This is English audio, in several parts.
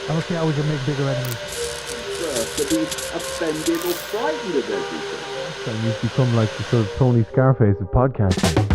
I don't see how we can make bigger enemies. To be offended or frightened of everything. So you've become like the sort of Tony Scarface of podcasting.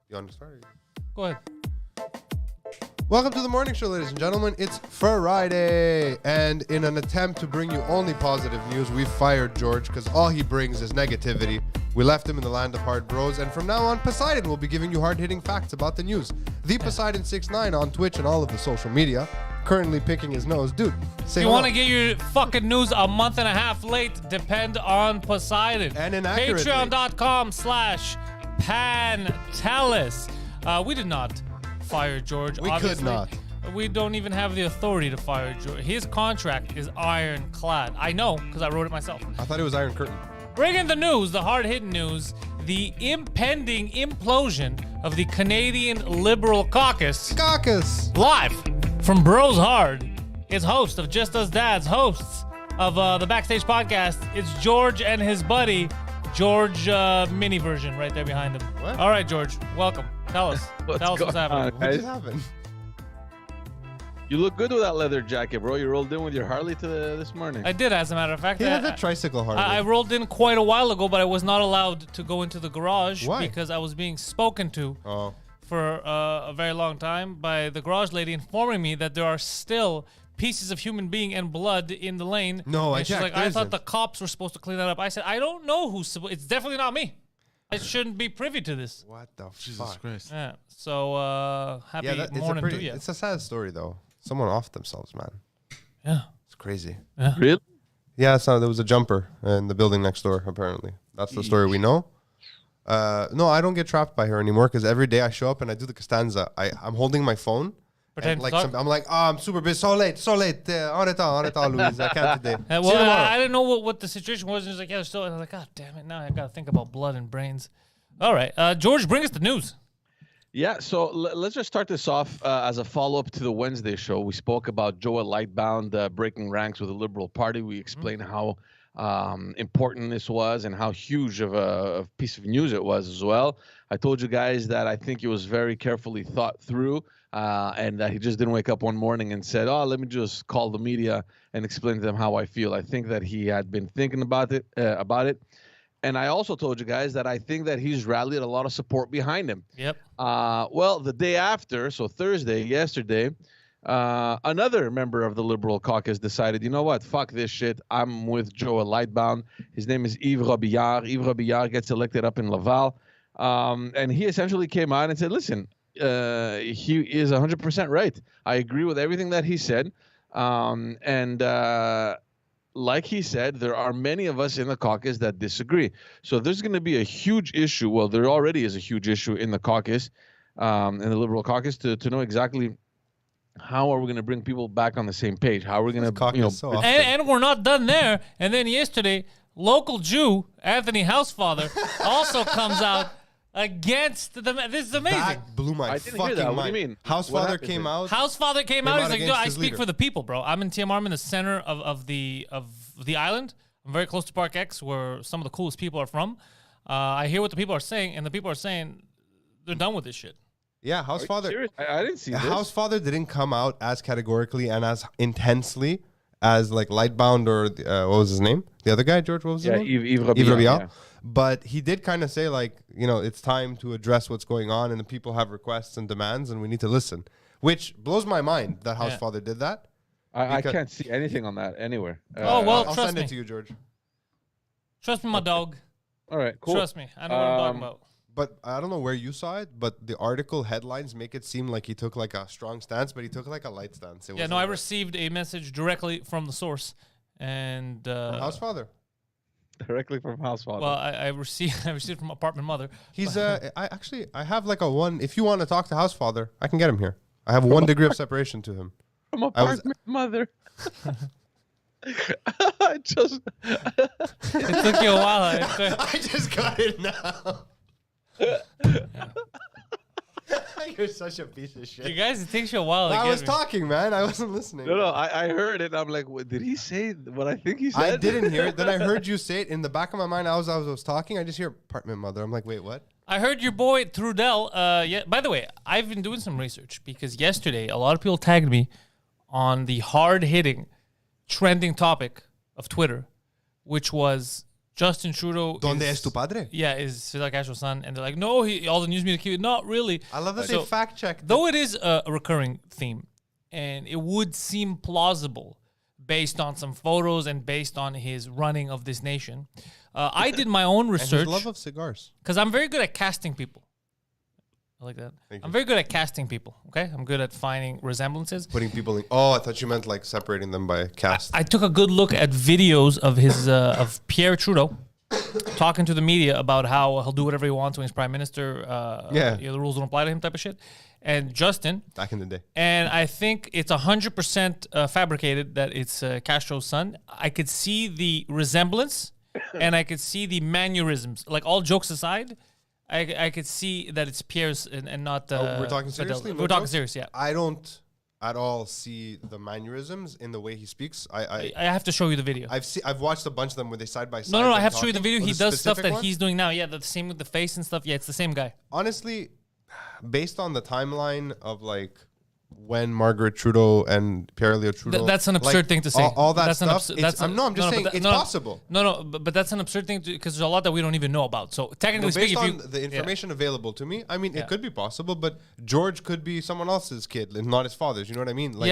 You want to start? Go ahead. Welcome to the morning show, ladies and gentlemen. It's Friday, and in an attempt to bring you only positive news, we fired George because all he brings is negativity. We left him in the land of hard bros, and from now on, Poseidon will be giving you hard-hitting facts about the news. The Poseidon69 on Twitch and all of the social media, currently picking his nose. Dude, say If you hello. want to get your fucking news a month and a half late, depend on Poseidon. And inaccurately. Patreon.com/Pantelis. We did not fire George. We obviously. could not. We don't even have the authority to fire George. His contract is ironclad. I know, because I wrote it myself. I thought it was Iron Curtain. Bringing the news, the hard-hitting news, the impending implosion of the Canadian Liberal Caucus. Caucus! Live from Bros Hard. It's host of Just Us Dads, hosts of the Backstage Podcast. It's George and his buddy, George mini version right there behind him. What? All right, George, welcome. Tell us. Tell us what's happening. What just happened? You look good with that leather jacket, bro. You rolled in with your Harley this morning. I did, as a matter of fact. He had that tricycle Harley. I rolled in quite a while ago, but I was not allowed to go into the garage Why? because I was being spoken to for a very long time by the garage lady, informing me that there are still pieces of human being and blood in the lane. No, and she's like, there I thought isn't. the cops were supposed to clean that up. I said, I don't know who's it's definitely not me. I shouldn't be privy to this. What the Jesus fuck? Christ. Yeah. So happy morning to you. It's a sad story, though. Someone offed themselves, man. Yeah. It's crazy. Really? Yeah, so there was a jumper in the building next door, apparently. That's the story we know. No, I don't get trapped by her anymore because every day I show up and I do the Costanza. I'm holding my phone. Pretend And like to talk? I'm like, I'm super busy. So late. En retard, Louise. I can't today. See you Well, tomorrow. I didn't know what the situation was. And he's like, yeah, there's still. I was like, God damn it. Now I got to think about blood and brains. All right. George, bring us the news. Yeah, so let's just start this off as a follow-up to the Wednesday show. We spoke about Joel Lightbound breaking ranks with the Liberal Party. We explained how important this was and how huge of a piece of news it was as well. I told you guys that I think it was very carefully thought through and that he just didn't wake up one morning and said, oh, let me just call the media and explain to them how I feel. I think that he had been thinking about it. And I also told you guys that I think that he's rallied a lot of support behind him. Yep. Well, the day after, so yesterday, another member of the Liberal caucus decided, you know what, fuck this shit. I'm with Joel Lightbound. His name is Yves Robillard. Yves Robillard gets elected up in Laval. And he essentially came out and said, listen, he is 100% right. I agree with everything that he said. Like he said, there are many of us in the caucus that disagree. So there's going to be a huge issue. Well, there already is a huge issue in the caucus, in the Liberal caucus, to know exactly how are we going to bring people back on the same page. How are we going to, And we're not done there. And then yesterday, local Jew, Anthony Housefather, also comes out against the. This is amazing. That blew my I didn't fucking hear that. mind. What do you mean? Housefather What happened came there? out. Housefather came out. He's like, against I his speak leader. for the people, bro. I'm in TMR. I'm in the center of the island. I'm very close to Park X, where some of the coolest people are from. I hear what the people are saying, and the people are saying they're done with this shit. Yeah, Housefather. Serious? I didn't see this. Housefather didn't come out as categorically and as intensely as like Lightbound or what was his name? The other guy, George, what was his name? Yves Yves Rabillard, Rabillard. yeah. But he did kind of say like, it's time to address what's going on and the people have requests and demands and we need to listen, which blows my mind that House Father did that. I can't see anything on that anywhere. well, I'll trust send me. it to you, George. Trust me, my dog. All right, cool. Trust me. I know what I'm talking about. But I don't know where you saw it, but the article headlines make it seem like he took like a strong stance, but he took like a light stance. It Yeah, was no, I like received a message directly from the source. And from House Father. Directly from House Father. well, I received from Apartment Mother. He's I have like a one. If you want to talk to House Father, I can get him here. I have 1 degree of separation to him. From Apartment Mother. I just It took you a while. I just got it now. You're such a piece of shit. You guys, it takes you a while. to I get was me. talking, man. I wasn't listening. no. I heard it. I'm like, what, did he say what I think he said? I didn't hear it. Then I heard you say it in the back of my mind. I was talking. I just hear Apartment Mother. I'm like, wait, what? I heard your boy Trudeau. Yeah. By the way, I've been doing some research because yesterday a lot of people tagged me on the hard-hitting, trending topic of Twitter, which was Justin Trudeau. Donde es tu padre? Yeah, is Fidel Castro's son, and they're like, no, all the news media keep it. Not really. I love that So, they fact check. Though it is a recurring theme, and it would seem plausible based on some photos and based on his running of this nation. I did my own And research his love of cigars. because I'm very good at casting people. I like that. Thank I'm you. very good at casting people. Okay, I'm good at finding resemblances. Putting people in. Oh, I thought you meant like separating them by caste. I took a good look at videos of his of Pierre Trudeau talking to the media about how he'll do whatever he wants when he's prime minister. Yeah. The rules don't apply to him, type of shit. And Justin, Back in the day. and I think it's 100% fabricated that it's Castro's son. I could see the resemblance, and I could see the mannerisms. Like all jokes aside, I could see that it's Pierre's and not. We're talking Fidel. seriously? We're talking serious, yeah. I don't at all see the mannerisms in the way he speaks. I have to show you the video. I've watched a bunch of them where they side by side. No, them I have to show you the talking. video. Oh, He the does stuff specific that one? he's doing now. Yeah, the same with the face and stuff. Yeah, it's the same guy. Honestly, based on the timeline of like when Margaret Trudeau and Pierre-Elliott Trudeau. That's an absurd like, thing to say. All that That's an stuff. I'm just saying it's possible. But that's an absurd thing because there's a lot that we don't even know about. So technically Based speaking, on if you the information available to me, I mean, Yeah. it could be possible, but George could be someone else's kid, and not his father's. You know what I mean? Like,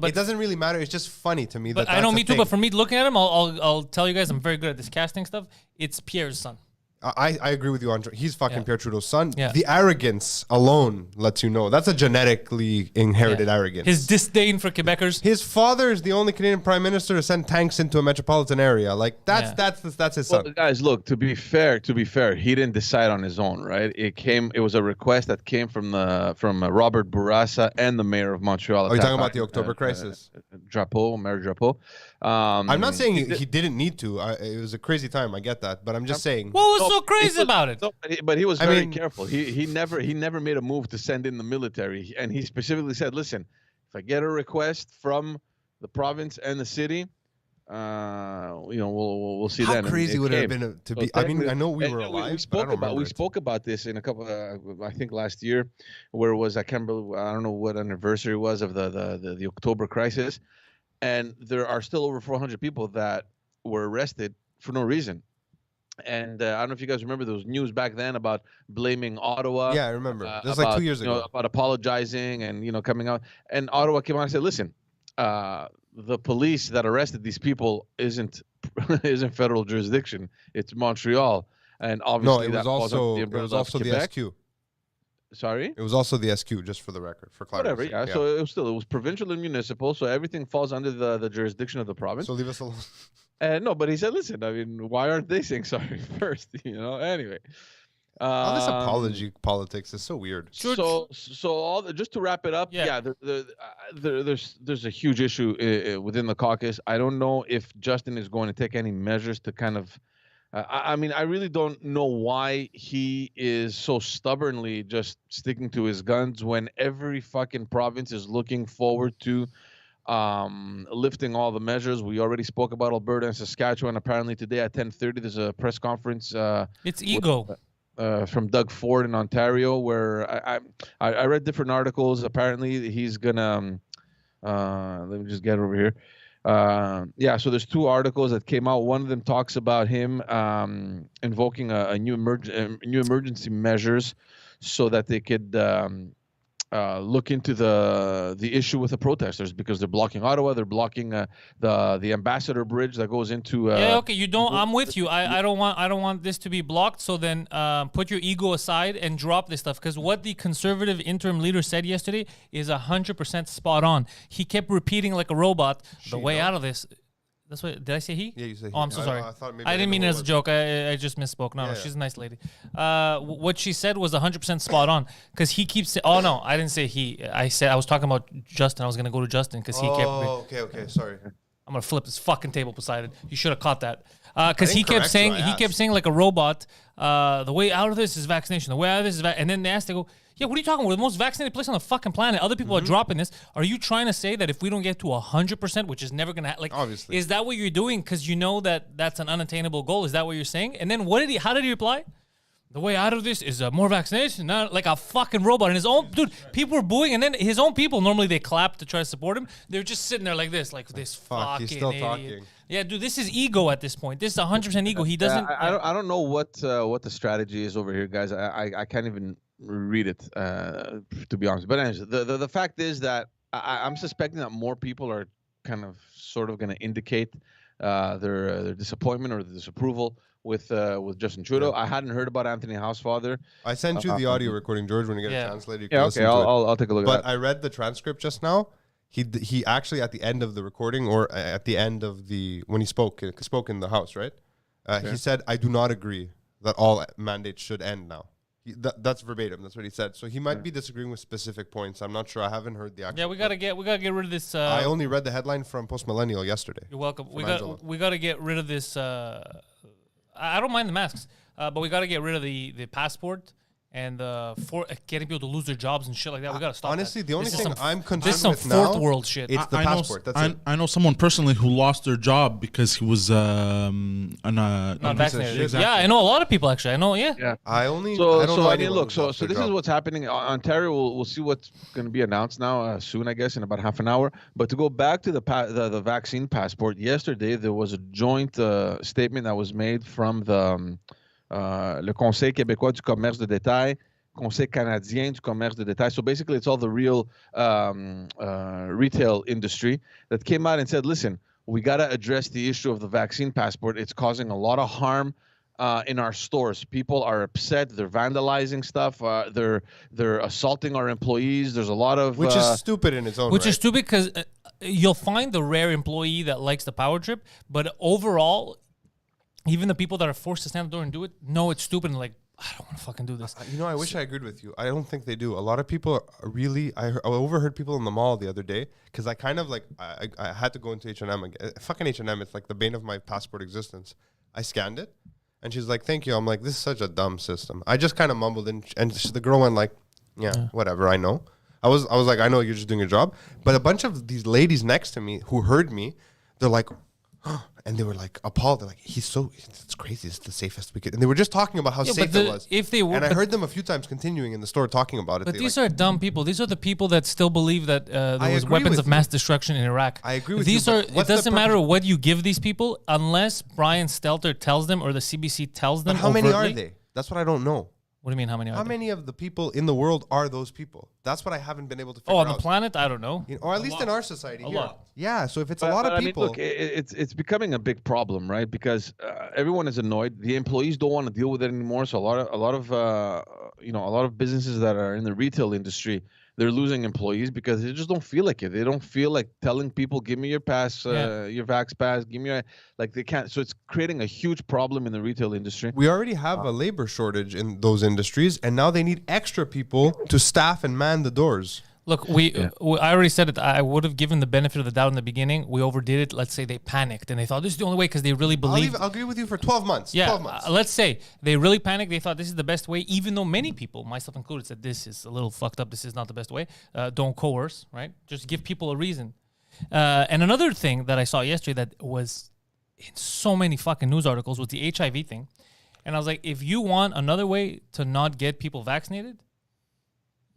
but it doesn't really matter. It's just funny to me. But that I know that's me a too. thing. But for me looking at him, I'll tell you guys I'm very good at this casting stuff. It's Pierre's son. I agree with you, Andre. He's fucking Yeah. Pierre Trudeau's son. Yeah. The arrogance alone lets you know that's a genetically inherited arrogance. His disdain for Quebecers. His father is the only Canadian prime minister to send tanks into a metropolitan area. Like that's his son. Well, guys, look. To be fair, he didn't decide on his own, right? It was a request that came from Robert Bourassa and the mayor of Montreal. Are you talking about the October crisis? Mayor Drapeau. I'm not saying he didn't need to. It was a crazy time. I get that, but I'm just saying. What was so crazy about it? No, but he was I very mean- careful. He never made a move to send in the military, and he specifically said, "Listen, if I get a request from the province and the city, we'll see How then." And crazy would it have came. been to So be? I mean, technically- I know we and were we alive. spoke but I don't about remember we it. spoke about this in a couple. I think last year, where it was I can't remember. I don't know what anniversary it was of the October crisis, and there are still over 400 people that were arrested for no reason. And I don't know if you guys remember those news back then about blaming Ottawa. Yeah, I remember. Just like 2 years ago. About apologizing and coming out. And Ottawa came out and said, "Listen, the police that arrested these people isn't federal jurisdiction. It's Montreal, and obviously No, it was falls under also the it umbrella was of also the Quebec." SQ. Sorry. It was also the SQ, just for the record, for clarity. Whatever, yeah. So it was provincial and municipal, so everything falls under the jurisdiction of the province. So leave us alone. No, but he said, "Listen, I mean, why aren't they saying sorry first?" Anyway. All this apology politics is so weird. So just to wrap it up, there's a huge issue within the caucus. I don't know if Justin is going to take any measures to kind of. I mean, I really don't know why he is so stubbornly just sticking to his guns when every fucking province is looking forward to lifting all the measures. We already spoke about Alberta and Saskatchewan. Apparently today at 10:30 there's a press conference. It's ego. From Doug Ford in Ontario, where I read different articles. Apparently he's gonna let me just get over here. Yeah, so there's two articles that came out. One of them talks about him invoking a new emergency measures so that they could look into the issue with the protesters because they're blocking Ottawa. They're blocking the Ambassador Bridge that goes into. Yeah, okay, you don't. I'm with you. I don't want this to be blocked. So then, put your ego aside and drop this stuff. Because what the conservative interim leader said yesterday is 100% spot on. He kept repeating like a robot. The way out of this. That's what did I say? He? Yeah, you say. Oh, I'm he. so sorry. I thought maybe I didn't mean it know as a what joke. I just misspoke. No, Yeah, she's a nice lady. What she said was 100% spot on. Because he keeps saying, oh no, I didn't say he. I said I was talking about Justin. I was gonna go to Justin because he kept. Oh, okay, sorry. I'm gonna flip this fucking table, Poseidon. You should have caught that. Because he kept correct you, saying I asked. like a robot. The way out of this is vaccination. The way out of this is and then they asked, they go, yeah, what are you talking about? We're the most vaccinated place on the fucking planet. Other people are dropping this. Are you trying to say that if we don't get to 100%, which is never gonna Obviously. is that what you're doing? Because you know that that's an unattainable goal. Is that what you're saying? And then how did he reply? The way out of this is more vaccination, not like a fucking robot. And his own dude, people were booing, and then his own people normally they clap to try to support him. They're just sitting there like this, like this fucking he's still idiot. talking. Yeah, dude, this is ego at this point. This is 100% ego. He doesn't. I don't know what the strategy is over here, guys. I can't even read it to be honest. But anyways, the fact is that I'm suspecting that more people are kind of sort of going to indicate their disappointment or their disapproval with Justin Trudeau. I hadn't heard about Anthony Housefather. I sent you the audio recording, George. When you get a chance later, you can Yeah, listen okay, to it. I'll take a look at But that. I read the transcript just now. He actually at the end of the recording or at the end of when he spoke in the House, right? He said, "I do not agree that all mandates should end now." That's verbatim. That's what he said. So he might be disagreeing with specific points. I'm not sure. I haven't heard the actual. Yeah, we gotta get rid of this. I only read the headline from Post Millennial yesterday. You're welcome. Angela. We gotta get rid of this. I don't mind the masks, but we gotta get rid of the passport and for getting people to lose their jobs and shit like that. We gotta stop. Honestly, that. the only This is thing some- I'm concerned this is some with now, fourth world shit. it's the passport. That's it. I know someone personally who lost their job because he was Not vaccinated. Exactly. Yeah, I know a lot of people actually. I know. Yeah. I don't So know I mean, anyone look. who's So lost their this job. is what's happening. Ontario, we'll see what's going to be announced now soon, I guess, in about half an hour. But to go back to the vaccine passport, yesterday there was a joint statement that was made from the le Conseil québécois du commerce de détail, Conseil canadien du commerce de détail. So basically, it's all the real retail industry that came out and said, "Listen, we got to address the issue of the vaccine passport. It's causing a lot of harm." In our stores, people are upset. They're vandalizing stuff. They're assaulting our employees. There's a lot of which is stupid in its own Which right. is stupid because you'll find the rare employee that likes the power trip, but overall, even the people that are forced to stand at the door and do it, know it's stupid and like, I don't want to fucking do this. I wish I agreed with you. I don't think they do. A lot of people are really. I overheard people in the mall the other day because I kind of like I had to go into H&M again. Fucking H&M. It's like the bane of my passport existence. I scanned it, and she's like, "Thank you." I'm like, "This is such a dumb system." I just kind of mumbled, and the girl went like, "Yeah, whatever. I know." I was like, "I know you're just doing your job," but a bunch of these ladies next to me who heard me, they're like. And they were like appalled. They're like, it's crazy. It's the safest we could. And they were just talking about how safe it was. If they were, And I heard them a few times continuing in the store talking about it. But these are dumb people. These are the people that still believe that there was agree weapons with of mass destruction in Iraq. I agree with these you, are. but It what's the doesn't matter what you give these people, unless Brian Stelter tells them or the CBC tells them. But how many are overtly. they? That's what I don't know. What do you mean? How many are How there? many of the people in the world are those people? That's what I haven't been able to figure Oh, out. on the planet, I don't know. Or at least in our society. A here. lot. Yeah, so if it's a lot of people. I mean, look, it's becoming a big problem, right? Because everyone is annoyed. The employees don't want to deal with it anymore. So a lot of businesses that are in the retail industry, they're losing employees because they just don't feel like it. They don't feel like telling people, "Give me your pass, your vax pass, give me your," like they can't. So it's creating a huge problem in the retail industry. We already have a labor shortage in those industries, and now they need extra people to staff and man the doors. Look, I already said it. I would have given the benefit of the doubt in the beginning. We overdid it. Let's say they panicked and they thought this is the only way because they really believed. I'll agree with you for 12 months. Yeah, 12 months. let's say they really panicked. They thought this is the best way, even though many people, myself included, said this is a little fucked up. This is not the best way. Don't coerce, right? Just give people a reason. And another thing that I saw yesterday that was in so many fucking news articles was the HIV thing. And I was like, if you want another way to not get people vaccinated,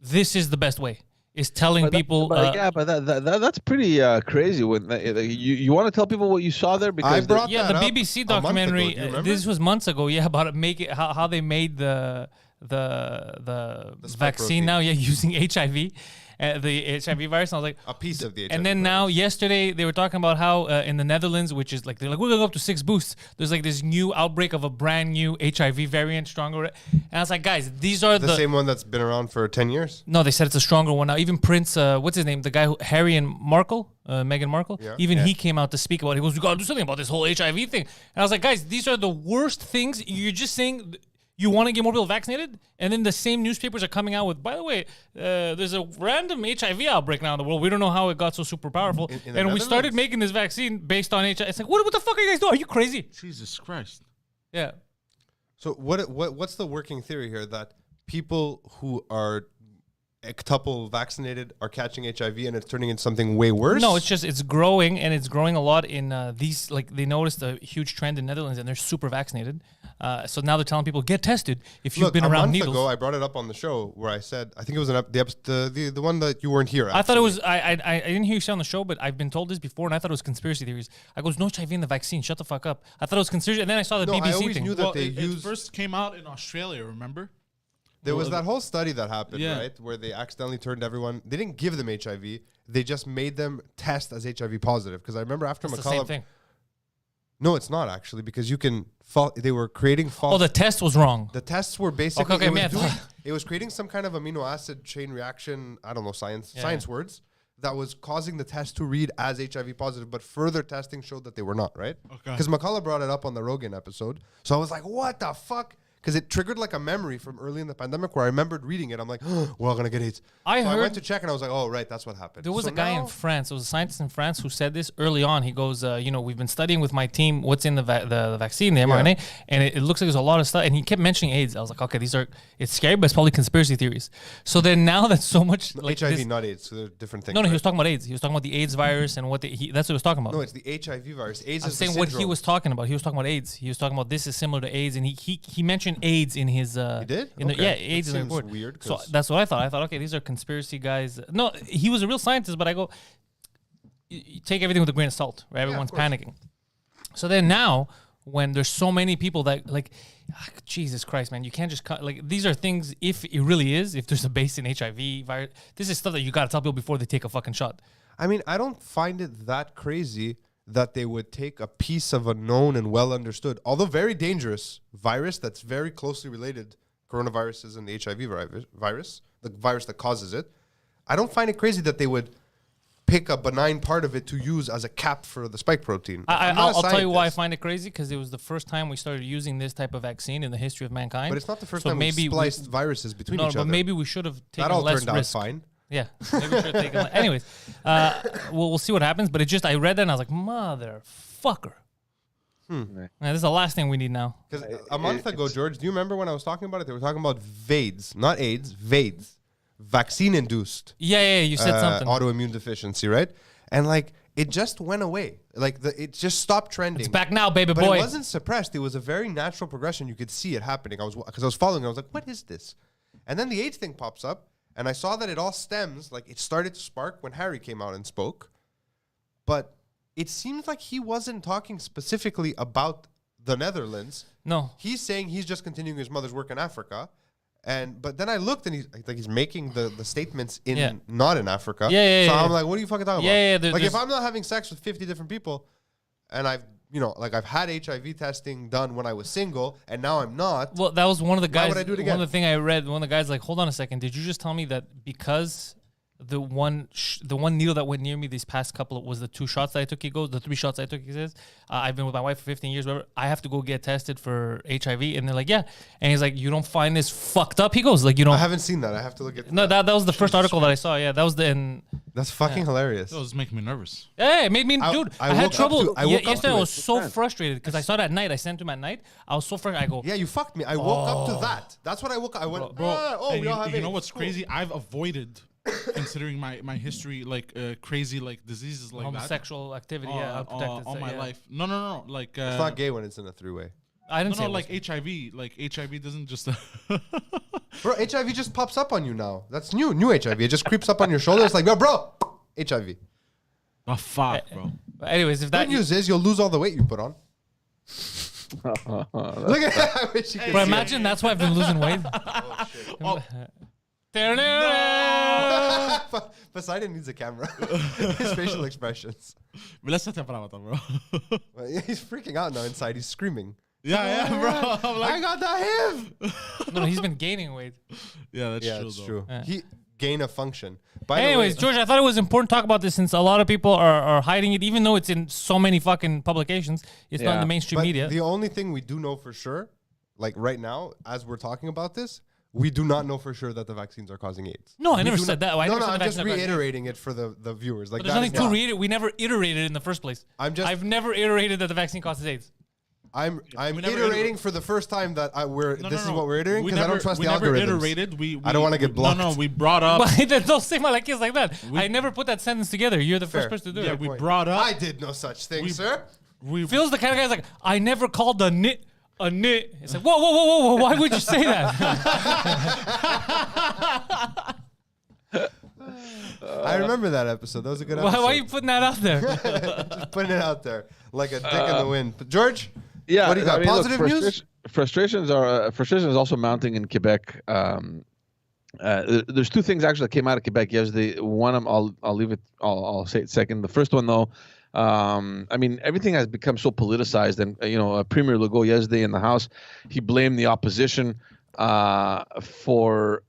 this is the best way. is telling people. That's pretty crazy. When you want to tell people what you saw there, because brought yeah, that the up BBC a month ago. documentary. Do you remember? This was months ago. Yeah, about how they made the spike vaccine protein. now. Yeah, using HIV. The HIV virus. And I was like, a piece of the HIV and then now yesterday they were talking about how in the Netherlands, which is like they're like we're gonna go up to 6 boosts. There's like this new outbreak of a brand new HIV variant, stronger. And I was like, guys, these are the same one that's been around for 10 years. No, they said it's a stronger one now. Even Prince, what's his name? The guy who Harry and Markle, Meghan Markle. Yeah. Even he came out to speak about it. He goes, "We gotta do something about this whole HIV thing." And I was like, guys, these are the worst things. You're just saying. You want to get more people vaccinated, and then the same newspapers are coming out with, by the way, there's a random HIV outbreak now in the world. We don't know how it got so super powerful. And we started making this vaccine based on HIV. It's like, what the fuck are you guys doing? Are you crazy? Jesus Christ. Yeah. So what's the working theory here, that people who are octuple vaccinated are catching HIV and it's turning into something way worse? No, it's just it's growing, and it's growing a lot in these. Like they noticed a huge trend in Netherlands, and they're super vaccinated. So now they're telling people get tested if you've been around needles. A month ago, I brought it up on the show where I said, I think it was the one that you weren't here. I thought it was. I didn't hear you say on the show, but I've been told this before, and I thought it was conspiracy theories. I goes, no HIV in the vaccine. Shut the fuck up. I thought it was conspiracy, and then I saw the BBC I always thing. knew that they it used. first came out in Australia, remember? There was that whole study that happened, Yeah. right, where they accidentally turned everyone. They didn't give them HIV. They just made them test as HIV positive. Because I remember after It's the McCullough. same thing. No, it's not actually, because you can. They were creating false. Oh, the test was wrong. The tests were basically Okay, man. it was creating some kind of amino acid chain reaction. I don't know science Yeah. words that was causing the test to read as HIV positive, but further testing showed that they were not, right? Okay. Because McCullough brought it up on the Rogan episode, so I was like, "What the fuck?" Because it triggered like a memory from early in the pandemic where I remembered reading it. I'm like, we're all gonna get AIDS. I So I heard- went to check and I was like, oh right, that's what happened. There was So a guy now- in France. There was a scientist in France who said this early on. He goes, we've been studying with my team what's in the vaccine, the mRNA, and it looks like there's a lot of stuff. And he kept mentioning AIDS. I was like, okay, it's scary, but it's probably conspiracy theories. So then now that so much like HIV, this- not AIDS. So they're different things. no, he right? was talking about AIDS. He was talking about the AIDS virus and that's what he was talking about. No, it's the HIV virus. AIDS I'm is the saying what he syndrome. was talking about. He was talking about AIDS. He was talking about this is similar to AIDS, and he mentioned AIDS in his. He did? In Okay. yeah, That AIDS in the seems report. weird, So 'cause- that's what I thought. I thought, okay, these are conspiracy guys. No, he was a real scientist, but I go, you take everything with a grain of salt, right? Everyone's course. panicking. So then now, when there's so many people that like, Jesus Christ, man, you can't just like these are things. If it really is, if there's a base in HIV virus, this is stuff that you got to tell people before they take a fucking shot. I mean, I don't find it that crazy that they would take a piece of a known and well understood, although very dangerous virus that's very closely related. Coronaviruses and the HIV virus, the virus that causes it. I don't find it crazy that they would pick a benign part of it to use as a cap for the spike protein. I'll tell you why I find it crazy, because it was the first time we started using this type of vaccine in the history of mankind. But it's not the first So time maybe we spliced viruses between each but other. maybe we should have taken that all less turned out risk. fine. Yeah, maybe we should have taken. Anyways, we'll see what happens. But I read that and I was like, motherfucker. Man, this is the last thing we need now. Because a month ago, George, do you remember when I was talking about it? They were talking about VAIDS, not AIDS, VAIDS, vaccine-induced Yeah, you said something. autoimmune deficiency, right? And like it just went away. Like it just stopped trending. It's back now, baby But boy. it wasn't suppressed. It was a very natural progression. You could see it happening. Because I was following. I was like, what is this? And then the AIDS thing pops up, and I saw that it all stems. Like it started to spark when Harry came out and spoke, but it seems like he wasn't talking specifically about the Netherlands. No. He's saying he's just continuing his mother's work in Africa. But then I looked and he's making the statements in not in Africa. Yeah. So I'm like, what are you fucking talking Yeah, about? yeah, Like if there's- I'm not having sex with 50 different people and I've had HIV testing done when I was single and now I'm not. Well, that was one of the Why guys. would I do it One again? of the thing I read. One of the guys like, hold on a second. Did you just tell me that because the one needle that went near me these past couple was the 2 shots that I took? He goes, the 3 shots I took. He says, I've been with my wife for 15 years. Whatever. I have to go get tested for HIV, and they're like, yeah. And he's like, you don't find this fucked up? He goes, like, you I don't. haven't seen that. I have to look at No, that was the first article that I saw. Yeah, that was the. And That's fucking hilarious. That was making me nervous. yeah, it made me, dude. I had woke up trouble. to- I woke up Yesterday to I it. was so frustrated because I saw it at night. I sent him at night. I was so frustrated. I go, Yeah, you fucked me. I woke up to that. That's what I woke up. I went, Bro, and we all have you know AIDS. what's Cool. crazy? I've avoided, considering my history, like crazy like diseases like homosexual activity. that. Yeah, unprotected, all so, my yeah. life. No. Like It's not gay when it's in a 3-way. I didn't say No, it like was. HIV. Like HIV doesn't just. Bro, HIV just pops up on you now. That's new HIV. It just creeps up on your shoulder. It's like, bro, HIV. Oh fuck, bro. But anyways, if that Good news is you'll lose all the weight you put on. Look at that. I wish you could But see imagine that's why I've been losing weight. Poseidon needs a camera. His facial expressions. Mais laisse ça temperament, bro. He's freaking out now inside. He's screaming. Yeah, bro. I'm I like, got the HIV. No, he's been gaining weight. yeah, that's Yeah, true. that's though. true. Yeah. He gain a function. By the Anyways, way, George, I thought it was important to talk about this since a lot of people are hiding it, even though it's in so many fucking publications. It's not in Yeah. the mainstream but media. the only thing we do know for sure, like right now, as we're talking about this, we do not know for sure that the vaccines are causing AIDS. No, I We never do said not- that. I no, never no, said I'm the just vaccines are causing AIDS. reiterating it for the viewers. Like But there's that nothing is to not- reiterate. We never iterated in the first place. I've never iterated that the vaccine causes AIDS. I'm We never iterating for the first time that this is what we're iterating We because I don't never- trust we the never algorithms. iterated. We I don't wanna get blocked. No, we brought up. But don't say my like kids like that. I never put that sentence together. You're the first Fair. person to do Yeah, it. we point. brought up. I did no such thing, sir. We Phil's the kind of guy who's like, I never called a nit a nit. It's like, whoa. Why would you say that? I remember that episode. That was a good why episode. are you putting that out there? Just putting it out there like a dick in the wind? But George, Yeah, what do you got? I mean, look, Positive news? Frustrations is also mounting in Quebec. There's two things actually that came out of Quebec yesterday. One, I'll leave it. I'll say it second. The first one though, I mean, everything has become so politicized, and Premier Legault yesterday in the House, he blamed the opposition for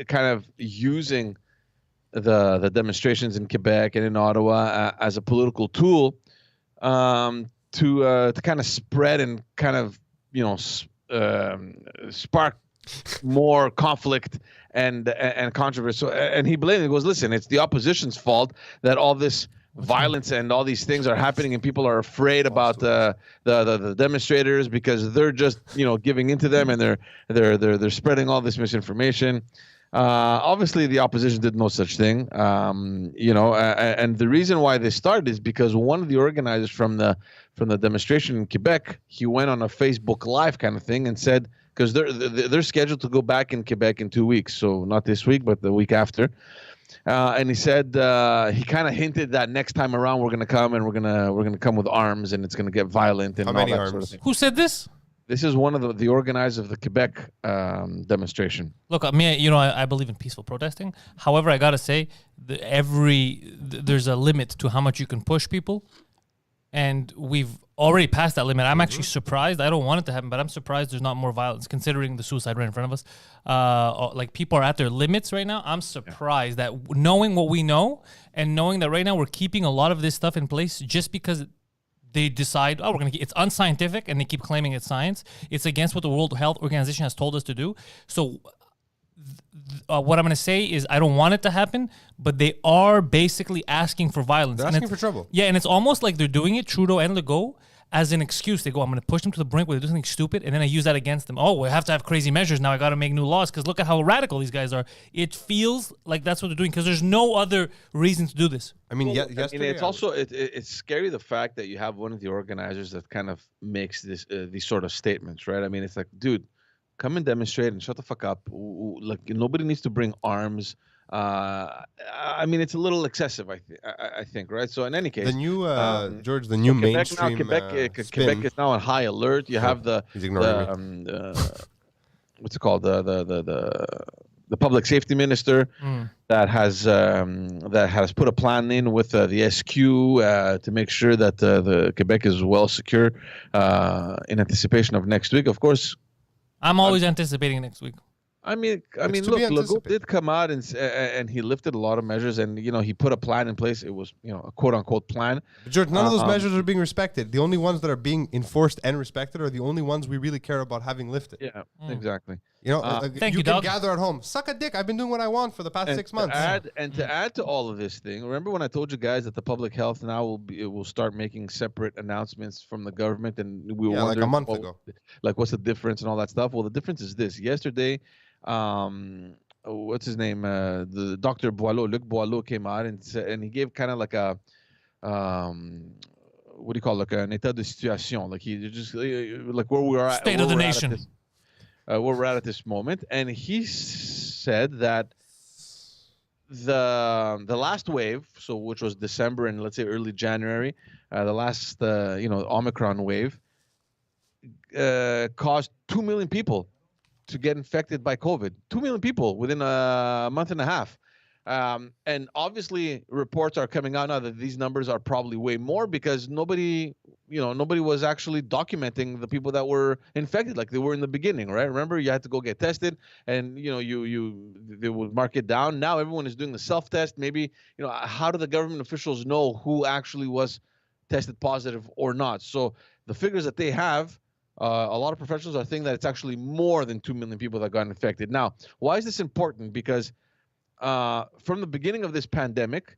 kind of using the demonstrations in Quebec and in Ottawa as a political tool to kind of spread and kind of spark more conflict and controversy. So, and he blamed it. He goes, listen, it's the opposition's fault that all this violence and all these things are happening, and people are afraid about the demonstrators because they're just giving into them, and they're spreading all this misinformation. Obviously, the opposition did no such thing, and the reason why they started is because one of the organizers from the demonstration in Quebec, he went on a Facebook Live kind of thing and said, because they're scheduled to go back in Quebec in 2 weeks, so not this week, but the week after. And he said he kind of hinted that next time around we're gonna come and we're gonna come with arms and it's gonna get violent and How all many that arms? sort of thing. Who said this? This is one of the organizers of the Quebec demonstration. Look, I believe in peaceful protesting. However, I gotta say, there's a limit to how much you can push people, and we've already passed that limit. I'm actually surprised. I don't want it to happen, but I'm surprised there's not more violence, considering the suicide rate in front of us. Like, people are at their limits right now. I'm surprised that knowing what we know and knowing that right now we're keeping a lot of this stuff in place just because they decide, it's unscientific, and they keep claiming it's science. It's against what the World Health Organization has told us to do. So what I'm going to say is I don't want it to happen, but they are basically asking for violence. They're And asking it's- for trouble. Yeah, and it's almost like they're doing it, Trudeau and Legault, as an excuse. They go, I'm going to push them to the brink where they do something stupid, and then I use that against them. Oh, we have to have crazy measures now. I got to make new laws because look at how radical these guys are. It feels like that's what they're doing because there's no other reason to do this. I mean, Well, yesterday it's also it's scary the fact that you have one of the organizers that kind of makes these sort of statements, right? I mean, it's like, dude, come and demonstrate and shut the fuck up. Like, nobody needs to bring arms. I mean, it's a little excessive, I think, right? So in any case, the new George, the new mainstream Quebec spin. is now on high alert. You have He's ignoring what's it called, the public safety minister that has put a plan in with the SQ to make sure that the Quebec is well secure in anticipation of next week. Of course, I'm always anticipating next week. I mean, to be look, Legault anticipated. did come out and he lifted a lot of measures, and he put a plan in place. It was a quote unquote plan. George, none of those measures are being respected. The only ones that are being enforced and respected are the only ones we really care about having lifted. Yeah, exactly. Thank you you, can dog. gather at home. Suck a dick. I've been doing what I want for the past 6 months. To add to all of this thing, remember when I told you guys that the public health now will start making separate announcements from the government, and we were Yeah, like a wondering, month well, ago. like what's the difference and all that stuff. Well, the difference is this: yesterday, what's his name? The Dr. Luc Boileau came out and he gave kind of like a what do you call it, like an état de situation, like he just like where we are at, State of the nation. where we're at this moment, and he said that the last wave, so which was December and let's say early January, the last Omicron wave caused 2 million people to get infected by COVID. 2 million people within a month and a half. And obviously reports are coming out now that these numbers are probably way more because nobody was actually documenting the people that were infected like they were in the beginning, right? Remember, you had to go get tested and they would mark it down. Now everyone is doing the self-test. Maybe, how do the government officials know who actually was tested positive or not? So the figures that they have, a lot of professionals are thinking that it's actually more than 2 million people that got infected. Now, why is this important? Because from the beginning of this pandemic,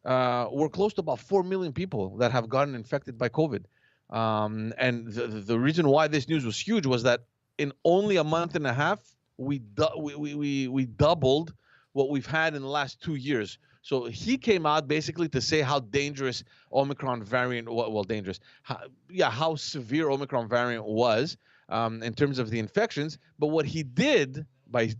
we're close to about 4 million people that have gotten infected by COVID. And the reason why this news was huge was that in only a month and a half, we doubled what we've had in the last 2 years. So he came out basically to say how dangerous Omicron variant, how severe Omicron variant was in terms of the infections. But what he did by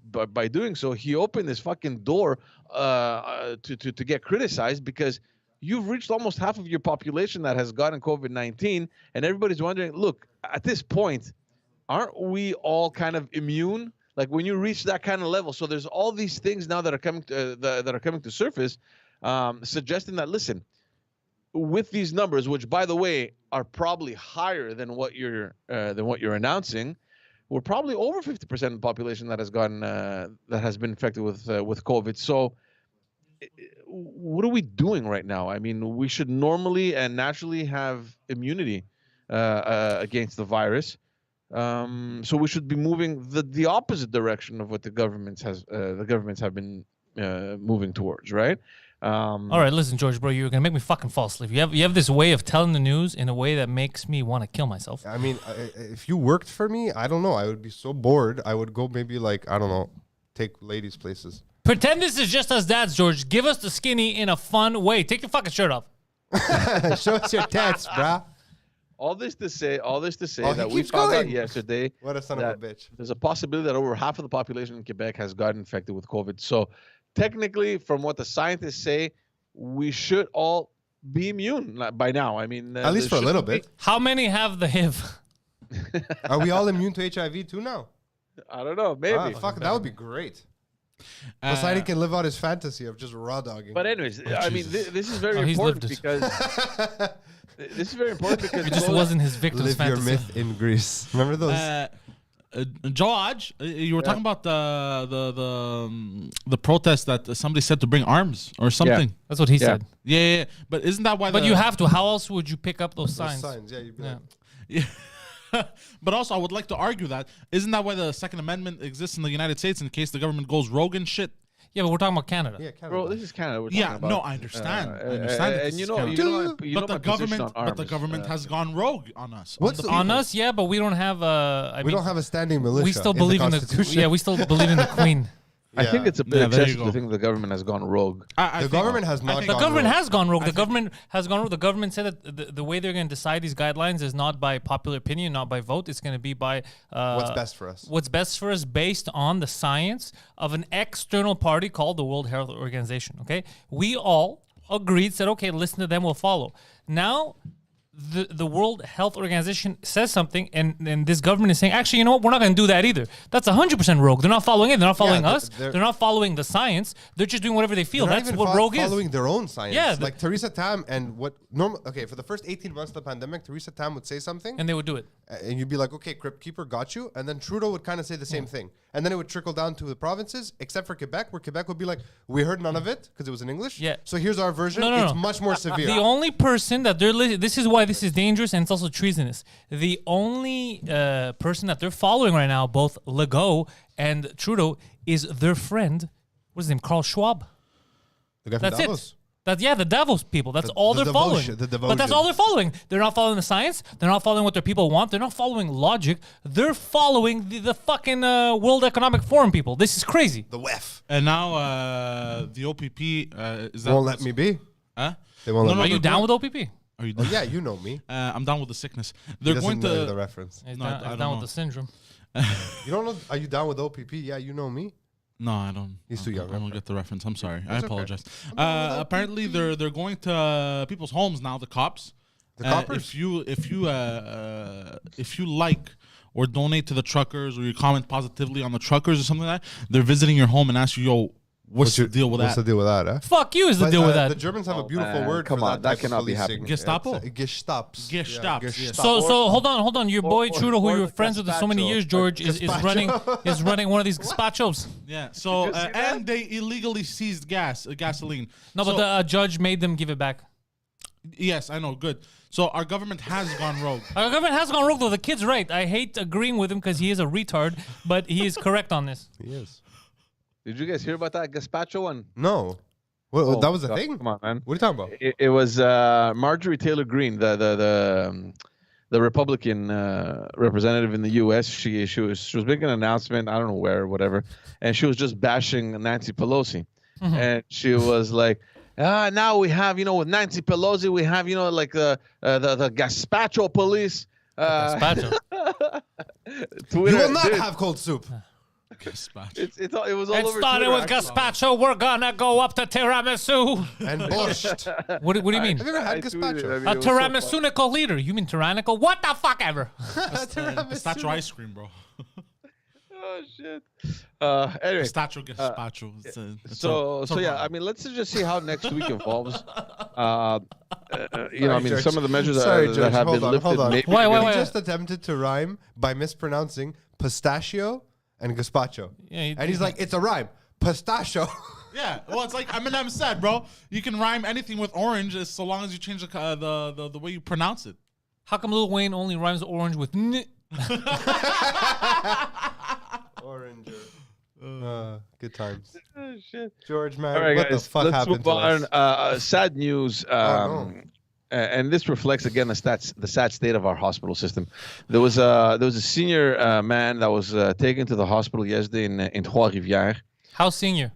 doing so, he opened this fucking door to get criticized because you've reached almost half of your population that has gotten COVID-19, and everybody's wondering, look, at this point, aren't we all kind of immune? Like when you reach that kind of level, so there's all these things now that are coming to surface, suggesting that, listen, with these numbers, which by the way are probably higher than what you're announcing, we're probably over 50% of the population that has been infected with COVID. So what are we doing right now? I mean, we should normally and naturally have immunity against the virus. So we should be moving the opposite direction of what the governments have been moving towards, right? All right, listen, George, bro, you're gonna make me fucking fall asleep. You have this way of telling the news in a way that makes me want to kill myself. I mean, if you worked for me, I don't know. I would be so bored. I would go maybe take ladies' places. Pretend this is just us dads, George. Give us the skinny in a fun way. Take your fucking shirt off. Show us your tats, brah. All this to say he that we keeps found out going. yesterday. What a son of a bitch. There's a possibility that over half of the population in Quebec has gotten infected with COVID. So technically, from what the scientists say, we should all be immune by now. I mean, at least for a little bit. How many have the HIV? Are we all immune to HIV too now? I don't know. Maybe. Wow, fuck, that would be great. Poseidon can live out his fantasy of just raw dogging. But anyways, I mean, this is very important because this is very important because It just wasn't his victim's live your fantasy. myth in Greece. Remember those? George, you were talking about the protest that somebody said to bring arms or something. That's what he said. Yeah. But isn't that why? But you have to. How else would you pick up those signs? Yeah, you'd be Yeah. like, Yeah. But also, I would like to argue that isn't that why the Second Amendment exists in the United States in case the government goes rogue and shit? Yeah, but we're talking about Canada. yeah, Canada. Bro, this is Canada. We're talking about. No, I understand. I understand. that And this you is know, Canada. but the government has gone rogue on us. What's on the the- On people. us, yeah, but we don't have We don't have a standing militia. We still in believe the in Constitution. Yeah, we still believe in the Queen. I think it's a bit Yeah, there you excessive go. to think the government has gone rogue. The government has not The gone government rogue. has gone rogue. The government has gone rogue. The government said that the way they're going to decide these guidelines is not by popular opinion, not by vote. It's going to be by What's best for us. What's best for us based on the science of an external party called the World Health Organization. Okay, we all agreed, said, okay, listen to them, we'll follow. Now, the World Health Organization says something, and this government is saying, actually, you know what? We're not going to do that either. That's 100% rogue. They're not following it. They're not following us. They're not following the science. They're just doing whatever they feel. They're not That's even what rogue is. following their own science. Yeah, like Theresa Tam and what normal. Okay, for the first 18 months of the pandemic, Theresa Tam would say something, And they would do it. and you'd be like, okay, Crypt Keeper got you. And then Trudeau would kind of say the same thing. And then it would trickle down to the provinces, except for Quebec, where Quebec would be like, we heard none of it because it was in English. Yeah. So here's our version. No. It's much more severe. The only person that this is why this is dangerous and it's also treasonous. The only person that they're following right now, both Legault and Trudeau, is their friend. What's his name? Carl Schwab. The guy from That's Davos. it. The Davos people. That's all the they're following. devotion, the But that's devotion. all they're following. They're not following the science. They're not following what their people want. They're not following logic. They're following the fucking World Economic Forum people. This is crazy. The WEF. And now the OPP is that Won't let me be. Huh? They won't let Are me you down with OPP? Are you Oh done? yeah, you know me. I'm down with the sickness. He They're doesn't going know to. the reference. He's No, down, I he's don't down know. with the syndrome. You don't know? Are you down with OPP? Yeah, you know me. No, I don't. He's too young, I don't get the reference. I'm sorry. I That's okay. apologize. I'm down with Apparently, they're going to people's homes now. The cops. The coppers? If you like or donate to the truckers or you comment positively on the truckers or something like that, they're visiting your home and ask you, "Yo, what's the deal with What's that?" the deal with that? Fuck you is the But, deal with that. The Germans have a beautiful man, word come for on, that. that type of cannot be policing. happening. Gestapo? It's, Gestaps. Gestaps, Yeah, yes. So hold on. Your boy Trudeau, who or you were the friends with for so many gazpacho. years, George, is Gazpacho. running one of these gazpachos. Yeah. So Did you see that? and they illegally seized gasoline. No, but the judge made them give it back. Yes, I know. Good. So our government has gone rogue. Our government has gone rogue, though. The kid's right. I hate agreeing with him because he is a retard, but he is correct on this. He is. Did you guys hear about that gazpacho one? No. Well, Oh, that was a God, thing? Come on, man. What are you talking about? It was Marjorie Taylor Greene, the Republican representative in the U.S. She was making an announcement. I don't know where, whatever, and she was just bashing Nancy Pelosi, and she was like, now we have, with Nancy Pelosi, we have, like the gazpacho police. Gazpacho. You will not dude, have cold soup. Gazpacho. it was all It over started Twitter, with actually. gazpacho. We're gonna go up to tiramisu. And borscht. What do you mean? Have you ever had I tweeted it. gazpacho? I mean, A it was so funny. tiramisunical leader. You mean tyrannical? What the fuck ever? Pistachio ice cream, bro. Oh shit. Anyway, Pistachio gazpacho. so yeah, I mean, let's just see how next week evolves. I mean, George. some of the measures Sorry, that George, have been hold lifted. on. Maybe Why? He just attempted to rhyme by mispronouncing pistachio and gazpacho. Yeah, And he's like, it's a rhyme. Pistachio. Yeah, well, it's like Eminem said, bro. You can rhyme anything with orange as so long as you change the way you pronounce it. How come Lil Wayne only rhymes orange with n? Oranger. Good times. Oh, shit. George, man, All right, what guys, the fuck let's happened move to on. us? Sad news. no. And this reflects again the sad state of our hospital system. There was a senior man that was taken to the hospital yesterday in Trois-Rivières. How senior?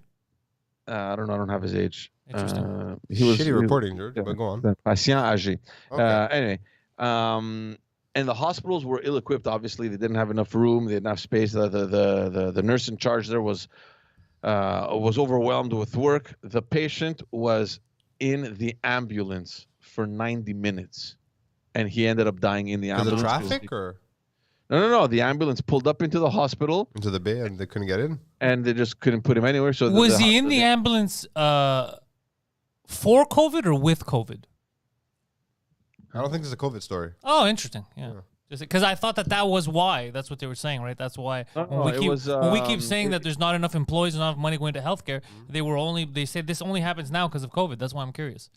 I don't know. I don't have his age. Interesting. Shitty reporting, George, but go on. Patient âgé. Okay. Anyway, and the hospitals were ill-equipped. Obviously, they didn't have enough room. They didn't have space. The nurse in charge there was overwhelmed with work. The patient was in the ambulance for 90 minutes, and he ended up dying in the Because ambulance. of traffic or No. The ambulance pulled up into the hospital, into the bay and they couldn't get in? and they just couldn't put him anywhere. So Was he in the ambulance for COVID or with COVID? I don't think it's a COVID story. Oh, interesting. Yeah. Because I thought that was why. That's what they were saying, right? That's why when we keep saying that there's not enough employees, not enough money going to healthcare, they said this only happens now because of COVID. That's why I'm curious.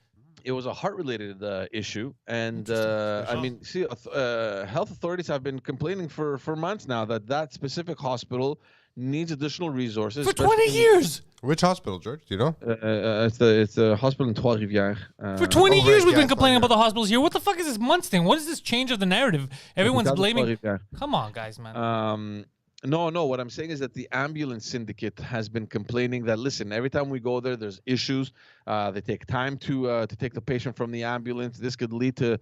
It was a heart-related issue, and I mean, see, health authorities have been complaining for months now that specific hospital needs additional resources For 20 years. Which hospital, George? Do you know? It's the hospital in Trois-Rivières. For 20 right, years we've yeah, been it's complaining fine, about the hospitals here. What the fuck is this months thing? What is this change of the narrative? Everyone's Hôpital de blaming. Trois-Rivières. Come on, guys, man. No. What I'm saying is that the ambulance syndicate has been complaining that, listen, every time we go there, there's issues. They take time to take the patient from the ambulance. This could lead to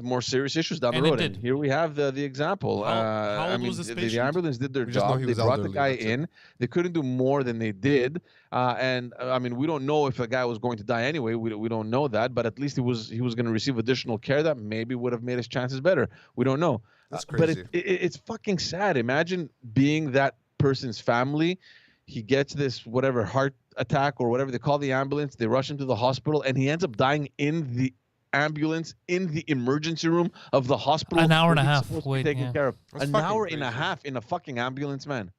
more serious issues down And the it road. did. And here we have the example. How old I mean, was this the patient? ambulance did their We just know job. he They was brought the elderly, guy that's it. in. They couldn't do more than they did. And I mean, we don't know if the guy was going to die anyway. We don't know that. But at least he was going to receive additional care that maybe would have made his chances better. We don't know. That's But crazy. it's fucking sad. Imagine being that person's family. He gets this whatever heart attack or whatever they call the ambulance. They rush him to the hospital, and he ends up dying in the ambulance in the emergency room of the hospital. An hour and where a he's half supposed to be waiting, taken yeah. care of. That's An fucking hour and a crazy. half in a fucking ambulance, man.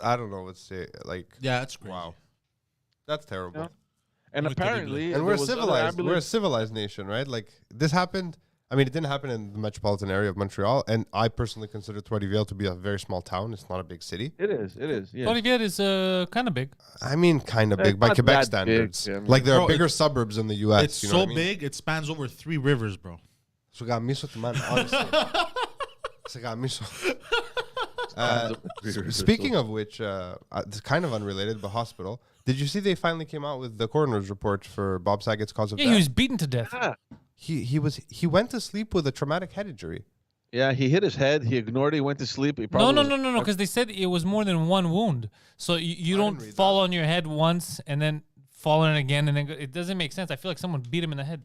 I don't know what to say. Like, Yeah, that's crazy. wow. That's terrible. Yeah. And Incredible. apparently, And there we're was other civilized. We're a ambulance- civilized nation, right? Like, this happened. I mean, it didn't happen in the metropolitan area of Montreal, and I personally consider Trois-Rivières to be a very small town. It's not a big city. It is. Yeah. Olivier is kind of big. I mean, kind of It's big by not Quebec that big, standards. yeah, I mean- Like, there Bro, are bigger suburbs in the U.S. It's you know so what I mean? big, it spans over 3 rivers, bro. So got miso to man, honestly. So got miso. Speaking of which, it's kind of unrelated, but hospital. Did you see they finally came out with the coroner's report for Bob Saget's cause of Yeah, death? he was beaten to death. Yeah. He went to sleep with a traumatic head injury. Yeah, he hit his head. He ignored it. He went to sleep. He No, probably no, because they said it was more than one wound. So you don't didn't read fall on your head once and then fall on it again, and then it doesn't make sense. I feel like someone beat him in the head.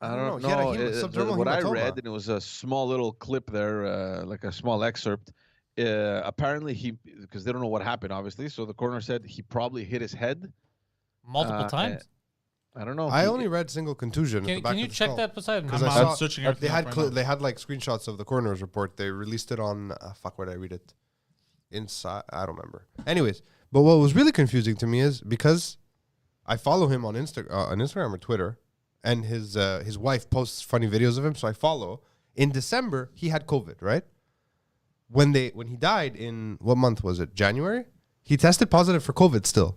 I don't don't know. He had a know. subdermal What I hematoma. read, and it was a small little clip there, like a small excerpt. Apparently, because they don't know what happened, obviously. So the coroner said he probably hit his head Multiple times. I don't know. I only read single contusion. at the back Can you of the check skull. that, Poseidon? Because I'm I saw searching they everything had up right now. they had like screenshots of the coroner's report. They released it on fuck. Where did I read it? Inside, I don't remember. Anyways, but what was really confusing to me is because I follow him on Instagram or Twitter, and his wife posts funny videos of him, so I follow. In December, he had COVID, right? When he died in what month was it? January. He tested positive for COVID still.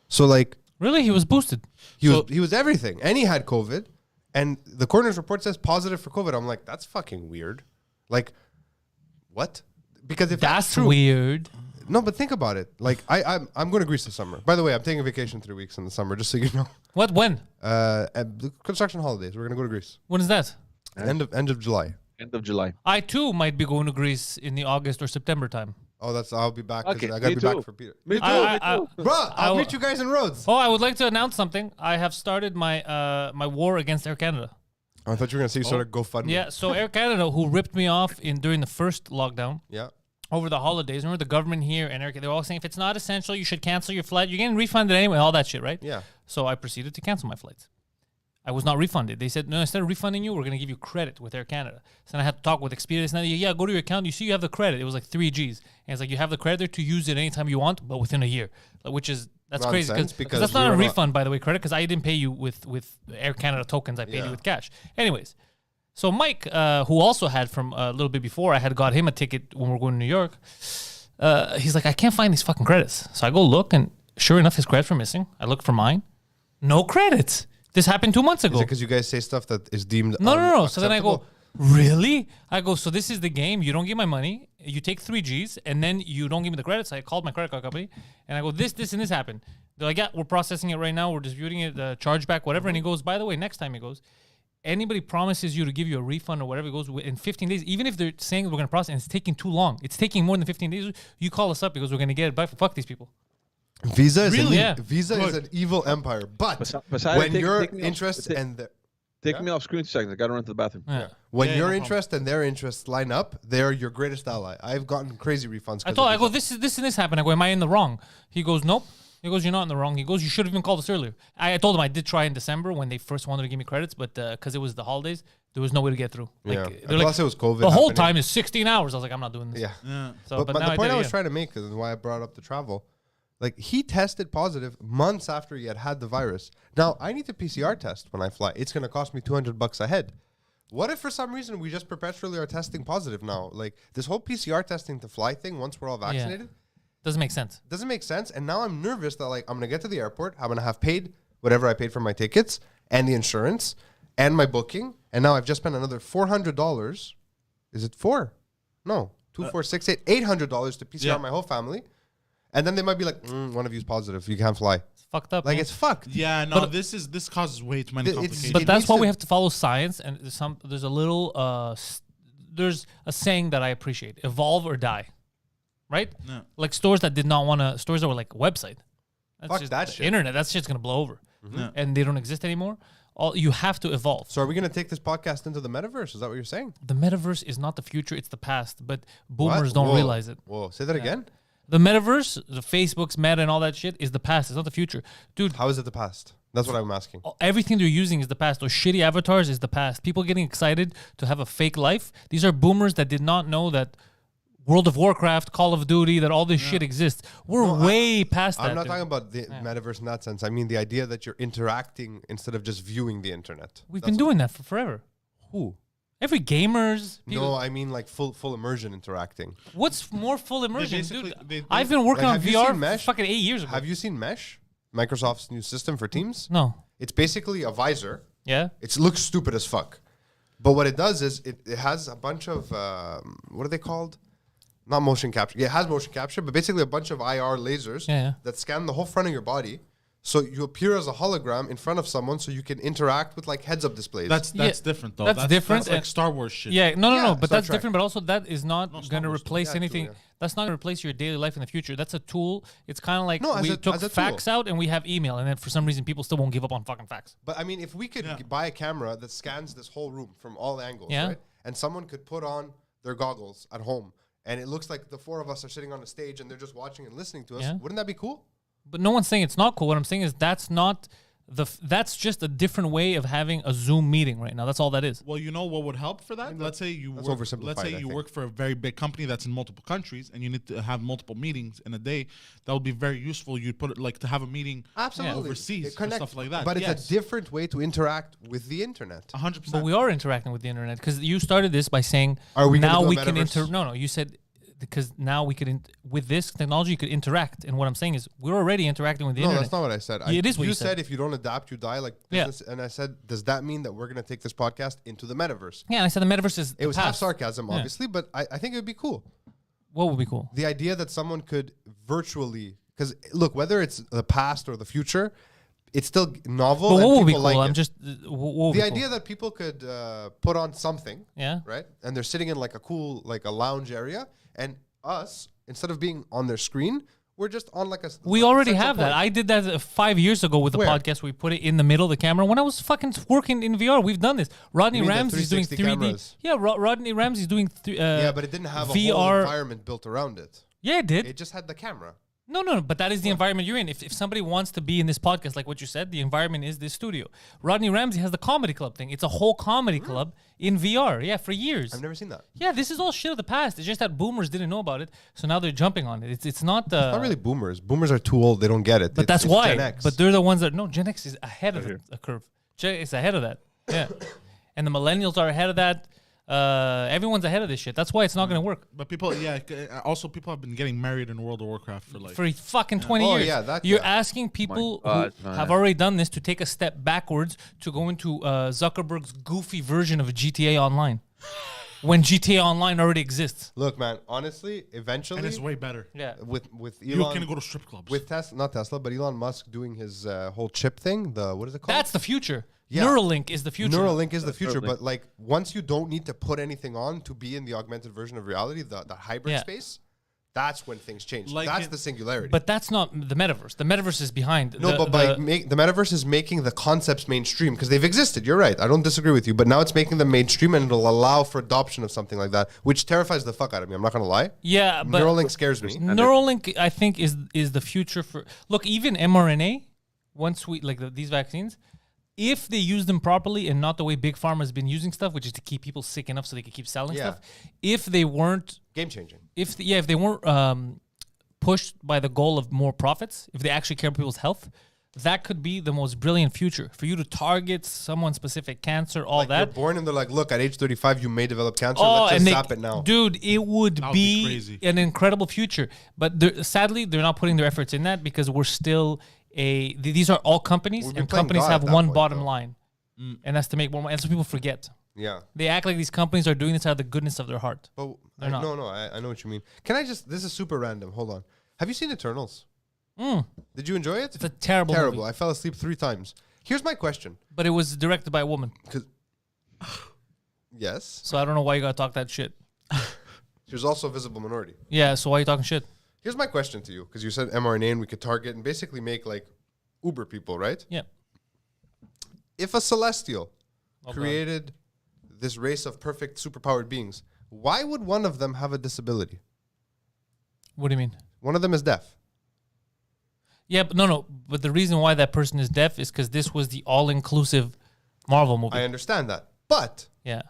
So like. Really? He was boosted. He was everything, and he had COVID, and the coroner's report says positive for COVID. I'm like, that's fucking weird. Like, what? Because if that's true, weird. no, but think about it. Like, I'm going to Greece this summer. By the way, I'm taking a vacation 3 weeks in the summer, just so you know. What? When? At the construction holidays, we're going to go to Greece. When is that? End of July. End of July. I too might be going to Greece in the August or September time. Oh, I'll be back. 'Cause Okay, I got to me be too. back for Peter. Me too. Bruh, I'll I- meet you guys in Rhodes. Oh, I would like to announce something. I have started my my war against Air Canada. I thought you were going to say you started GoFundMe. Yeah, so Air Canada, who ripped me off during the first lockdown Yeah. over the holidays. Remember the government here and Air Canada, they were all saying if it's not essential, you should cancel your flight. You're getting refunded anyway, all that shit, right? Yeah. So I proceeded to cancel my flights. I was not refunded. They said, no, instead of refunding you, we're going to give you credit with Air Canada. So then I had to talk with Expedia. Now, yeah, go to your account. You see you have the credit. It was like 3 Gs. And it's like you have the credit there to use it anytime you want, but within a year, which is, that's crazy. Nonsense, Because because that's we not a were not- refund, by the way, credit, because I didn't pay you with Air Canada tokens. I paid you with cash. Anyways, so Mike, who also had from a little bit before, I had got him a ticket when we were going to New York. He's like, I can't find these fucking credits. So I go look, and sure enough, his credits were missing. I look for mine. No credits. This happened 2 months ago. Is it because you guys say stuff that is deemed No. So then I go, unacceptable? really? I go, so this is the game. You don't give my money. You take 3 Gs, and then you don't give me the credits. I called my credit card company, and I go, this, and this happened. They're like, yeah, we're processing it right now. We're disputing it, chargeback, whatever. And he goes, by the way, next time he goes, anybody promises you to give you a refund or whatever, it goes in 15 days, even if they're saying we're going to process and it's taking too long, it's taking more than 15 days, you call us up because we're going to get it back. Fuck these people. Visa is Really? an, Yeah. Visa is an evil empire, but Poseidon, when take- your take me off- interests take- and Take me off screen 2 seconds. I got to run to the bathroom. Yeah. when Yeah, your no interest and their interests line up, they're your greatest ally. I've gotten crazy refunds. I go, this and this happened. I go, am I in the wrong? He goes, nope. He goes, you're not in the wrong. He goes, you should have even called us earlier. I told him I did try in December when they first wanted to give me credits, but because it was the holidays, there was no way to get through. Yeah. They're Plus it was COVID The whole happening. time is 16 hours. I was like, I'm not doing this. Yeah. Yeah. So, But now the point did, I was yeah. trying to make is why I brought up the travel. Like, he tested positive months after he had the virus. Now, I need to PCR test when I fly. It's going to cost me $200 a head. What if for some reason we just perpetually are testing positive now? Like, this whole PCR testing to fly thing, once we're all vaccinated, Doesn't make sense. doesn't make sense. And now I'm nervous that, like, I'm going to get to the airport. I'm going to have paid whatever I paid for my tickets and the insurance and my booking. And now I've just spent another $400. Is it 4? No. 2, 4, 6, 8. $800 to PCR Yeah. my whole family. And then they might be like, one of you's positive. You can't fly. It's fucked up. Like, man. it's fucked. Yeah, no, But- this causes way too many It's- complications. But it that's needs why to- we have to follow science. And there's a little there's a saying that I appreciate: evolve or die. Right? Yeah. Like stores that did not want to, stores that were like website. That's Fuck just that the shit. internet. That shit's gonna blow over, Yeah. and they don't exist anymore. You have to evolve. So are we going to take this podcast into the metaverse? Is that what you're saying? The metaverse is not the future; it's the past. But boomers What? don't Whoa. realize it. Whoa. Say that again? The metaverse, the Facebook's Meta and all that shit is the past. It's not the future, dude. How is it the past? That's what I'm asking. Everything they're using is the past. Those shitty avatars is the past. People getting excited to have a fake life. These are boomers that did not know that World of Warcraft, Call of Duty, that all this shit exists. We're way past that. I'm not dude. talking about the metaverse in that sense. I mean the idea that you're interacting instead of just viewing the internet. We've been doing that for forever. Who? Every gamers. No, people- I mean like full immersion interacting. What's more full immersion, basically- dude? they- I've been working Like, on have you VR seen Mesh? fucking 8 years ago. Have you seen Mesh? Microsoft's new system for Teams? No. It's basically a visor. Yeah. It looks stupid as fuck. But what it does is it has a bunch of, what are they called? not motion capture. Yeah, it has motion capture, but basically a bunch of IR lasers that scan the whole front of your body. So you appear as a hologram in front of someone, so you can interact with like heads-up displays. That's different though. That's different. That's like Star Wars shit. Yeah, no. But Star that's Trek. different. But also, that is not going to replace anything. yeah. That's not going to replace your daily life in the future. That's a tool. It's kind of like No, we as took a fax tool. out and we have email, and then for some reason people still won't give up on fucking fax. But I mean, if we could buy a camera that scans this whole room from all angles, Yeah. right? And someone could put on their goggles at home, and it looks like the four of us are sitting on a stage and they're just watching and listening to us. Yeah. Wouldn't that be cool? But no one's saying it's not cool. What I'm saying is that's not that's just a different way of having a Zoom meeting right now. That's all that is. Well, you know what would help for that? Let's say you that's work, oversimplified, let's say I you think. work for a very big company that's in multiple countries, and you need to have multiple meetings in a day. That would be very useful. You'd put it like to have a meeting overseas or stuff like that. But it's Yes. a different way to interact with the internet. 100%. But we are interacting with the internet because you started this by saying Are we gonna now do a we can metaverse? No, you said because now we could with this technology you could interact. And what I'm saying is we're already interacting with the No, internet. that's not what I said. Yeah, it is what you you said. said. If you don't adapt, you die. Like Yeah. business. And I said, does that mean that we're going to take this podcast into the metaverse? Yeah, and I said the metaverse is It was half past. sarcasm, Yeah. obviously, but I think it would be cool. What would be cool? The idea that someone could virtually, because look, whether it's the past or the future, it's still novel. But and what would be people cool? like I'm it. just what would The be idea cool? that people could put on something, Yeah. right? And they're sitting in like a cool, like a lounge area, and us, instead of being on their screen, we're just on like a. We already have that. I did that 5 years ago with the Where? podcast. We put it in the middle of the camera when I was fucking working in VR. We've done this. Rodney You mean the Ramsey's doing 360 3D. cameras? Yeah, Rodney Ramsey's doing Yeah, but it didn't have a whole VR. environment built around it. Yeah, it did. It just had the camera. No, but that is the environment you're in. If somebody wants to be in this podcast, like what you said, the environment is this studio. Rodney Ramsey has the comedy club thing. It's a whole comedy club in VR. Yeah, for years. I've never seen that. Yeah, this is all shit of the past. It's just that boomers didn't know about it, so now they're jumping on it. It's not. It's not really boomers. Boomers are too old. They don't get it. But that's it's why. Gen X. But they're the ones that no. Gen X is ahead of the curve. It's ahead of that. Yeah, and the millennials are ahead of that. Everyone's ahead of this shit. That's why it's not going to work But people, also people have been getting married in World of Warcraft for like. for fucking 20 Oh, years. yeah, that- You're yeah. asking people God, who man. have already done this to take a step backwards to go into Zuckerberg's goofy version of GTA Online, when GTA Online already exists. Look, man. Honestly, eventually, and it's way better. Yeah. with You Elon, can go to strip clubs. with Tesla, not Tesla, but Elon Musk doing his whole chip thing. The what is it called? That's the future. Yeah. Neuralink is the future. Neuralink is the future, Neuralink. but like once you don't need to put anything on to be in the augmented version of reality, the hybrid Yeah. space, that's when things change. Like That's in- the singularity. But that's not the metaverse. The metaverse is behind. no, but by the metaverse is making the concepts mainstream because they've existed. You're right. I don't disagree with you, but now it's making them mainstream and it'll allow for adoption of something like that, which terrifies the fuck out of me. I'm not gonna lie. yeah, but Neuralink scares me. Neuralink, I think, is the future for. Look, even mRNA, once we like these vaccines, if they use them properly and not the way big pharma has been using stuff, which is to keep people sick enough so they can keep selling Yeah. stuff. If they weren't, Game changing. if they weren't pushed by the goal of more profits, if they actually care about people's health, that could be the most brilliant future for you to target someone specific cancer, all Like that. you're born and they're like, look, at age 35, you may develop cancer. Oh, Let's and just stop it now. dude, it would That would be be crazy. an incredible future. But sadly, they're not putting their efforts in that because we're still these are all companies, We've been and playing companies God have at that one point, bottom though. line, and that's to make more money. And so people forget. Yeah. They act like these companies are doing this out of the goodness of their heart. But They're not. no, I know what you mean. Can I just? This is super random. Hold on. Have you seen Eternals? Did you enjoy it? It's a terrible Terrible. movie. I fell asleep 3 times. Here's my question. But it was directed by a woman, Yes. so I don't know why you gotta talk that shit. She was also a visible minority. Yeah, so why are you talking shit? Here's my question to you, because you said mRNA and we could target and basically make like Uber people, right? Yeah. If a celestial God. created this race of perfect superpowered beings, why would one of them have a disability? What do you mean? One of them is deaf. Yeah, but no. But the reason why that person is deaf is because this was the all-inclusive Marvel movie. I understand that. But Yeah.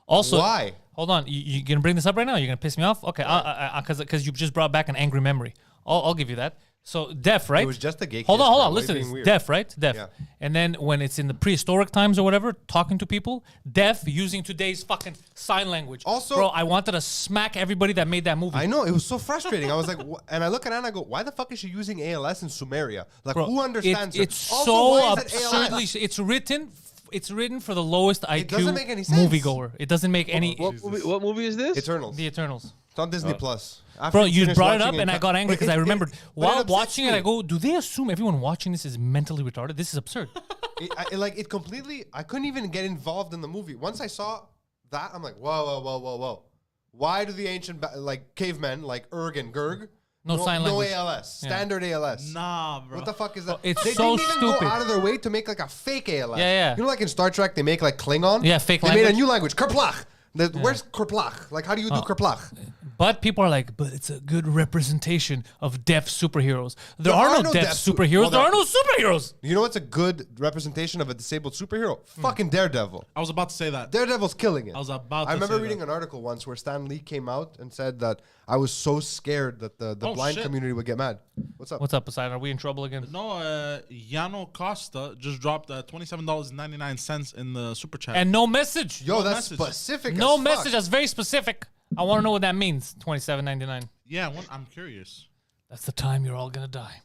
Also, why? Hold on. You gonna bring this up right now? You're gonna piss me off? Okay. Because you just brought back an angry memory. I'll give you that. So deaf, right? It was just a gay Hold kiss, on. bro. Why Listen are to you this. being weird? Deaf, right? Deaf. Yeah. And then when it's in the prehistoric times or whatever, talking to people, deaf using today's fucking sign language. Also- bro, I wanted to smack everybody that made that movie. I know, it was so frustrating. I was like, and I look at Anna and I go, why the fuck is she using ALS in Sumeria? Like, Bro, who understands her? It's Also, so why is it absurdly. ALS? It's written for the lowest IQ doesn't make any sense. moviegoer. It doesn't make any. What movie is this? Eternals. The Eternals. It's on Disney Plus. After Bro, you you finish brought it watching up and I got angry because I remembered while upsets watching it. me. I go, do they assume everyone watching this is mentally retarded? This is absurd. It completely. I couldn't even get involved in the movie. Once I saw that, I'm like, whoa. Why do the ancient cavemen like Erg and Gerg No sign language. No ALS, standard ALS? Nah, bro. What the fuck is that? It's they so didn't even stupid. go out of their way to make like a fake ALS. Yeah. You know, like in Star Trek, they make like Klingon. Yeah, fake They made a language. new language, Kerplach. Where's Kerplach? Like, how do you do Kerplach? But people are like, but it's a good representation of deaf superheroes. There are no deaf superheroes. well, there are no superheroes. You know what's a good representation of a disabled superhero? Fucking Daredevil. I was about to say that. Daredevil's killing it. I was about to I remember say reading that. an article once where Stan Lee came out and said that I was so scared that the blind shit. community would get mad. What's up? What's up, Poseidon? Are we in trouble again? No, Yano Costa just dropped $27.99 in the super chat. And no message. Yo, no that's message. specific. No as message. Fuck. That's very specific. I want to know what that means. $27.99. yeah, I'm curious. That's the time you're all gonna die.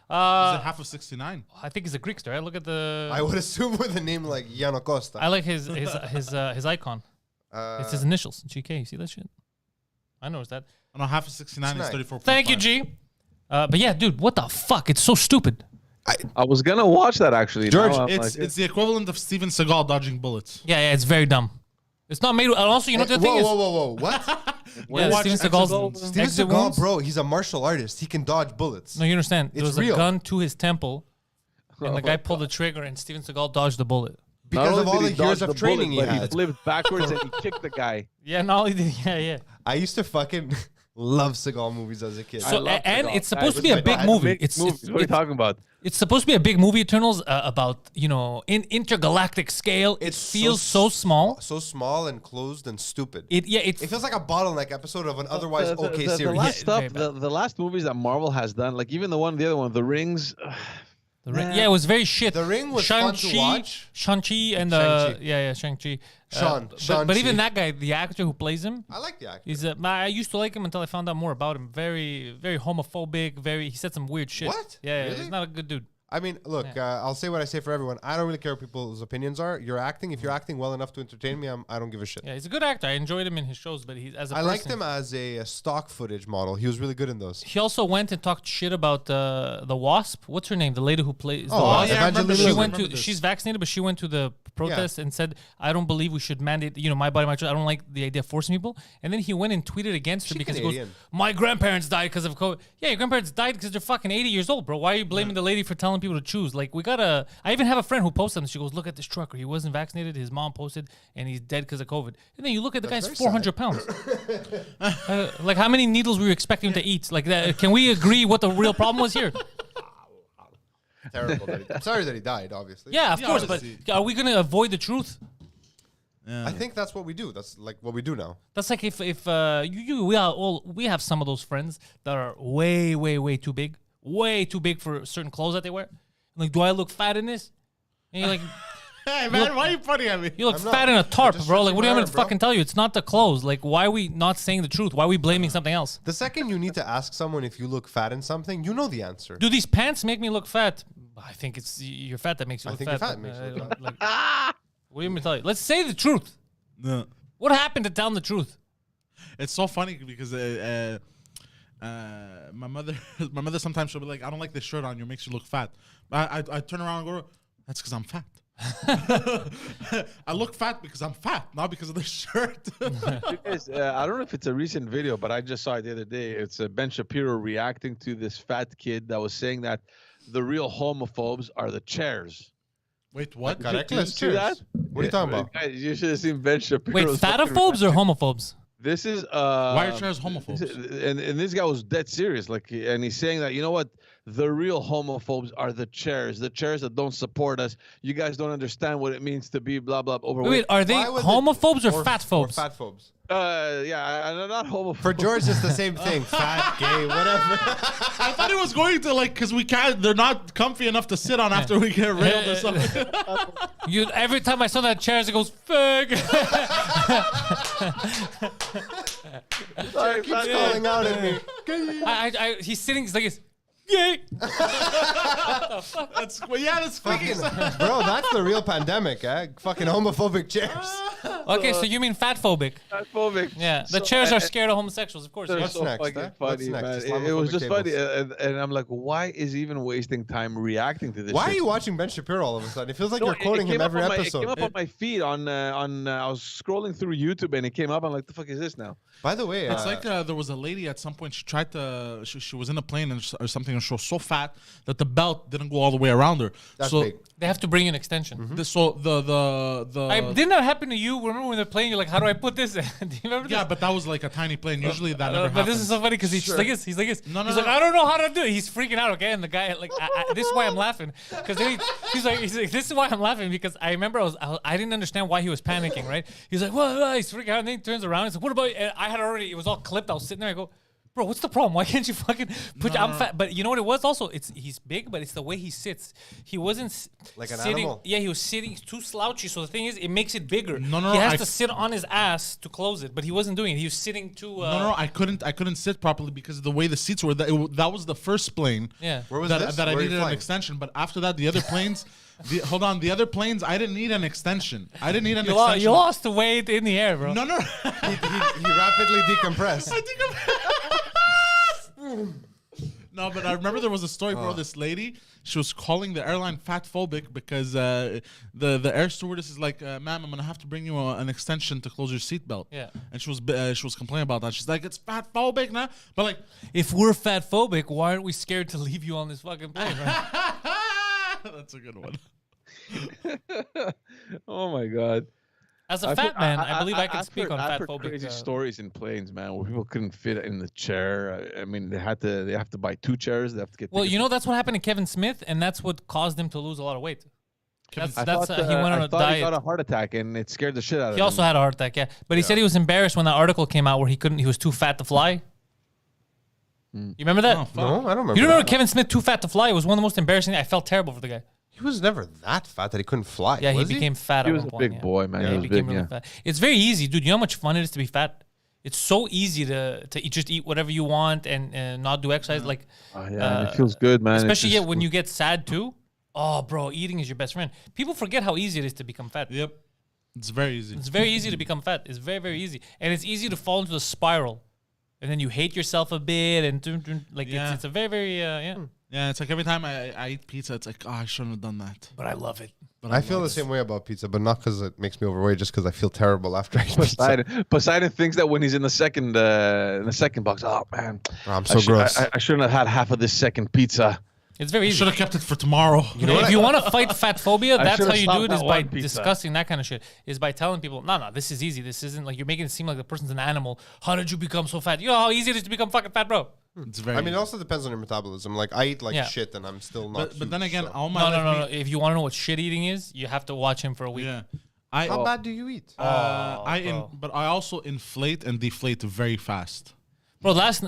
Is it half of 69? I think he's a Greekster. Right? Look at the. I would assume with a name like Yano Costa. I like his icon. It's his initials. GK. You see that shit? I noticed that. Oh, no, half of 69 is 69. 34. Thank you, G. But yeah, dude, what the fuck? It's so stupid. I was gonna watch that actually. George, Now I'm It's the equivalent of Steven Seagal dodging bullets. Yeah, it's very dumb. It's not made. And also, you know what the thing is? Whoa. What? Yeah, Watch Steven Seagal's Steven exit Seagal, wounds. bro, he's a martial artist. He can dodge bullets. No, you understand. There It's was real. a gun to his temple, and the guy pulled the trigger, and Steven Seagal dodged the bullet. Because of all the years of training he he had. flipped backwards and he kicked the guy. Yeah, not only did yeah. I used to fucking love Seagal movies as a kid. So I love and Seagal. it's supposed to be was a my big dad. movie. What are you talking about? It's supposed to be a big movie. Eternals about in intergalactic scale. It feels so small. So small and closed and stupid. It feels like a bottleneck episode of an otherwise okay the series. last stuff, very the last movies that Marvel has done, like even the other one, The Rings. Yeah, it was very shit. The Ring was fun to watch. Shang-Chi and Shang-Chi. Shang-Chi. Shang-Chi. But even that guy, the actor who plays him, I like the actor. he's I used to like him until I found out more about him. Very, very homophobic. He said some weird shit. What? Yeah, Really? he's not a good dude. I mean, look, I'll say what I say for everyone. I don't really care what people's opinions are. You're acting. If you're acting well enough to entertain me, I don't give a shit. Yeah, he's a good actor. I enjoyed him in his shows, but he's as a I person. liked him as a stock footage model. He was really good in those. He also went and talked shit about the Wasp. What's her name? The lady who plays the Oh, Wasp. yeah, I remember She this. went Remember to. this. She's vaccinated, but she went to the protest and said, "I don't believe we should mandate. My body, my choice. I don't like the idea of forcing people." And then he went and tweeted against her She because he goes, Canadian. "My grandparents died because of COVID." Yeah, your grandparents died because they're fucking 80 years old, bro. Why are you blaming the lady for telling people to choose? Like, we gotta. I even have a friend who posted and she goes, "Look at this trucker. He wasn't vaccinated. His mom posted, and he's dead because of COVID." And then you look at the That's guy's very 400 pounds. Like, how many needles were you expecting him to eat? Like, can we agree what the real problem was here? Terrible. I'm sorry that he died, obviously. Yeah, of course, but obviously. are we going to avoid the truth? Yeah. I think that's what we do. That's like what we do now. That's like if we have some of those friends that are way too big for certain clothes that they wear. Like, do I look fat in this? And you're like, Hey, man, why are you pointing at me? you look I'm fat not. in a tarp, just bro. Like, stretching what do you my want me to arm, bro. fucking tell you? It's not the clothes. Like, why are we not saying the truth? Why are we blaming something else? The second you need to ask someone if you look fat in something, you know the answer. Do these pants make me look fat? I think it's you're fat that makes you I look think fat. you're fat makes you look Like, what do you want me to tell you? Let's say the truth. No. What happened to telling the truth? It's so funny because my mother sometimes she'll be like, "I don't like this shirt on you. It makes you look fat." But I turn around and go, "That's because I'm fat." I look fat because I'm fat, not because of the shirt. You guys, I don't know if it's a recent video, but I just saw it the other day. It's Ben Shapiro reacting to this fat kid that was saying that the real homophobes are the chairs. Wait, what? Correct. Did you see that? What are you talking about? Guys, you should have seen Ben Shapiro. Wait, fatophobes or homophobes? This is Why are chairs homophobes? And this guy was dead serious, like, and he's saying that, you know what, the real homophobes are the chairs that don't support us. You guys don't understand what it means to be blah blah overweight. Wait, are they Why would homophobes or Or fatphobes? fat phobes. Yeah, I'm not homophobe. For George, it's the same thing. Fat, gay, whatever. I thought it was going to like because we can't. They're not comfy enough to sit on after we get railed or something. Every time I saw that chairs, it goes fag. Sorry, Keeps calling out at me. He's sitting he's like this. Yay! That's fucking. Bro, that's the real pandemic, eh? Fucking homophobic chairs. Okay, so you mean fatphobic? Fatphobic. Yeah, the So- chairs are scared of homosexuals, of course. They're Yeah. What's so next, fucking eh? What's funny, next? man. It was Islamophobic just tables. funny, and I'm like, why is he even wasting time reacting to this? Why are shit? you watching Ben Shapiro all of a sudden? It feels like No, you're quoting came him up every on my- episode. It came up on my feed on I was scrolling through YouTube and it came up. I'm like, the fuck is this now? By the way, It's like there was a lady at some point. She tried to. She was in a plane or something, and she was so fat that the belt didn't go all the way around her. that's so big. They have to bring you an extension. Didn't that happen to you? Remember when they're playing? You're like, how do I put this in? Do you remember yeah, this? but that was like a tiny plane. Usually that never But happens. this is so funny because he's like this. He's like this. No, he's no. like, I don't know how to do it. He's freaking out. Okay, and the guy like, this is why I'm laughing because he's like, this is why I'm laughing because I remember I didn't understand why he was panicking. Right? He's like, what? He's freaking out, and then he turns around. He's like, what about? And I had already. It was all clipped. I was sitting there. I go, bro, what's the problem? Why can't you fucking put? I'm fat, but you know what it was also. He's big, but it's the way he sits. He wasn't Like an sitting. animal. Yeah, he was sitting too slouchy. So the thing is, it makes it bigger. No, He has I- to sit on his ass to close it, but he wasn't doing it. He was sitting too. No, I couldn't sit properly because of the way the seats were. That was the first plane. Yeah. Where was that, this? that I Where are you needed an flying? extension. But after that, the other planes. Hold on, the other planes. I didn't need an extension. I didn't need an You extension. lost the weight in the air, bro. No. He rapidly decompressed. No, but I remember there was a story where this lady, she was calling the airline fat phobic because the air stewardess is like, ma'am, I'm gonna have to bring you an extension to close your seatbelt. Yeah. And she was complaining about that. She's like, it's fat phobic now, but like, If we're fat phobic, why aren't we scared to leave you on this fucking plane? Right? that's a good one. Oh my god. As a fat man, I believe I can speak on I've fat heard phobic. crazy stories in planes, man, where people couldn't fit in the chair. I mean, they have to buy 2 chairs. They have to get. Well, tickets. you know that's what happened to Kevin Smith, and that's what caused him to lose a lot of weight. That's I that's thought, he went on I a thought he got diet. a heart attack and it scared the shit out of He him. also had a heart attack, yeah. But he said he was embarrassed when that article came out where he was too fat to fly. You remember that? Oh, fuck. No, I don't remember. You remember that. Kevin Smith too fat to fly? It was one of the most embarrassing. I felt terrible for the guy. He was never that fat that he couldn't fly. Yeah, he was became fat. He at was one a point, big yeah. boy, man. Yeah, He he was became big, really yeah. fat. It's very easy, dude. You know how much fun it is to be fat? It's so easy to just eat whatever you want and not do exercise. Like, Oh, yeah, it feels good, man. It's especially just- when you get sad too. Oh, bro, eating is your best friend. People forget how easy it is to become fat. Yep. It's very easy. It's very easy to become fat. It's very, very easy. And it's easy to fall into a spiral. And then you hate yourself a bit. And like, Yeah. it's a very, very, yeah. Yeah, it's like every time I eat pizza, it's like, oh, I shouldn't have done that. But I love it. But I feel the same way about pizza, but not because it makes me overweight, just because I feel terrible after I eat pizza. Poseidon thinks that when he's in the second box, oh man, Oh, I'm so gross. I shouldn't have had half of this second pizza. It's very easy. Should have kept it for tomorrow. If you want to fight fat phobia, that's should've how you do stopped it is at by one pizza. discussing that kind of shit. Is by telling people, no, this is easy. This isn't like you're making it seem like the person's an animal. How did you become so fat? You know how easy it is to become fucking fat, bro. It's very. I mean, it also depends on your metabolism. Like, I eat like Yeah. shit, and I'm still not. but then huge, again, so. all my No, life, no. If you want to know what shit eating is, you have to watch him for a week. Yeah. How bad do you eat? But I also inflate and deflate very fast. Bro, last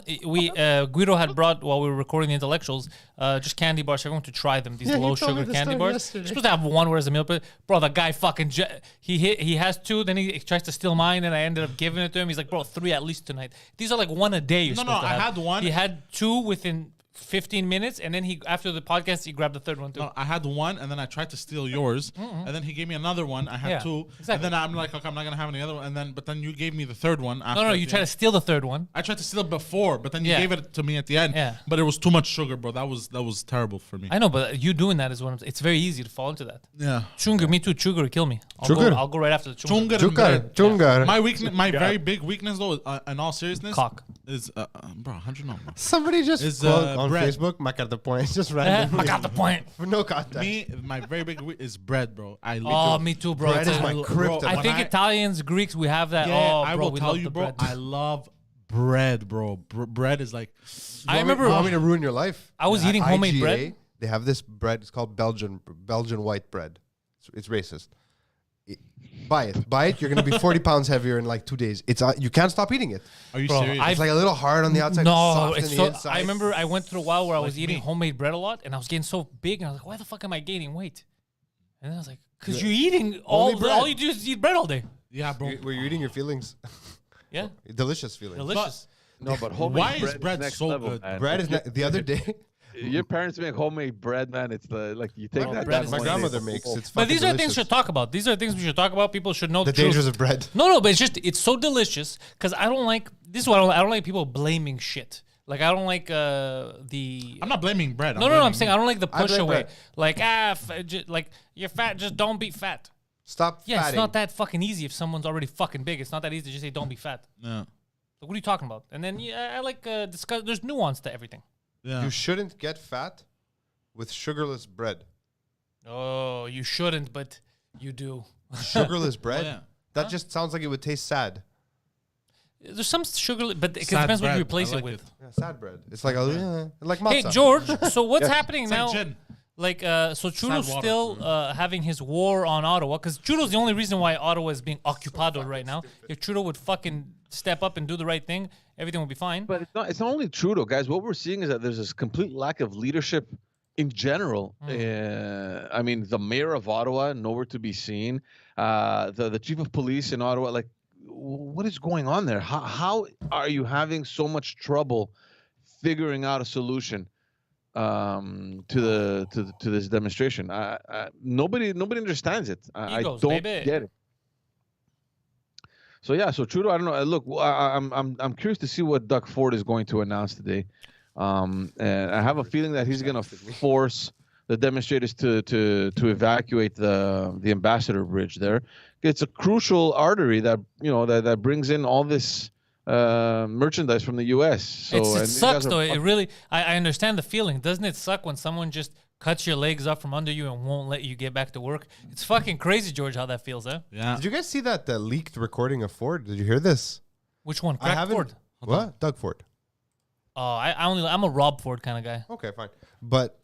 Guido had brought while we were recording the intellectuals, just candy bars for everyone to try them. These Yeah, he low told me sugar the candy story bars. yesterday. You're supposed to have one where as a meal, but bro, the guy fucking he has 2, then he tries to steal mine, and I ended up giving it to him. He's like, bro, 3 at least tonight. These are like 1 a day. You're No, supposed to I have. had one. He had 2 within 15 minutes, and then he after the podcast he grabbed the 3rd one too. No, I had one, and then I tried to steal yours, and then he gave me another one. I had Yeah, 2, exactly. and then I'm like, okay, I'm not gonna have any other one. And then, but then you gave me the 3rd one. After No, at you the tried to end. steal the 3rd one. I tried to steal it before, but then you Yeah. gave it to me at the end. Yeah. But it was too much sugar, bro. That was terrible for me. I know, but you doing that is what it's very easy to fall into that. Yeah. Chunga, me too. Chunga will kill me. Chunga? I'll go right after the chunga. Chunga and bread. Chungar. My weakness, my very big weakness, though, in all seriousness, Cock. is bro, 100 no, bro. Somebody just Is, quote on bread. Facebook, Mac at the point, just I randomly. got the point. For no context. Me, my very big is bread, bro. I Oh, me too, bro. Bread It's is a- my kryptonite. I When think Italians, Greeks, we have that. Yeah, oh, I bro, will we tell love you, the bro. bread. I love bread, bro. Bread is like. I remember You want me to ruin your life? I was eating homemade IGA, bread. They have this bread. It's called Belgian white bread. It's racist. Buy it. You're gonna be 40 pounds heavier in like 2 days. It's you can't stop eating it. Are you Bro, serious? It's like a little hard on the outside. No, soft it's on the so. inside. I remember I went through a while where I was Like eating me. homemade bread a lot, and I was getting so big, and I was like, "Why the fuck am I gaining weight?" And then I was like, "Cause you're eating Only bread. all you do is eat bread all day." yeah, bro. Were you eating your feelings? Yeah, Delicious feelings. delicious. No, but homemade Why is bread next so level, good? man. Bread is the other day. Your parents make homemade bread, man. It's like you take that. bread that is My one grandmother day. makes it's But fucking these are things we delicious. should talk about. These are things we should talk about. People should know The truth. dangers of bread. No, but it's so delicious because I don't like this. Is what I don't like people blaming shit. Like I don't like the. I'm not blaming bread. No, I'm saying I don't like the I push blame away. bread. Like like you're fat, just don't be fat. Stop Yeah, fatting. it's not that fucking easy if someone's already fucking big. It's not that easy to just say don't be fat. Yeah. Like, what are you talking about? And then I like discuss. There's nuance to everything. Yeah. You shouldn't get fat with sugarless bread. Oh, you shouldn't, but you do. Sugarless bread? yeah. That just sounds like it would taste sad. There's some sugar, but it Sad depends what bread. you replace I it like with. Yeah, sad bread. It's like like matzah. Hey, George. So what's happening It's now? like gin. Like, so Trudeau's water. still having his war on Ottawa because Trudeau's the only reason why Ottawa is being occupado right now. If Trudeau would fucking step up and do the right thing, everything would be fine. But it's not only Trudeau, guys. What we're seeing is that there's this complete lack of leadership in general. I mean, the mayor of Ottawa, nowhere to be seen. The chief of police in Ottawa, like, what is going on there? How are you having so much trouble figuring out a solution to this demonstration? Nobody understands it. I Egos, don't baby. get it. So yeah, so Trudeau, I don't know. Look, I'm curious to see what Doug Ford is going to announce today, and I have a feeling that he's going to force the demonstrators to evacuate the Ambassador Bridge there. It's a crucial artery that that brings in all this merchandise from the U.S. So It and these sucks guys are though. It fucking- really, I understand the feeling. Doesn't it suck when someone just cuts your legs up from under you and won't let you get back to work? It's fucking crazy, George, how that feels, huh? Yeah. Did you guys see that leaked recording of Ford? Did you hear this? Which one? I Crack haven't. Ford? What? Doug Ford. Oh, I'm a Rob Ford kind of guy. Okay, fine. But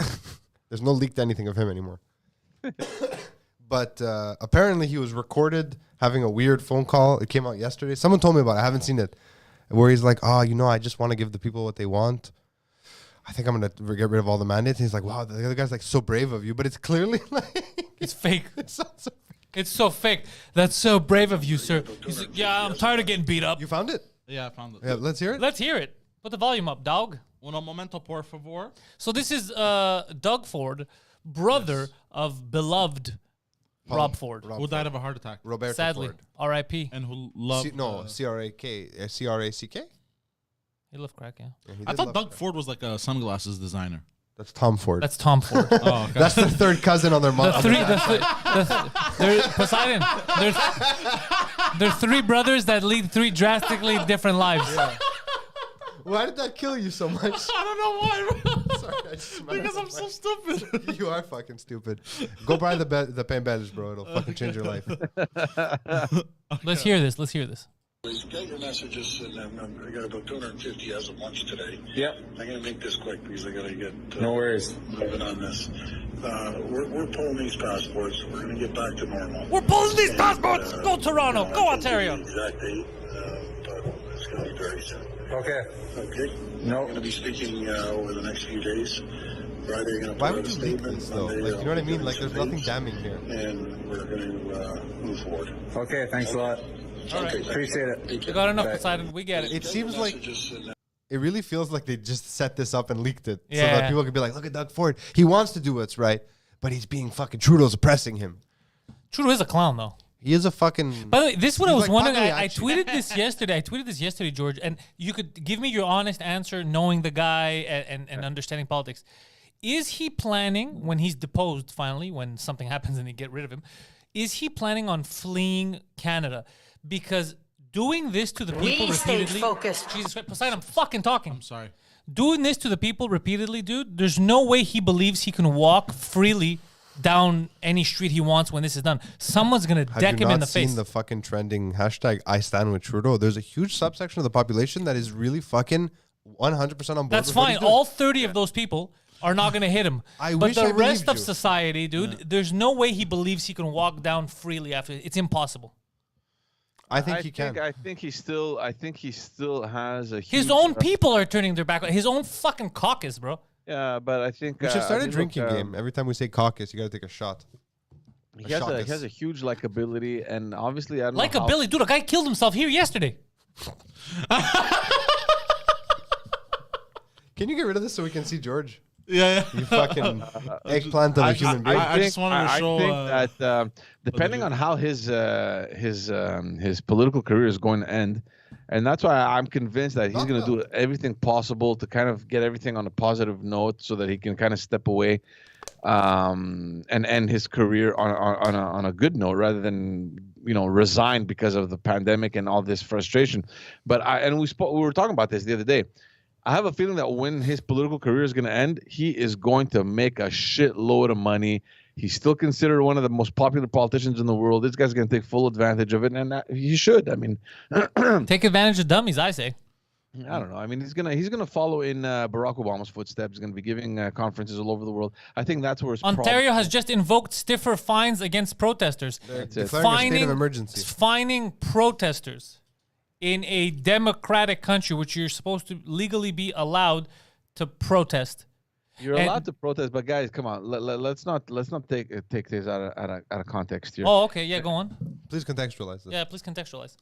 there's no leaked anything of him anymore. But apparently he was recorded having a weird phone call. It came out yesterday. Someone told me about it. I haven't seen it. Where he's like, I just want to give the people what they want. I think I'm going to get rid of all the mandates. And he's like, wow, the other guy's like so brave of you. But it's clearly like... It's fake. It's so fake. It's so fake. That's so brave of you, sir. He's like, yeah, I'm tired of getting beat up. You found it? Yeah, I found it. Yeah, let's hear it. Let's hear it. Put the volume up, dog. Uno momento, por favor. So this is Doug Ford, brother of beloved Rob Ford. Who died of a heart attack. Roberto Sadly, Ford. R.I.P. And who loved... C-R-A-C-K? He loved crack, yeah. Yeah, he I did thought love Doug that. Ford was like a sunglasses designer. That's Tom Ford. That's Tom Ford. Oh, okay. That's the third cousin on their mom. Poseidon. There's three brothers that lead three drastically different lives. Why did that kill you so much? I don't know why. Sorry, I just Because I'm so stupid. You are fucking stupid. Go buy the Pantelis, bro. It'll fucking change your life. Let's hear this. Let's hear this. Get your messages, and I got about 250 as of lunch today. Yep. I'm going to make this quick because I got to get No worries. moving on this. We're pulling these passports. We're going to get back to normal. We're pulling these passports. Go Toronto. Go Ontario. Exact date, but it's going to be very soon. Okay. Okay. No. I'm going to be speaking over the next few days. Friday, going to Why put out would a you leak statement. this though? Monday, Like, you know what I mean? I'll Like, be there's giving nothing some damning here. dates, and we're going to move forward. Okay, thanks a lot. All right. Appreciate it. Take You care. got enough, Okay. Poseidon. We get it. It seems like Messages and, it really feels like they just set this up and leaked it so Yeah. that people could be like, look at Doug Ford. He wants to do what's right, but he's being fucking Trudeau's oppressing him. Trudeau is a clown, though. He is a fucking. By the way, this is what I He's was like wondering. I Pantelis. tweeted this yesterday. George, and you could give me your honest answer, knowing the guy and understanding politics. Is he planning, when he's deposed finally, when something happens and they get rid of him, is he planning on fleeing Canada? Because doing this to the people repeatedly. Jesus Christ, Poseidon, I'm fucking talking. I'm sorry. Doing this to the people repeatedly, dude, there's no way he believes he can walk freely down any street he wants when this is done. Someone's gonna Have deck you him not in the seen face. the fucking trending hashtag I stand with Trudeau? There's a huge subsection of the population that is really fucking 100% on board. That's with what fine. he's doing. All 30 of those people are not going to hit him. I but wish the I rest believed of you. society, dude, there's no way he believes he can walk down freely after. It's impossible. I think he can. I think he still has a huge, His own people are turning their back on his own fucking caucus, bro. Yeah, but I think We should start I a mean, drinking look, game. Every time we say caucus, you got to take a shot. He has a huge likability, and obviously I don't Like know a how- Billy, dude, a guy killed himself here yesterday. Can you get rid of this so we can see George? Yeah, You fucking eggplant of a human being. I just wanted to show, I think that depending on how his political career is going to end, and that's why I'm convinced that he's going to do everything possible to kind of get everything on a positive note, so that he can kind of step away and end his career on a good note, rather than resign because of the pandemic and all this frustration. But we were talking about this the other day. I have a feeling that when his political career is going to end, he is going to make a shitload of money. He's still considered one of the most popular politicians in the world. This guy's going to take full advantage of it, and he should. I mean, Take advantage of dummies, I say. I don't know. I mean, he's gonna follow in Barack Obama's footsteps. He's gonna be giving conferences all over the world. I think that's where his Ontario has just invoked stiffer fines against protesters. Declaring a state of emergency. Fining protesters in a democratic country, which you're supposed to legally be allowed to protest. You're allowed to protest, but guys, come on. Let's not take this out of context here. Oh, okay. Yeah, go on. Please contextualize this. Yeah, please contextualize.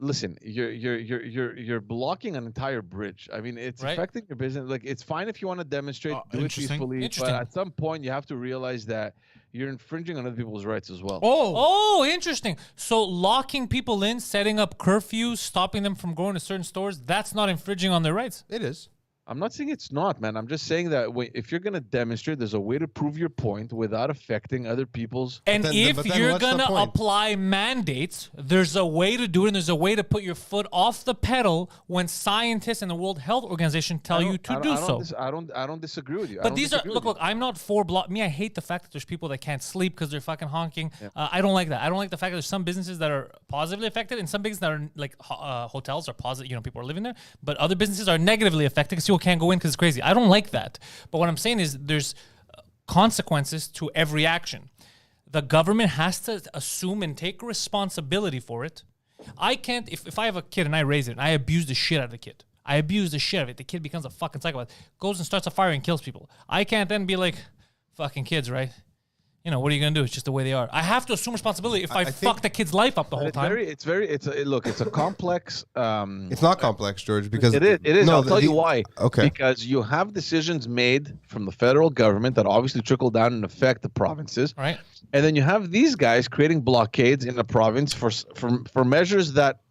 Listen, you're blocking an entire bridge. I mean, it's Right. affecting your business. Like, it's fine if you want to demonstrate, do it Interesting. peacefully, but Interesting. at some point you have to realize that you're infringing on other people's rights as well. Oh, interesting. So locking people in, setting up curfews, stopping them from going to certain stores, that's not infringing on their rights. It is. I'm not saying it's not, man. I'm just saying that if you're going to demonstrate, there's a way to prove your point without affecting other people's. And But then- if but then you're what's the going to point? apply mandates, there's a way to do it, and there's a way to put your foot off the pedal when scientists and the World Health Organization tell you to do so. I don't disagree with you. I But don't these are disagree with look. I'm not for block. Me, I hate the fact that there's people that can't sleep because they're fucking honking. I don't like that. I don't like the fact that there's some businesses that are positively affected and some businesses that are like hotels are positive. People are living there, but other businesses are negatively affected because people can't go in because it's crazy. I don't like that. But what I'm saying is there's consequences to every action. The government has to assume and take responsibility for it. I can't, if I have a kid and I raise it and I abuse the shit out of the kid, I abuse the shit out of it, the kid becomes a fucking psychopath, goes and starts a fire and kills people. I can't then be like, fucking kids, right? What are you going to do? It's just the way they are. I have to assume responsibility if I fuck the kid's life up the whole time. It's a complex. It's not complex, George, because It is. No, I'll tell you why. Okay. Because you have decisions made from the federal government that obviously trickle down and affect the provinces. Right. And then you have these guys creating blockades in the province for measures that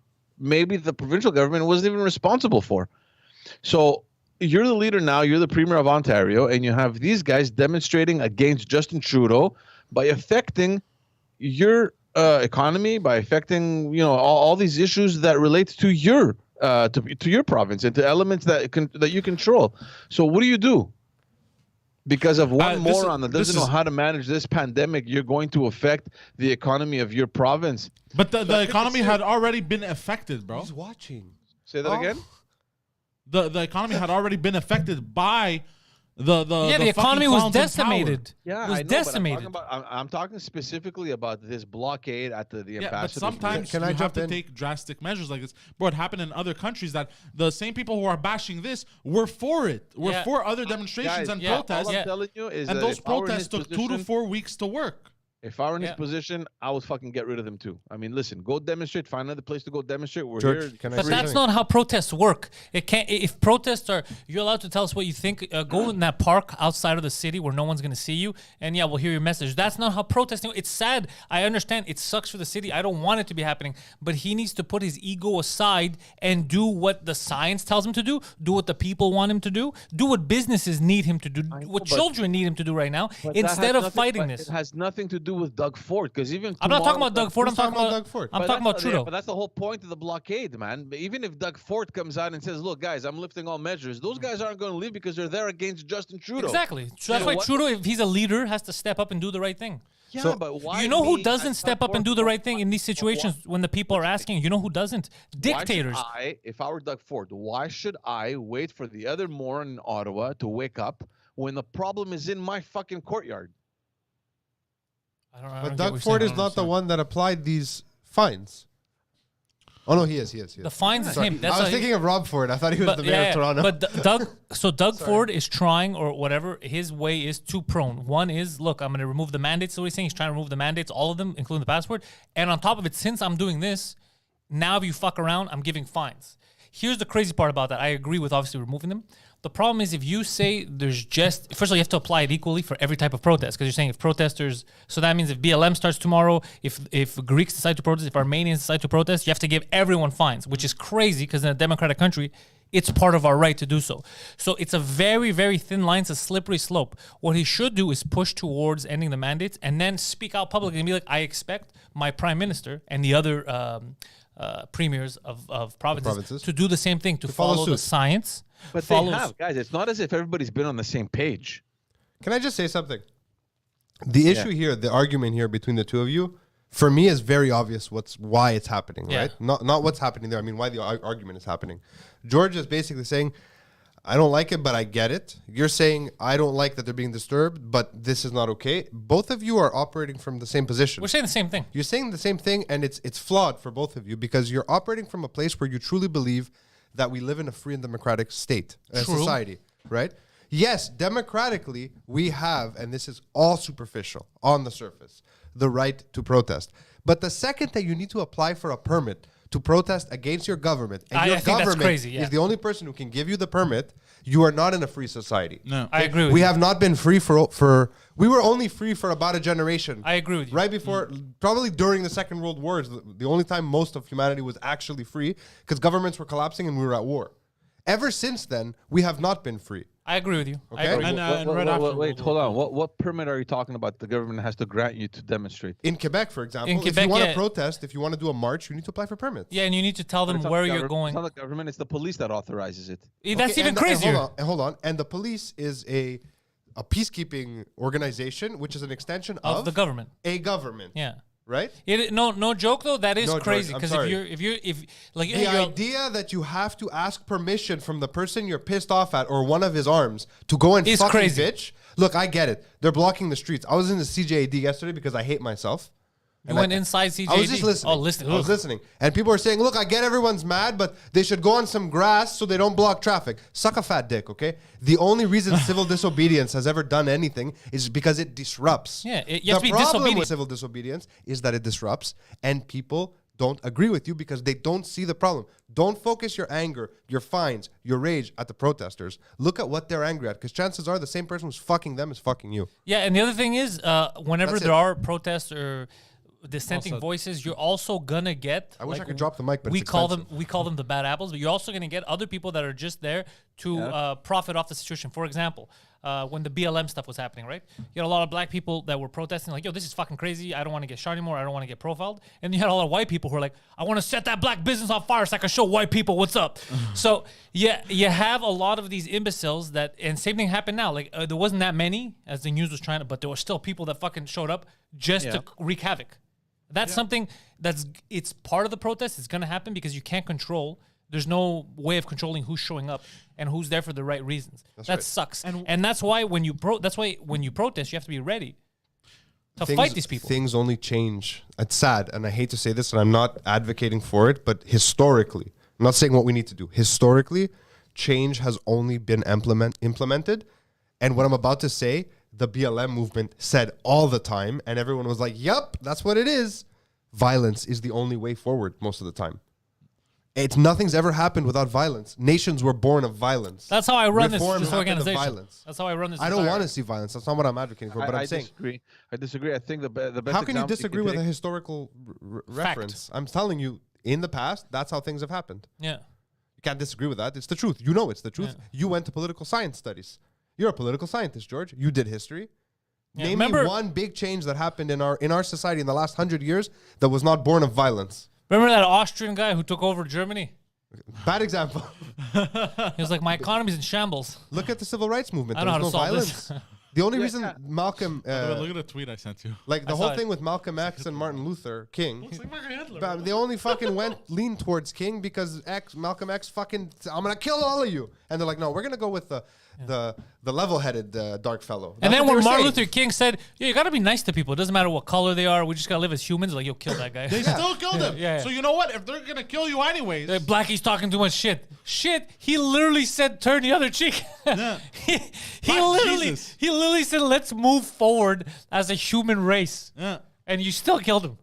maybe the provincial government wasn't even responsible for. So you're the leader now, you're the premier of Ontario, and you have these guys demonstrating against Justin Trudeau by affecting your economy, by affecting all these issues that relate to your province and to elements that you control. So what do? Because of one moron that doesn't know how to manage this pandemic, you're going to affect the economy of your province. But the economy had already been affected, bro. He's watching. Say that again? The economy had already been affected by the the economy fucking was clowns in decimated. Yeah, It was I know, but decimated. I'm talking specifically about this blockade at the Yeah, but ambassador's. sometimes Can you I have jump to in? take drastic measures like this. Bro, it happened in other countries that the same people who are bashing this were for it. Were Yeah. for other demonstrations and protests. All I'm telling you is And that those if I were in his protests took 2 to position- 4 weeks to work. If I were in his Yeah. position, I would fucking get rid of them too. I mean, listen, go demonstrate, find another place to go demonstrate. We're George, here. can I But say that's something? not how protests work. It can't. If protests are, you're allowed to tell us what you think. Go in that park outside of the city where no one's going to see you, and we'll hear your message. That's not how protesting. It's sad. I understand. It sucks for the city. I don't want it to be happening. But he needs to put his ego aside and do what the science tells him to do. Do what the people want him to do. Do what businesses need him to do. What children need him to do right now. But that Instead has of fighting but this. It has nothing to do with Doug Ford, because even I'm not talking tomorrow- about Doug Ford. I'm Who's talking talking about about Doug Ford? I'm But talking about that's- yeah, Trudeau. but that's the whole point of the blockade, man. But even if Doug Ford comes out and says, "Look, guys, I'm lifting all measures," those guys aren't going to leave because they're there against Justin Trudeau. Exactly. So that's why Trudeau, if he's a leader, has to step up and do the right thing. Yeah, So- but why? You know who me doesn't as step Doug up and Ford- do the right thing in these situations when the people are asking? You know who doesn't? Dictators. Why should if I were Doug Ford, why should I wait for the other moron in Ottawa to wake up when the problem is in my fucking courtyard? I don't know. But Doug Ford is not the one that applied these fines. Oh no, he is. The fines is him. That's I was why- thinking of Rob Ford. I thought he was the mayor of Toronto. But Doug Ford is trying, or whatever, his way is too prone. One is, look, I'm going to remove the mandates. So what he's saying, he's trying to remove the mandates, all of them, including the passport. And on top of it, since I'm doing this, now if you fuck around, I'm giving fines. Here's the crazy part about that. I agree with obviously removing them. The problem is if you say there's just, first of all, you have to apply it equally for every type of protest, because you're saying if protesters, so that means if BLM starts tomorrow, if Greeks decide to protest, if Armenians decide to protest, you have to give everyone fines, which is crazy because in a democratic country, it's part of our right to do so. So it's a very, very thin line. It's a slippery slope. What he should do is push towards ending the mandates and then speak out publicly and be like, I expect my prime minister and the other premiers of provinces to do the same thing, to follow the science. But they have, guys. It's not as if everybody's been on the same page. Can I just say something? The issue here, the argument here between the two of you, for me is very obvious why it's happening, right? Not what's happening there. I mean, why the argument is happening. George is basically saying, I don't like it, but I get it. You're saying, I don't like that they're being disturbed, but this is not okay. Both of you are operating from the same position. We're saying the same thing. You're saying the same thing, and it's flawed for both of you because you're operating from a place where you truly believe that we live in a free and democratic state, society, right? Yes, democratically, we have, and this is all superficial, on the surface, the right to protest. But the second that you need to apply for a permit to protest against your government, and your government is the only person who can give you the permit, you are not in a free society. No. I agree with We you. have not been free for we were only free for about a generation. I agree with you. Right before, probably during the Second World War, is the only time most of humanity was actually free because governments were collapsing and we were at war. Ever since then, we have not been free. I agree with you. Okay. I agree. Wait, hold on. What permit are you talking about? The government has to grant you to demonstrate. In Quebec, for example, In if Quebec, you want to protest, if you want to do a march, you need to apply for permits. Yeah, and you need to tell them It's not where the you're government- going. It's not the government. It's the police that authorizes it. That's Okay, even and crazier. hold on. And the police is a peacekeeping organization, which is an extension Of the government. a government. Yeah. Right? No joke though. That is No, George, crazy I'm because sorry. if like The idea that you have to ask permission from the person you're pissed off at or one of his arms to go and It's fucking crazy. bitch. Look, I get it. They're blocking the streets. I was in the CJAD yesterday because I hate myself. you went inside CJD. I was just listening. Oh, listening. I was listening. And people are saying, look, I get everyone's mad, but they should go on some grass so they don't block traffic. Suck a fat dick, okay? The only reason civil disobedience has ever done anything is because it disrupts. Yeah, you have to be The problem disobedient. with civil disobedience is that it disrupts and people don't agree with you because they don't see the problem. Don't focus your anger, your fines, your rage at the protesters. Look at what they're angry at because chances are the same person who's fucking them is fucking you. Yeah, and the other thing is, whenever That's there it. are protests or dissenting voices, you're also gonna get. I wish I could drop the mic, but we it's call expensive. them the bad apples. But you're also gonna get other people that are just there to profit off the situation. For example, when the BLM stuff was happening, right? You had a lot of black people that were protesting, like, "Yo, this is fucking crazy. I don't want to get shot anymore. I don't want to get profiled." And you had a lot of white people who were like, "I want to set that black business on fire so I can show white people what's up." So yeah, you have a lot of these imbeciles that, and same thing happened now. Like there wasn't that many as the news was trying to, but there were still people that fucking showed up just to wreak havoc. That's something it's part of the protest. It's going to happen because you can't control. There's no way of controlling who's showing up and who's there for the right reasons. That right. sucks. And that's why when you protest, you have to be ready to fight these people. Things only change. It's sad, and I hate to say this, and I'm not advocating for it, but historically, I'm not saying what we need to do. Historically, change has only been implemented, and what I'm about to say, the BLM movement said all the time, and everyone was like, "Yup, that's what it is." Violence is the only way forward most of the time. Nothing's ever happened without violence. Nations were born of violence. That's how I run Reform this happened of organization. violence. That's how I run this. I don't entire- want to see violence. That's not what I'm advocating for. But I'm saying, disagree. I disagree. I think the best. how can you example disagree with a take- historical reference? I'm telling you, in the past, that's how things have happened. Yeah. You can't disagree with that. It's the truth. You know it's the truth. Yeah. You went to political science studies. You're a political scientist, George. You did history. Yeah, Name me remember- one big change that happened in our society in the last 100 years that was not born of violence. Remember that Austrian guy who took over Germany? Bad example. He was like, "My economy's in shambles." Look at the civil rights movement. I There know was how no to solve this. violence. The only reason Malcolm, Look at the tweet I sent you. like the I whole saw it. thing with Malcolm X and Martin Luther King, Looks like fucking Hitler. but they only fucking leaned towards King because Malcolm X fucking, I'm gonna kill all of you, and they're like, no, we're gonna go with the level-headed dark fellow. And That's then what they when were Martin saying. Luther King said, "Yeah, you gotta be nice to people. It doesn't matter what color they are. We just gotta live as humans." Like, "Yo, kill that guy." They still killed him. Yeah. So you know what? If they're gonna kill you anyways, Blackie's talking too much shit. He literally said, "Turn the other cheek." Yeah. he Jesus. literally said, "Let's move forward as a human race," yeah. and you still killed him.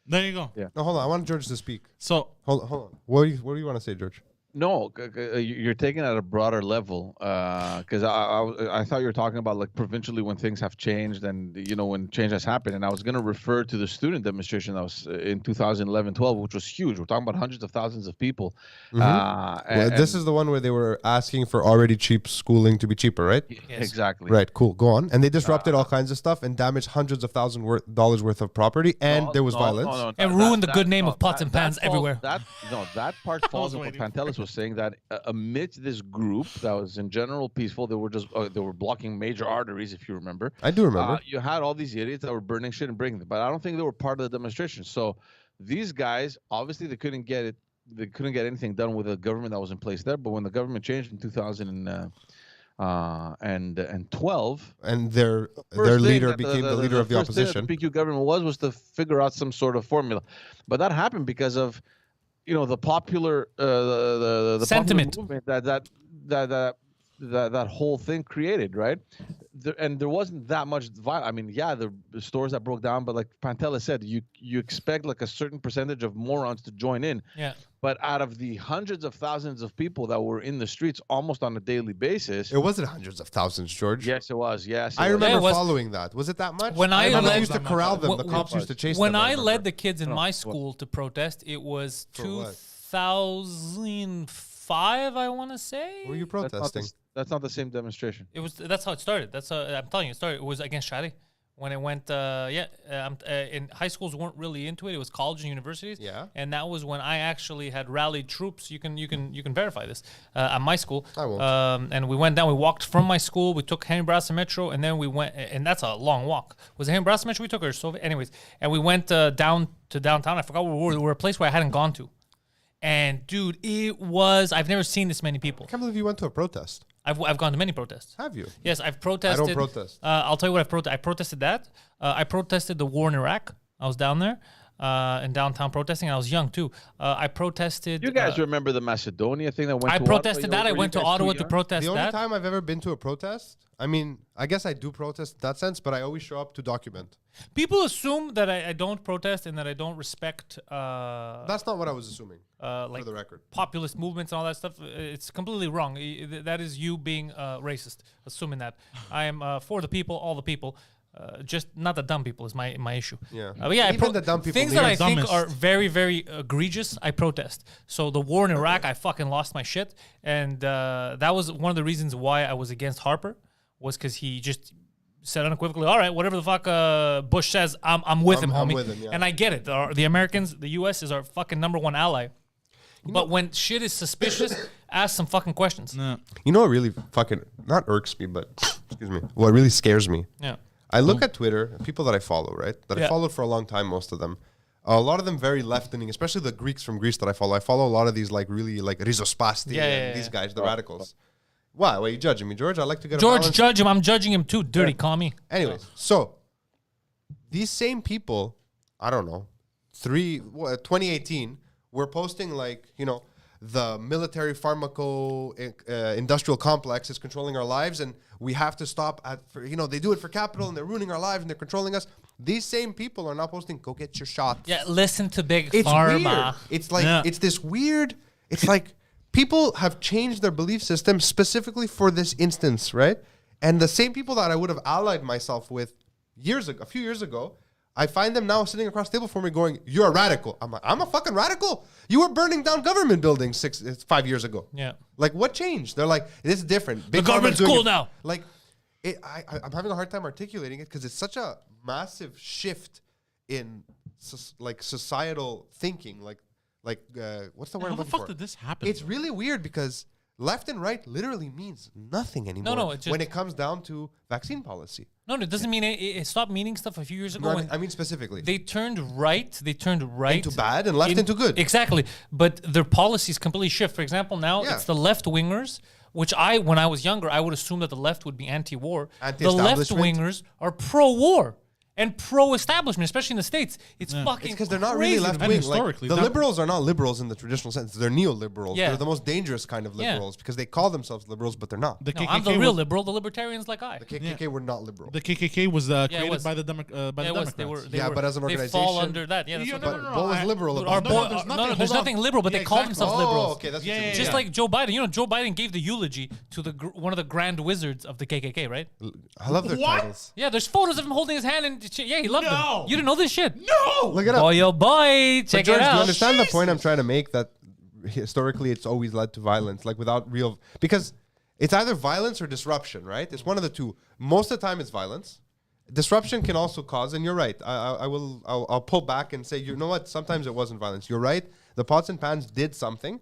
There you go. Yeah. No, hold on. I want George to speak. So Hold on. What do you want to say, George? No, you're taking it at a broader level because I thought you were talking about like provincially when things have changed and when change has happened, and I was going to refer to the student demonstration that was in 2011-12, which was huge. We're talking about hundreds of thousands of people. Well, this is the one where they were asking for already cheap schooling to be cheaper, right? Yes. Exactly. Right, cool. Go on. And they disrupted all kinds of stuff and damaged hundreds of dollars worth of property, and there was violence. And ruined the good name of pots and pans everywhere. That part falls on what Pantelis was saying, that amidst this group that was in general peaceful, they were just they were blocking major arteries, if you remember. I do remember. You had all these idiots that were burning shit and bringing them, but I don't think they were part of the demonstration. So these guys, obviously, they couldn't get it. They couldn't get anything done with the government that was in place there. But when the government changed in 2012, and their leader became the leader of the opposition. The PQ government was to figure out some sort of formula, but that happened because of the popular the sentiment popular movement that whole thing created, right? There wasn't that much violence. I mean, yeah, the stores that broke down, but like Pantelis said, you expect like a certain percentage of morons to join in. Yeah. But out of the hundreds of thousands of people that were in the streets almost on a daily basis, it wasn't hundreds of thousands, George. Yes, it was. Yes, I remember following that. Was it that much? When I remember led, they used to corral them. The cops used to chase them. When I led the kids in my school to protest, it was 2005. I want to say. Were you protesting? That's not the same demonstration. It was. That's how it started. I'm telling you, it started. It was against Shadi. When it went, in high schools weren't really into it. It was college and universities. Yeah. And that was when I actually had rallied troops. You can verify this at my school. I won't. And we went down. We walked from my school. We took Henry Brasson Metro, and then we went. And that's a long walk. Was it Henry Brasson Metro we took, or Soviet? Anyways, and we went down to downtown. I forgot where we were. We were a place where I hadn't gone to. And dude, it was. I've never seen this many people. I can't believe you went to a protest. I've gone to many protests. Have you? Yes, I've protested. I don't protest. I'll tell you what I've protested. I protested that. I protested the war in Iraq. I was down there in downtown protesting. I was young too. I protested. You guys remember the Macedonia thing that went I to protested Ottawa? that. I went to Ottawa to protest The only that. time I've ever been to a protest, I mean, I guess I do protest in that sense, but I always show up to document. People assume that I don't protest and that I don't respect. That's not what I was assuming, like for the record. populist movements and all that stuff. It's completely wrong. That is you being racist, assuming that. I am for the people, all the people. Just not the dumb people is my issue. Yeah. But yeah, Even the dumb people, things they that are I think dumbest. are very, very egregious, I protest. So the war in Iraq, I fucking lost my shit, and that was one of the reasons why I was against Harper, was because he just said unequivocally, all right, whatever the fuck Bush says, I'm with him, homie. I'm with him, yeah. And I get it. The Americans, the U.S. is our fucking number one ally. But when shit is suspicious, ask some fucking questions. No. You know what really fucking, not irks me, but, excuse me, what really scares me? Yeah. I look at Twitter, people that I follow, right? That I followed for a long time, most of them. A lot of them very left-leaning, especially the Greeks from Greece that I follow. I follow a lot of these like really like Rizospasti and these guys, the radicals. Why? Why are you judging me, George? I like to get a George, balance. judge him. I'm judging him too. Dirty commie. Anyways, so these same people, I don't know, 2018, were posting like, the military pharmaco industrial complex is controlling our lives, and we have to stop they do it for capital, and they're ruining our lives, and they're controlling us. These same people are now posting, go get your shots. Yeah, listen to Big It's Pharma. weird. It's like, it's this weird, it's like people have changed their belief system specifically for this instance, right? And the same people that I would have allied myself with a few years ago, I find them now sitting across the table from me going, you're a radical. I'm like, I'm a fucking radical? You were burning down government buildings 5 years ago. Yeah. Like, what changed? They're like, this is different. The government's cool now. Like, I'm having a hard time articulating it because it's such a massive shift in societal thinking. What's the word How I'm the looking fuck for? did this happen? It's really weird because left and right literally means nothing anymore. No, it's just- when it comes down to vaccine policy. No, it doesn't mean it stopped meaning stuff a few years ago. No, when I mean specifically. they turned right. Into bad and left into good. Exactly. But their policies completely shift. For example, now it's the left wingers, which when I was younger, I would assume that the left would be anti-war. The left Anti-establishment. wingers are pro-war. and pro-establishment, especially in the States. It's fucking It's because they're not crazy really to left me. wing. historically, the that- liberals are not liberals in the traditional sense. They're neoliberals. Yeah. They're the most dangerous kind of Yeah. liberals because they call themselves liberals, but they're not. The No, KKK I'm the real was, liberal. The libertarians like I. The KKK were not liberal. The KKK was it created was. by the Democrats. Yeah, it was. They were. They Yeah, were, but as an they fall organization- under that. Yeah, that's Yeah, what no, they But were. no, no, what was I- liberal Dude, about no, that? no, there's nothing- There's hold on. nothing liberal, but Yeah, they call exactly. themselves liberals. Okay, that's what Yeah, you yeah, mean. Just yeah. like Joe Biden. You know, Joe Biden gave the eulogy to the one of the grand wizards of the KKK, right? I love their What? titles. Yeah, there's photos of him holding his hand and shit. Yeah, he loved No. them. You didn't know this shit? No! Look it up. Boy, oh boy, But check George, it do you out. understand the point I'm trying to make? That historically it's always led to violence, like without real, because it's either violence or disruption, right? It's one of the two. Most of the time, it's violence. Disruption can also cause, and you're right. I'll pull back and say, you know what? Sometimes it wasn't violence. You're right. The pots and pans did something.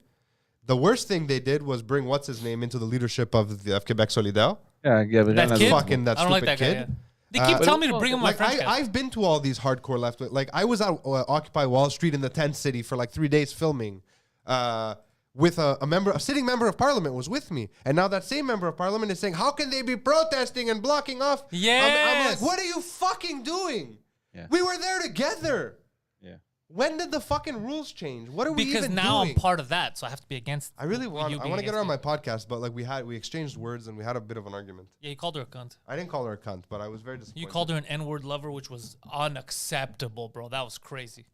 The worst thing they did was bring what's his name into the leadership of Quebec Solidaire. Yeah, That kid? Fucking that I don't like stupid that guy. kid. Yeah. They keep telling me to bring him on my Like French cast. I've been to all these hardcore left. Like I was at Occupy Wall Street in the tent city for like 3 days filming. With a sitting member of parliament was with me, and now that same member of parliament is saying, "How can they be protesting and blocking off?" I'm like, Yes. "What are you fucking doing? Yeah. We were there together. Yeah. When did the fucking rules change? What are we Because even now doing?" I'm part of that, so I have to be against. I really you want. I being want to get her on against my me. podcast, but like we exchanged words and we had a bit of an argument. Yeah, you called her a cunt. I didn't call her a cunt, but I was very disappointed. You called her an N-word lover, which was unacceptable, bro. That was crazy.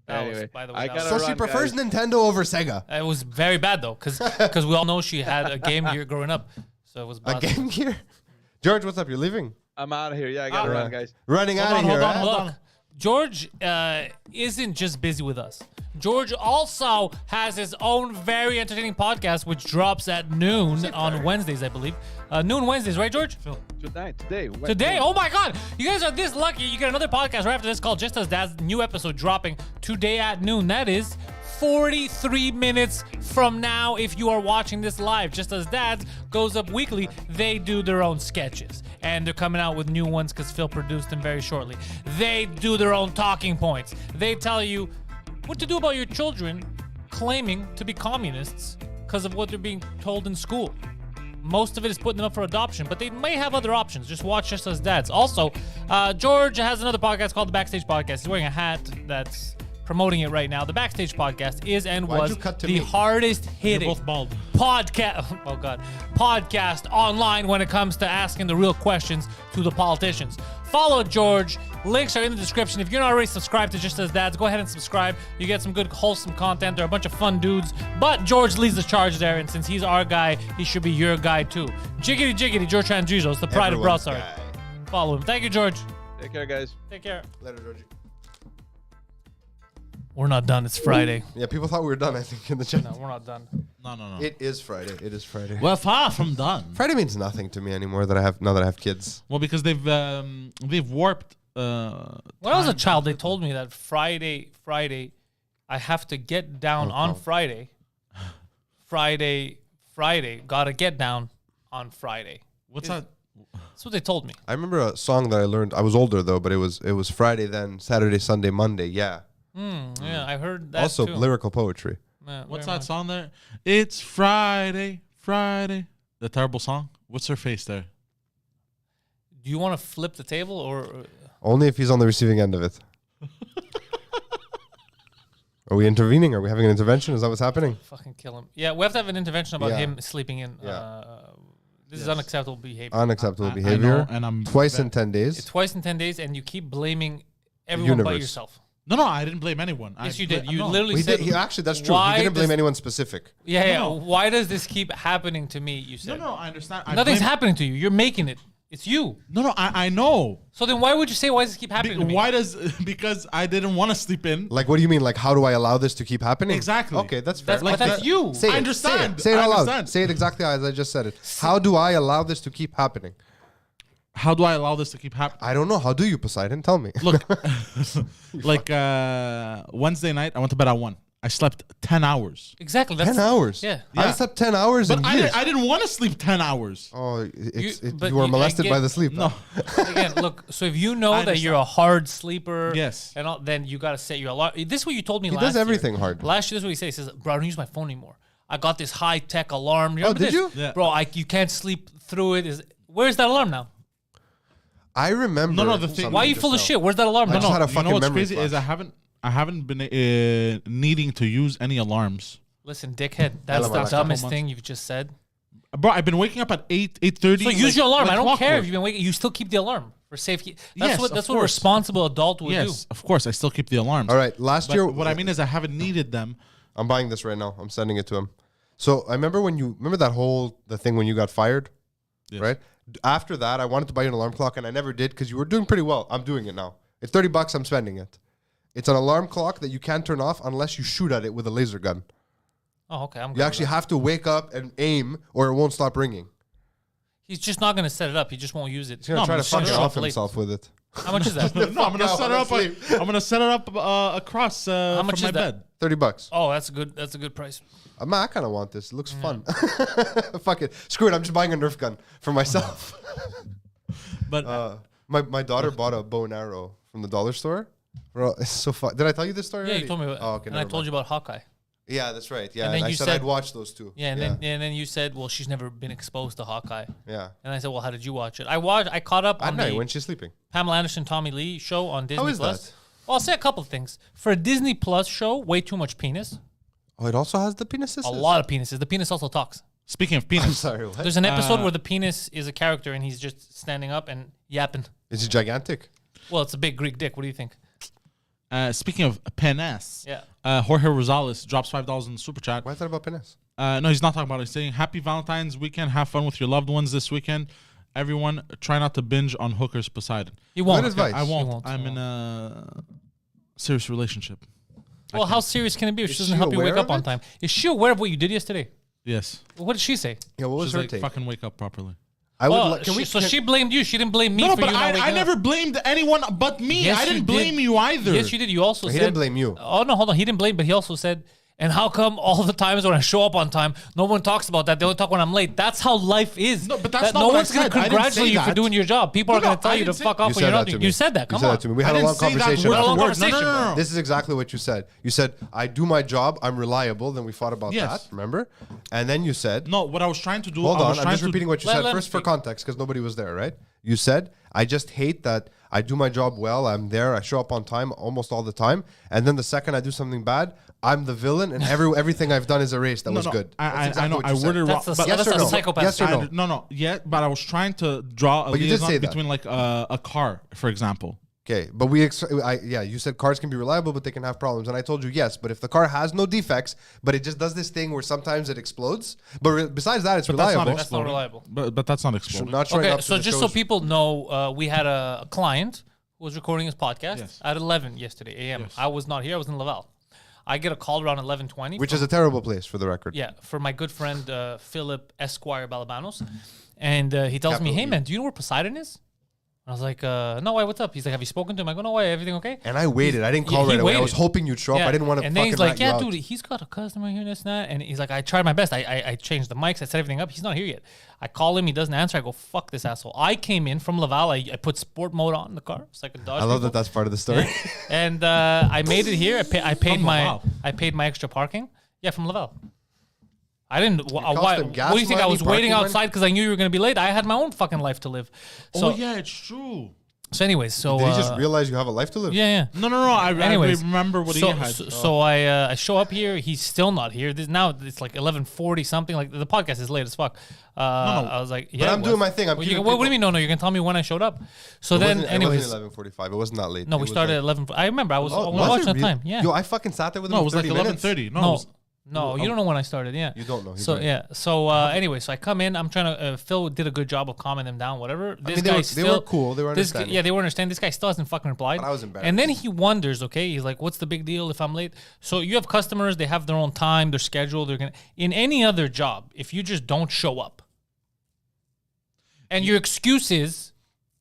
That was, Anyway, by the way, I that was, gotta So she run, prefers guys. Nintendo over Sega. it was very bad though, because we all know she had a Game Gear growing up, so it was A bad. Game Gear. George, what's up? You're leaving. I'm out of here. Yeah, I gotta run, guys. Running out of on, here. hold on, huh? hold Look, George isn't just busy with us. George also has his own very entertaining podcast, which drops at noon on Wednesdays, I believe. Noon Wednesdays, right, George? Today. Today? Oh my God! You guys are this lucky. You get another podcast right after this called Just As Dad's new episode dropping today at noon. That is 43 minutes from now. If you are watching this live, Just As Dad's goes up weekly. They do their own sketches, and they're coming out with new ones because Phil produced them very shortly. They do their own talking points. They tell you what to do about your children claiming to be communists because of what they're being told in school. Most of it is putting them up for adoption, but they may have other options. Just watch Just As Dads. Also, George has another podcast called The Backstage Podcast. He's wearing a hat that's promoting it right now. The Backstage Podcast is and Why'd was you cut to the me? hardest You're hitting both bald. podcast online when it comes to asking the real questions to the politicians. Follow George. Links are in the description. If you're not already subscribed to Just As Dads, go ahead and subscribe. You get some good, wholesome content. They're a bunch of fun dudes. But George leads the charge there, and since he's our guy, he should be your guy too. Jiggity jiggity, George Tranjizos, the pride Everyone's of Brossard. guy. Follow him. Thank you, George. Take care, guys. Take care. Later, Georgie. We're not done. It's Friday. Yeah, people thought we were done, I think, in the chat. No, we're not done. No. It is Friday. It is Friday. We're far from done. Friday means nothing to me anymore that I have now that I have kids. Well, because they've warped. When I was a child, they told me that Friday, I have to get down on Friday. Friday, gotta get down on Friday. What's that? That's what they told me. I remember a song that I learned. I was older though, but it was Friday then, Saturday, Sunday, Monday. Yeah. Yeah, I heard that Also too. lyrical poetry. Yeah, What's very that song there? It's Friday. The terrible song. What's her face there? Do you want to flip the table or? Only if he's on the receiving end of it. Are we intervening? Are we having an intervention? Is that what's happening? Fucking kill him. Yeah, we have to have an intervention about Yeah. him sleeping in. Yeah. This is unacceptable behavior. Unacceptable I behavior. know, and I'm Twice in 10 days. It's twice in 10 days, and you keep blaming everyone but universe. yourself. No, I didn't blame anyone. Yes, you did. You no. literally He said. did, actually, that's true. why He didn't blame does- anyone specific. Yeah. No. Why does this keep happening to me? You said. No, I understand. Nothing's happening to you. You're making it. It's you. No, I know. So then why would you say why does this keep happening to me? Why does because I didn't want to sleep in. Like, what do you mean? Like, how do I allow this to keep happening? Exactly. Okay, that's fair. That's, but that's you. Say I it, understand. Say it I out loud. understand. Say it exactly as I just said it. How do I allow this to keep happening? How do I allow this to keep happening? I don't know. How do you, Poseidon? Tell me. Look, like Wednesday night, I went to bed at 1. I slept 10 hours. Exactly. That's 10 hours. Yeah. I Yeah. slept 10 hours But in I years. didn't want to sleep 10 hours. Oh, but you were I molested get- by the sleep. No. Again, look. So if you know I that you're a hard sleeper, Yes. and all, then you gotta set your alarm. This is what you told me He last does year. everything hard. Last year, this is what he said. He says, "Bro, I don't use my phone anymore. I got this high tech alarm. You remember did this? you? Yeah. Bro, you can't sleep through it. Where's that alarm now? I remember. No, the thing- Why are you just full of now. shit? Where's that alarm? I No, just had a you fucking know what's memory crazy is flash. I haven't been needing to use any alarms. Listen, dickhead, that's the Like dumbest couple thing you've just said. Bro, I've been waking up at 8:30. So use your alarm. I don't care if clockwork. you've been waking. You still keep the alarm for safety. That's Yes, what of a course. responsible adult would Yes, of course, I still keep the alarms. All right, last But year. what I mean is I haven't needed them. I'm buying this right now. I'm sending it to him. So I remember the thing when you got fired, Yes. right? After that, I wanted to buy you an alarm clock, and I never did because you were doing pretty well. I'm doing it now. It's $30. I'm spending it. It's an alarm clock that you can't turn off unless you shoot at it with a laser gun. Oh, okay. I'm good You with actually that. have to wake up and aim, or it won't stop ringing. He's just not going to set it up. He just won't use it. He's gonna try to Shut fuck it off late. himself with it. How much is that? No, I'm gonna out, set it up. honestly. I'm gonna set it up across much from is my that? bed. $30. Oh, that's good. That's a good price. I kind of want this. It looks fun. Fuck it. Screw it. I'm just buying a Nerf gun for myself. But My daughter bought a bow and arrow from the dollar store. Bro, it's so fun. Did I tell you this story Yeah, already? you told me. Oh, okay. And I told you about Hawkeye. Yeah, that's right. Yeah, And and, then I you said said- I'd watch those two. Yeah, and then you said, well, she's never been exposed to Hawkeye. Yeah. And I said, well, how did you watch it? I caught up At on night the when she's sleeping. Pamela Anderson, Tommy Lee show on Disney is Plus. that? Well, I'll say a couple of things. For a Disney Plus show, way too much penis. Oh, it also has the penises? A lot of penises. The penis also talks. speaking of I'm penis, sorry, what? There's an episode where the penis is a character and he's just standing up and yapping. Is it gigantic? Well, it's a big Greek dick. What do you think? speaking of penis, Yeah. Jorge Rosales drops $5 in the super chat. Why is that about penis? No, he's not talking about it. He's saying, Happy Valentine's weekend. Have fun with your loved ones this weekend. Everyone, try not to binge on hookers Poseidon. You won't. Good advice. I won't. He won't. I'm in a serious relationship. Well, how serious can it be if she doesn't she help you wake aware up of on it? time? Is she aware of what you did yesterday? Yes. What did she say? Yeah, what was She's her like, take? fucking wake up properly. I would. Oh, Can we? so can- she blamed you. She didn't blame me No, for but you not I waking never up. blamed anyone but me. Yes, I you didn't did. blame you either. Yes, you did. You also He said. didn't blame you. Oh, no, hold on. He didn't blame, but he also said, and how come all the times when I show up on time, no one talks about that? They only talk when I'm late. That's how life is. No, but that's That not no what I one's going said. to I didn't congratulate say you for that. doing your job. People No, are going no, to tell I you to didn't say- fuck off You when said you're not that to doing. me. You said that. You Come said on. that to me. We I had a didn't long say that conversation. word Had a long for word. conversation, bro. This is exactly what you said. You said, I do my job. I'm reliable. Then we fought about Yes. that. Remember? And then you said, No, what I was trying to do. hold I on. was I'm trying just to repeating what you Let said him first for speak. context because nobody was there, right? You said, I just hate that I do my job well. I'm there. I show up on time almost all the time. And then the second I do something bad, I'm the villain and everything I've done is erased. That was good. That's I exactly know. what I you said. worded it wrong. That's but- Yes that's or a no? psychopath. Yes or no? No, yet. But I was trying to draw a But you did say liaison that. between like a car, for example. Okay, but you said cars can be reliable, but they can have problems, and I told you yes. But if the car has no defects, but it just does this thing where sometimes it explodes, but besides that, it's But that's not reliable. That's not reliable. But that's not exploding. Not showing Okay, up to so the just so shows. people know, we had a client who was recording his podcast Yes. at 11 yesterday a.m. Yes. I was not here. I was in Laval. I get a call around 11:20. which is a terrible place for the record. Yeah, for my good friend Philip Esquire Balabanos. And he tells me, Capital hey, E. man, do you know where Poseidon is? I was like, no, why, what's up? He's like, have you spoken to him? I go, no, why, everything okay? And I waited. I didn't call he right away. I was waited. hoping you'd show up. I didn't want to And then fucking he's like, rat you yeah, out. dude, he's got a customer here, this and that. And he's like, I tried my best. I changed the mics. I set everything up. He's not here yet. I call him. He doesn't answer. I go, fuck this asshole. I came in from Laval. I put sport mode on in the car so I could dodge I love people. that that's part of the story. And I made it here. I paid From my Laval? I paid my extra parking. Yeah, from Laval. I didn't. cost Why? them What gas do you think? I money, was waiting parking money? outside because I knew you were going to be late. I had my own fucking life to live. So, Oh yeah, it's true. So, anyways, so Did you just realize you have a life to live? yeah. No. I remember what so, he had. So I show up here. He's still not here. Now it's like 11:40 something. Like the podcast is late as fuck. I was like, yeah. I'm it doing was. my thing. I'm Well, keeping what do people- you mean? No, you're gonna tell me when I showed up. So then, anyways, it wasn't 11:45. It wasn't that late. no, It we was started like- at 11. I remember I was Oh, was watching it the time. Yeah. Yo, I fucking sat there with him. No, it for was like 30 minutes. 11:30. No, it No, was- no, you don't know when I started. Yeah, You don't know, he's So right. yeah, so anyway, so I come in. I'm trying to. Phil did a good job of calming them down. Whatever. This mean, they guy were- still they were cool, they were this guy- understanding. Yeah, they were understanding. This guy still hasn't fucking replied. But I was embarrassed. And then he wonders. Okay, he's like, "What's the big deal if I'm late?" So you have customers. They have their own time, their schedule. They're gonna. In any other job, if you just don't show up, and your excuse is,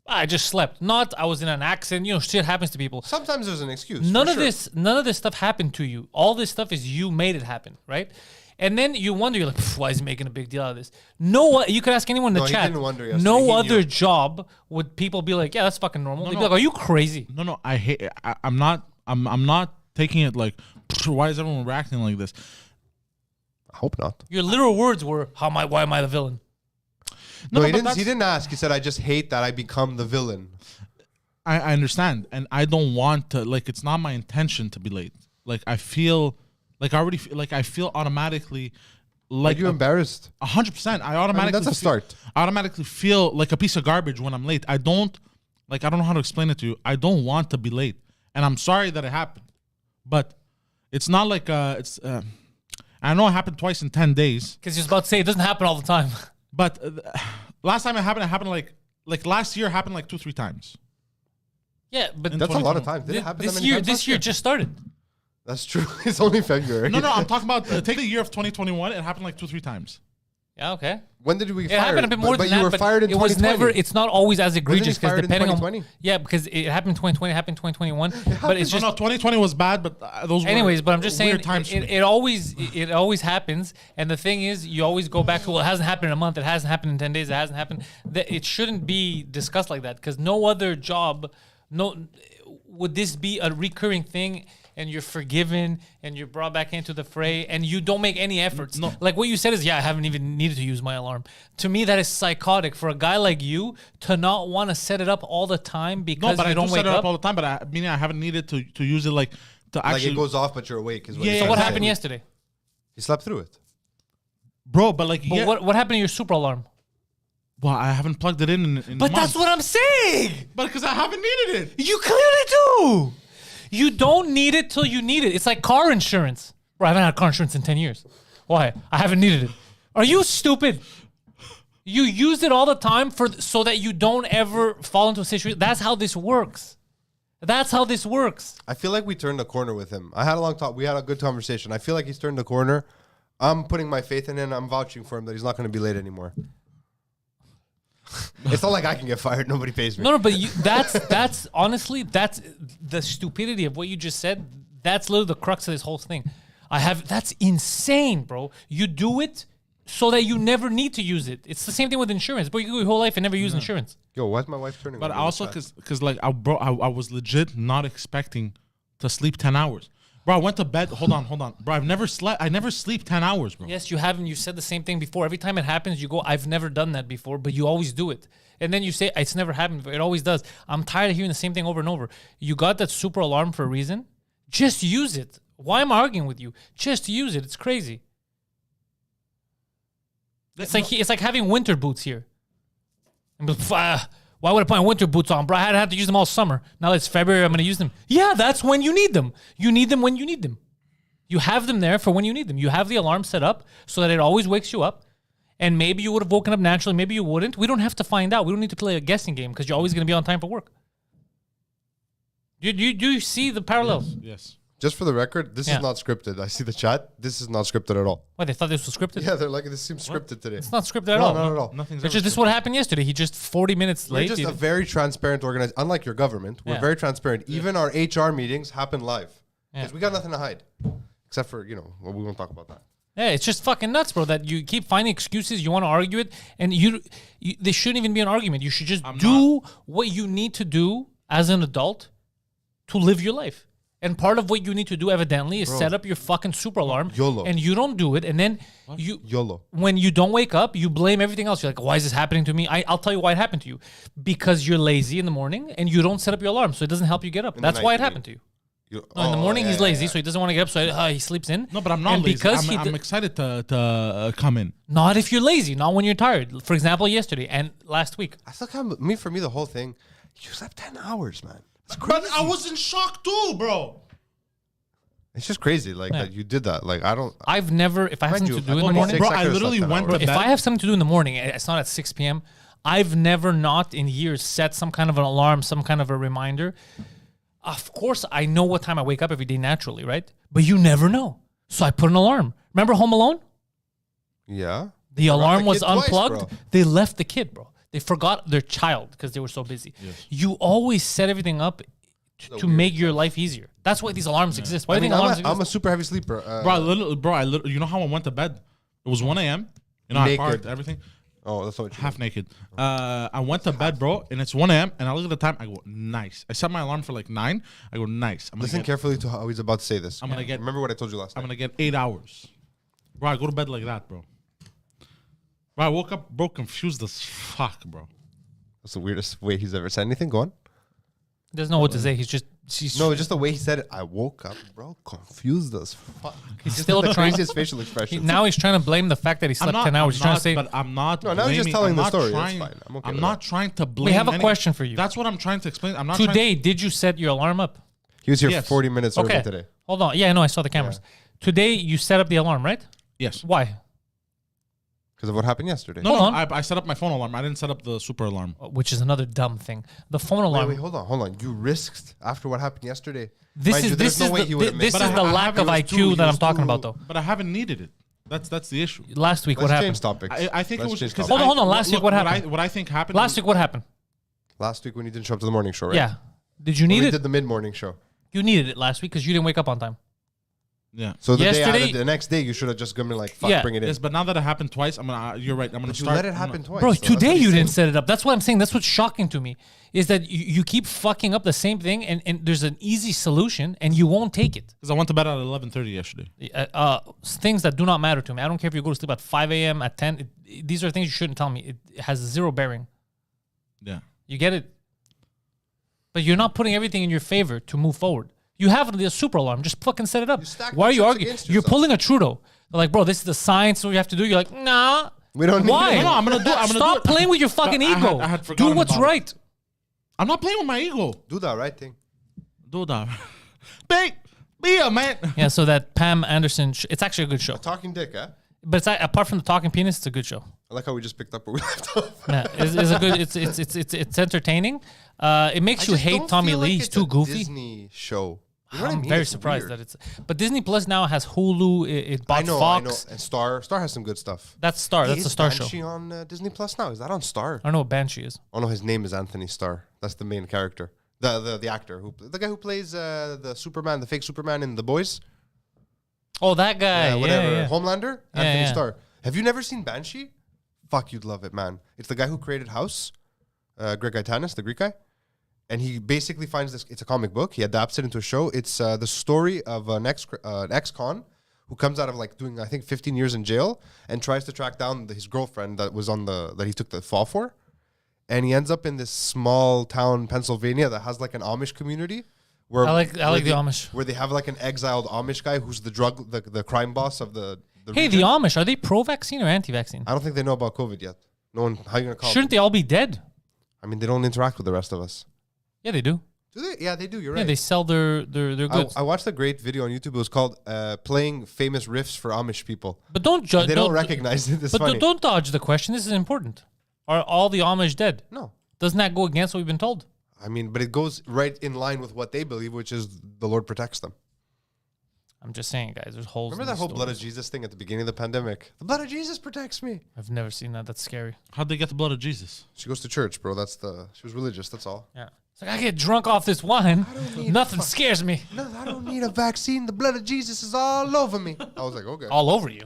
I just slept. Not I was in an accident. You know, shit happens to people. Sometimes there's an excuse. None for of sure. none of this stuff happened to you. All this stuff is you made it happen, right? And then you wonder, you're like, why is he making a big deal out of this? No, you could ask anyone in the No, he chat. didn't wonder yesterday. No He knew. other job would people be like, yeah, that's fucking normal. They'd be no. like, are you crazy? No, I hate. I'm not taking it like. Why is everyone reacting like this? I hope not. Your literal words were, why am I the villain? No, he but didn't. He that's- didn't ask. He said, "I just hate that I become the villain." I understand, and I don't want to. Like, it's not my intention to be late. Like, I feel, like I already feel, like I feel automatically, like Are you embarrassed? 100%. I automatically. that's a start. I automatically feel like a piece of garbage when I'm late. I don't know how to explain it to you. I don't want to be late, and I'm sorry that it happened, but it's not like I know it happened twice in 10 days. Because you're about to say it doesn't happen all the time. But last time it happened like last year happened like 2-3 times. Yeah, but That's a lot of time. Did it happen that many times this last year just started. That's true. It's only February. No, I'm talking about take the year of 2021. It happened like 2-3 times. Yeah, okay. When did we It fire? happened a bit more but than you that, were but fired in it was 2020. never. It's not always as egregious because fired in depending on 2020? yeah, because it happened in 2020, happened in 2021. But it's just No, 2020 was bad, but those anyways. were But I'm just saying weird times for me. it always happens. And the thing is, you always go back to well, it hasn't happened in a month. It hasn't happened in 10 days. It hasn't happened. It shouldn't be discussed like that because no other job, would this be a recurring thing? And you're forgiven, and you're brought back into the fray, and you don't make any efforts. No. Like what you said is, I haven't even needed to use my alarm. To me, that is psychotic for a guy like you to not want to set it up all the time because No, but you I don't do wake set it up up. all the time. But I haven't needed to use it to Like actually. it goes off, but you're awake. Is what Yeah, you're So trying what to happened say. yesterday? You slept through it. Bro, but But what happened to your super alarm? Well, I haven't plugged it in But that's months. what I'm saying. But because I haven't needed it. You clearly do. You don't need it till you need it. It's like car insurance. Bro, I haven't had car insurance in 10 years. Why? I haven't needed it. Are you stupid? You use it all the time so that you don't ever fall into a situation. That's how this works. That's how this works. I feel like we turned a corner with him. I had a long talk. We had a good conversation. I feel like he's turned a corner. I'm putting my faith in him. I'm vouching for him that he's not going to be late anymore. It's not like I can get fired. Nobody pays me. No, but that's honestly, that's the stupidity of what you just said. That's literally the crux of this whole thing. That's insane, bro. You do it so that you never need to use it. It's the same thing with insurance, bro. You go your whole life and never use insurance. Yo, why's my wife turning? But on me also like that? because like I was legit not expecting to sleep 10 hours. Bro, I went to bed. Hold on. Bro, I never sleep 10 hours, bro. Yes, you haven't. You said the same thing before. Every time it happens, you go, I've never done that before, but you always do it. And then you say, it's never happened before. It always does. I'm tired of hearing the same thing over and over. You got that super alarm for a reason. Just use it. Why am I arguing with you? Just use it. It's crazy. It's like having winter boots here. And why would I put my winter boots on, bro? I had to use them all summer. Now it's February, I'm going to use them. Yeah, that's when you need them. You need them when you need them. You have them there for when you need them. You have the alarm set up so that it always wakes you up. And maybe you would have woken up naturally. Maybe you wouldn't. We don't have to find out. We don't need to play a guessing game because you're always going to be on time for work. Do you see the parallels? Yes. Just for the record, this Yeah. is not scripted. I see the chat. This is not scripted at all. What, they thought this was scripted? Yeah, they're like, this seems scripted today. It's not scripted at No, all. not at all. Nothing's It's ever just this is what happened yesterday. He just 40 minutes We're late. just He- a very transparent organization. Unlike your government, we're Yeah. very transparent. Even our HR meetings happen live. Yeah. Because we got nothing to hide. Except for, well, we won't talk about that. Yeah, it's just fucking nuts, bro. That you keep finding excuses. You want to argue it, and there shouldn't even be an argument. You should just do what you need to do as an adult to live your life. And part of what you need to do, evidently, is set up your fucking super alarm. YOLO. And you don't do it, and then YOLO. when you don't wake up, you blame everything else. You're like, why is this happening to me? I'll tell you why it happened to you. Because you're lazy in the morning and you don't set up your alarm, so it doesn't help you get up. That's night, why you it mean? happened to you. No, in the morning he's lazy, so he doesn't want to get up, so he sleeps in. No, but I'm not and lazy. Because I'm excited to come in. not if you're lazy, not when you're tired. For example, yesterday and last week. I still can't, for me, the whole thing, you slept 10 hours, man. It's But crazy. I was in shock too, bro. It's just crazy, that you did that. Like, I don't. I've never, if I have Mind something you, to do in I the told you morning, six, Bro, I could've literally slept 10 went hours. to if bed. I have something to do in the morning, it's not at 6 p.m. I've never not in years set some kind of an alarm, some kind of a reminder. Of course, I know what time I wake up every day naturally, right? But you never know. So I put an alarm. Remember Home Alone? Yeah. The alarm the was kid twice, unplugged. bro. They left the kid, bro. They forgot their child because they were so busy. You always set everything up to make your life easier. That's why these alarms exist. Why do you think alarms I'm exist? a super heavy sleeper. Bro, you know how I went to bed? It was 1 a.m. You know, I Naked. parked everything. Oh, that's not what you Half naked. I went to bed, bro, and it's 1 a.m. and I look at the time. I go, nice. I set my alarm for like 9. I go, nice. Listen carefully to how he's about to say this. I'm gonna get. Remember what I told you last I'm time. gonna get 8 hours. Bro, I go to bed like that, bro. Bro, I woke up, bro, confused as fuck, bro. That's the weirdest way he's ever said anything. Go on. He doesn't know what to say. He's just No, just the way he said it. I woke up, bro, confused as fuck. He's still the trying. craziest facial expression. Now he's trying to blame the fact that he slept 10 hours. He's trying to say. But I'm not. No, now he's just blaming- telling I'm the not story. Trying, That's fine. I'm okay I'm with not that. trying to blame. have a any- question for you. That's what I'm trying to explain. I'm not trying Today, did you set your alarm up? He was here Yes. 40 minutes early Okay. today. Hold on. Yeah, I know. I saw the cameras. Today, you set up the alarm, right? Yes. Why? Because of what happened yesterday. No, Hold no. on. I set up my phone alarm. I didn't set up the super alarm. Which is another dumb thing. The phone Wait, alarm. hold on. You risked after what happened yesterday. This Mind is you, there's this no is way he the, would have this missed is it. the I lack have- of he was IQ he that I'm was talking too- about, though. But I haven't needed it. That's the issue. Last week, what Let's happened? change topics. I think it Let's was change because topics. Hold on. Last week, what happened? What I think happened. Last week, what happened? Last week when you didn't show up to the morning show, right? Yeah. Did you When need we it? did the mid-morning show. You needed it last week because you didn't wake up on time. Yeah. So the Yesterday- the next day, you should have just been like, fuck, Yeah. bring it in. Yes, but now that it happened twice, I'm gonna. You're right. I'm gonna But you start. let it happen twice. Bro, so that's today what he's you saying. didn't set it up. That's what I'm saying. That's what's shocking to me is that you keep fucking up the same thing and there's an easy solution and you won't take it. Because I went to bed at 11:30 yesterday. Things that do not matter to me. I don't care if you go to sleep at 5 a.m., at 10. These are things you shouldn't tell me. It has zero bearing. Yeah. You get it? But you're not putting everything in your favor to move forward. You have the super alarm. Just fucking set it up. stack Why are the you chips arguing? against You're yourself. pulling a Trudeau. They're like, bro, this is the science. What you have to do. You're like, nah. We don't need Why? it. No, I'm gonna do. I'm gonna Stop do it. playing with your fucking But ego. I had Do forgotten what's about it. right. I'm not playing with my ego. Do that right thing. Do that. Be a man. Yeah, so that Pam Anderson, it's actually a good show. Talking dick, huh? But it's, apart from the talking penis, it's a good show. I like how we just picked up where we left off. Yeah, it's a good. It's entertaining. It makes you just hate don't Tommy feel Lee. like He's it's too a goofy. Disney show. You know what I I'm mean? very It's surprised weird. that it's. But Disney Plus now has Hulu. It bought I know. Fox. And Star has some good stuff. That's Star. That's Is the Star show. Banshee on Disney Plus now? Is that on Star? I don't know what Banshee is. Oh no, his name is Anthony Starr. That's the main character. The actor the guy who plays the Superman, the fake Superman in The Boys. Oh, that guy. Whatever. Yeah. Homelander. Anthony yeah. Starr. Have you never seen Banshee? Fuck, you'd love it, man. It's the guy who created House, Greg Gaitanis, the Greek guy. And he basically finds this. It's a comic book. He adapts it into a show. It's the story of an ex-con who comes out of like doing I think 15 years in jail and tries to track down his girlfriend that was on that he took the fall for. And he ends up in this small town, Pennsylvania, that has like an Amish community. Where I like the Amish. Where they have like an exiled Amish guy who's the crime boss of the Hey, region. the Amish, are they pro-vaccine or anti-vaccine? I don't think they know about COVID yet. No one. How are you gonna call? Shouldn't they all be dead? I mean, they don't interact with the rest of us. Yeah, they do. Do they? Yeah, they do. You're Yeah, right. they sell their goods. I watched a great video on YouTube. It was called "Playing Famous Riffs for Amish People." But don't judge. They don't recognize it. It's But funny. don't dodge the question. This is important. Are all the Amish dead? No, Doesn't that go against what we've been told? I mean, but it goes right in line with what they believe, which is the Lord protects them. I'm just saying, guys. There's holes. Remember in that the whole blood stories. of Jesus thing at the beginning of the pandemic? The blood of Jesus protects me. I've never seen that. That's scary. How'd they get the blood of Jesus? She goes to church, bro. She was religious. That's all. Yeah. It's like I get drunk off this wine. Nothing scares me. No, I don't need a vaccine. The blood of Jesus is all over me. I was like, okay. All over you.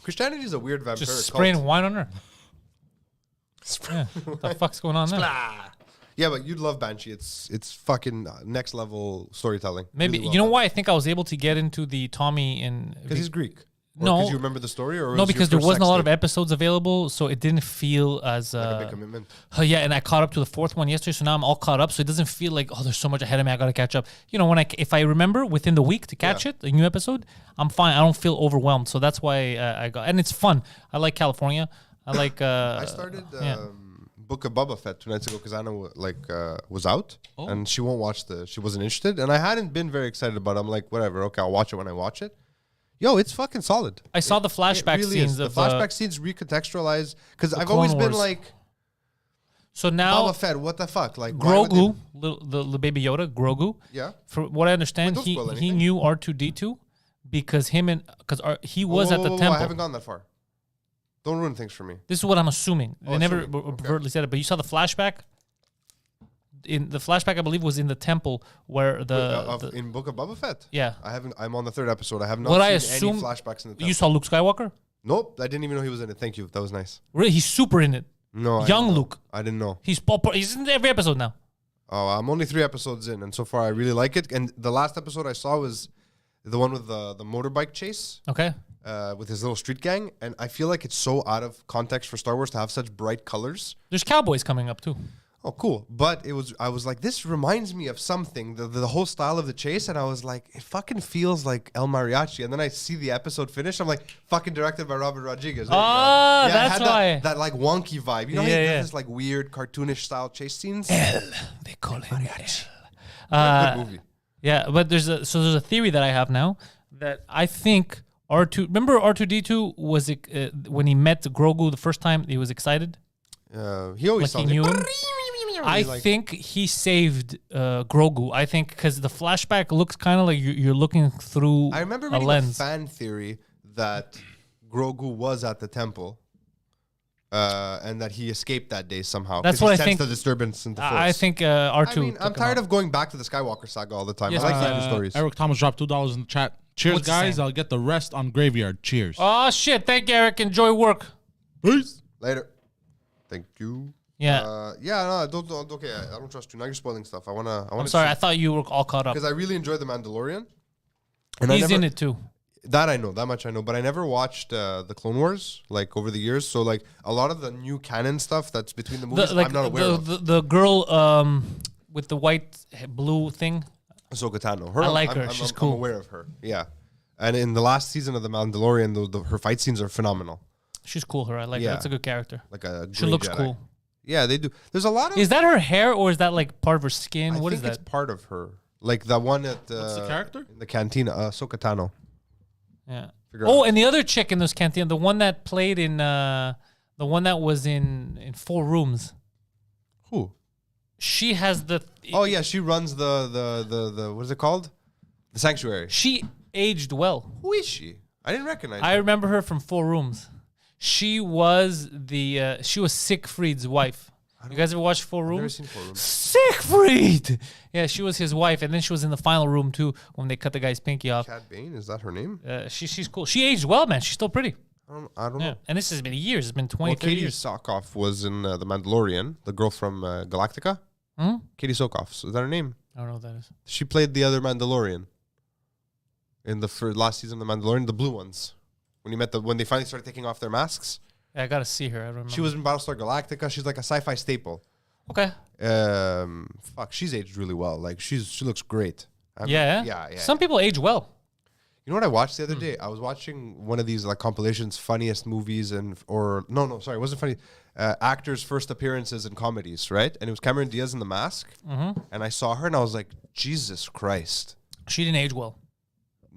Christianity is a weird vampire Just cult. spraying wine on her. Yeah. What the fuck's going on there? Yeah, but you'd love Banshee. It's fucking next level storytelling. Maybe Really well you know done. why I think I was able to get into the Tommy in Because he's Greek. Or No. because you remember the story, or no, was because your there first wasn't a lot sex of tape? episodes available, so it didn't feel as Like a big commitment. yeah, and I caught up to the fourth one yesterday, so now I'm all caught up. So it doesn't feel like there's so much ahead of me. I gotta catch up. You know, if I remember within the week to catch it, a new episode, I'm fine. I don't feel overwhelmed. So that's why I got, and it's fun. I like California. I like. I started yeah. Book of Boba Fett 2 nights ago because Anna was out and she won't watch she wasn't interested, and I hadn't been very excited about it. I'm like, whatever, okay, I'll watch it when I watch it. Yo, it's fucking solid. I saw the flashback It really scenes is. The of flashback scenes recontextualize because I've Clone always been Wars. like, So now Boba Fett, what the fuck? Like why would Grogu, the baby Yoda, Grogu. Yeah. For what I understand, Wait, don't spoil he anything. knew R2D2 because he was at the Whoa, temple. I haven't gone that far. Don't ruin things for me. This is what I'm assuming. They never assuming. Okay. overtly said it, but you saw the flashback. In the flashback, I believe, was in the temple where In Book of Boba Fett. yeah. I'm on the third episode. I have not What I seen assume any flashbacks in the temple. You saw Luke Skywalker. Nope, I didn't even know he was in it. Thank you. That was nice. Really, he's super in it. No, I Young didn't know. Luke. I didn't know. He's in every episode now. Oh, I'm only 3 episodes in, and so far I really like it. And the last episode I saw was the one with the motorbike chase. Okay. with his little street gang, and I feel like it's so out of context for Star Wars to have such bright colors. There's cowboys coming up too. Oh, cool. But I was like, this reminds me of something, the whole style of the chase. And I was like, it fucking feels like El Mariachi. And then I see the episode finish. I'm like, fucking directed by Robert Rodriguez. There you go. Ah, it that's had why. That like wonky vibe. You know, Yeah, he yeah. does this like weird cartoonish style chase scenes. They call it mariachi. Good movie. Yeah, but there's a theory that I have now that I think R2. Remember R2D2 was when he met Grogu the first time, he was excited. He always Like he sounds knew like, him. I think he saved Grogu. I think because the flashback looks kind of like you're looking through I remember a reading a lens. fan theory that Grogu was at the temple. And that he escaped that day somehow. That's 'cause what he I sensed think. the disturbance in the Force. I think R2. I mean, I'm tired of going back to the Skywalker saga all the time. Yes, I like please. hearing stories. Eric Thomas dropped $2 in the chat. Cheers, What's he guys. saying? I'll get the rest on Graveyard. Cheers. Oh shit! Thank you, Eric. Enjoy work. Peace. Later. Thank you. Yeah. No, don't. Okay, I don't trust you. Now you're spoiling stuff. I wanna. I'm sorry. I thought you were all caught up. because I really enjoyed the Mandalorian. And He's in it too. That I know. That much I know. But I never watched the Clone Wars like over the years. So like a lot of the new canon stuff that's between the movies, I'm not aware of. The girl with the white blue thing. Ahsoka Tano. Her, I like her. She's cool. I'm aware of her. Yeah. And in the last season of the Mandalorian, her fight scenes are phenomenal. She's cool. Her. I like her. Yeah. That's a good character. Like a She gray looks Jedi. cool. Yeah, they do. There's a lot of. Is that her hair or is that like part of her skin? I What think is it's that? part of her. Like the one at What's the character? in the cantina, Ahsoka Tano. Yeah. Figure Oh, out. and the other chick in those cantina, the one that played in, the one that was in 4 Rooms. Who? She has the. Oh yeah, she runs the what is it called? The sanctuary. She aged well. Who is she? I didn't recognize I her. remember her from 4 Rooms. She was Siegfried's wife. You guys ever watched 4 I've never Rooms? seen 4 Rooms. Siegfried! Yeah, she was his wife, and then she was in the final room too when they cut the guy's pinky off. Cat Bane, is that her name? She's cool. She aged well, man. She's still pretty. I don't Yeah. know. And this has been years. It's been 20, Well, 30 Katie years. Sackhoff was in The Mandalorian, the girl from Galactica. Hmm? Katie Sackhoff, is that her name? I don't know what that is. She played the other Mandalorian in the last season of The Mandalorian, the blue ones. When they finally started taking off their masks. Yeah, I gotta see her. I don't remember. She was in Battlestar Galactica. She's like a sci-fi staple. okay. She's aged really well. Like she looks great. Yeah. Yeah. Some people age well. You know what I watched the other day? I was watching one of these like compilations, funniest movies sorry, it wasn't funny. Actors' first appearances in comedies, right? And it was Cameron Diaz in The Mask. Mm-hmm. And I saw her and I was like, Jesus Christ. She didn't age well.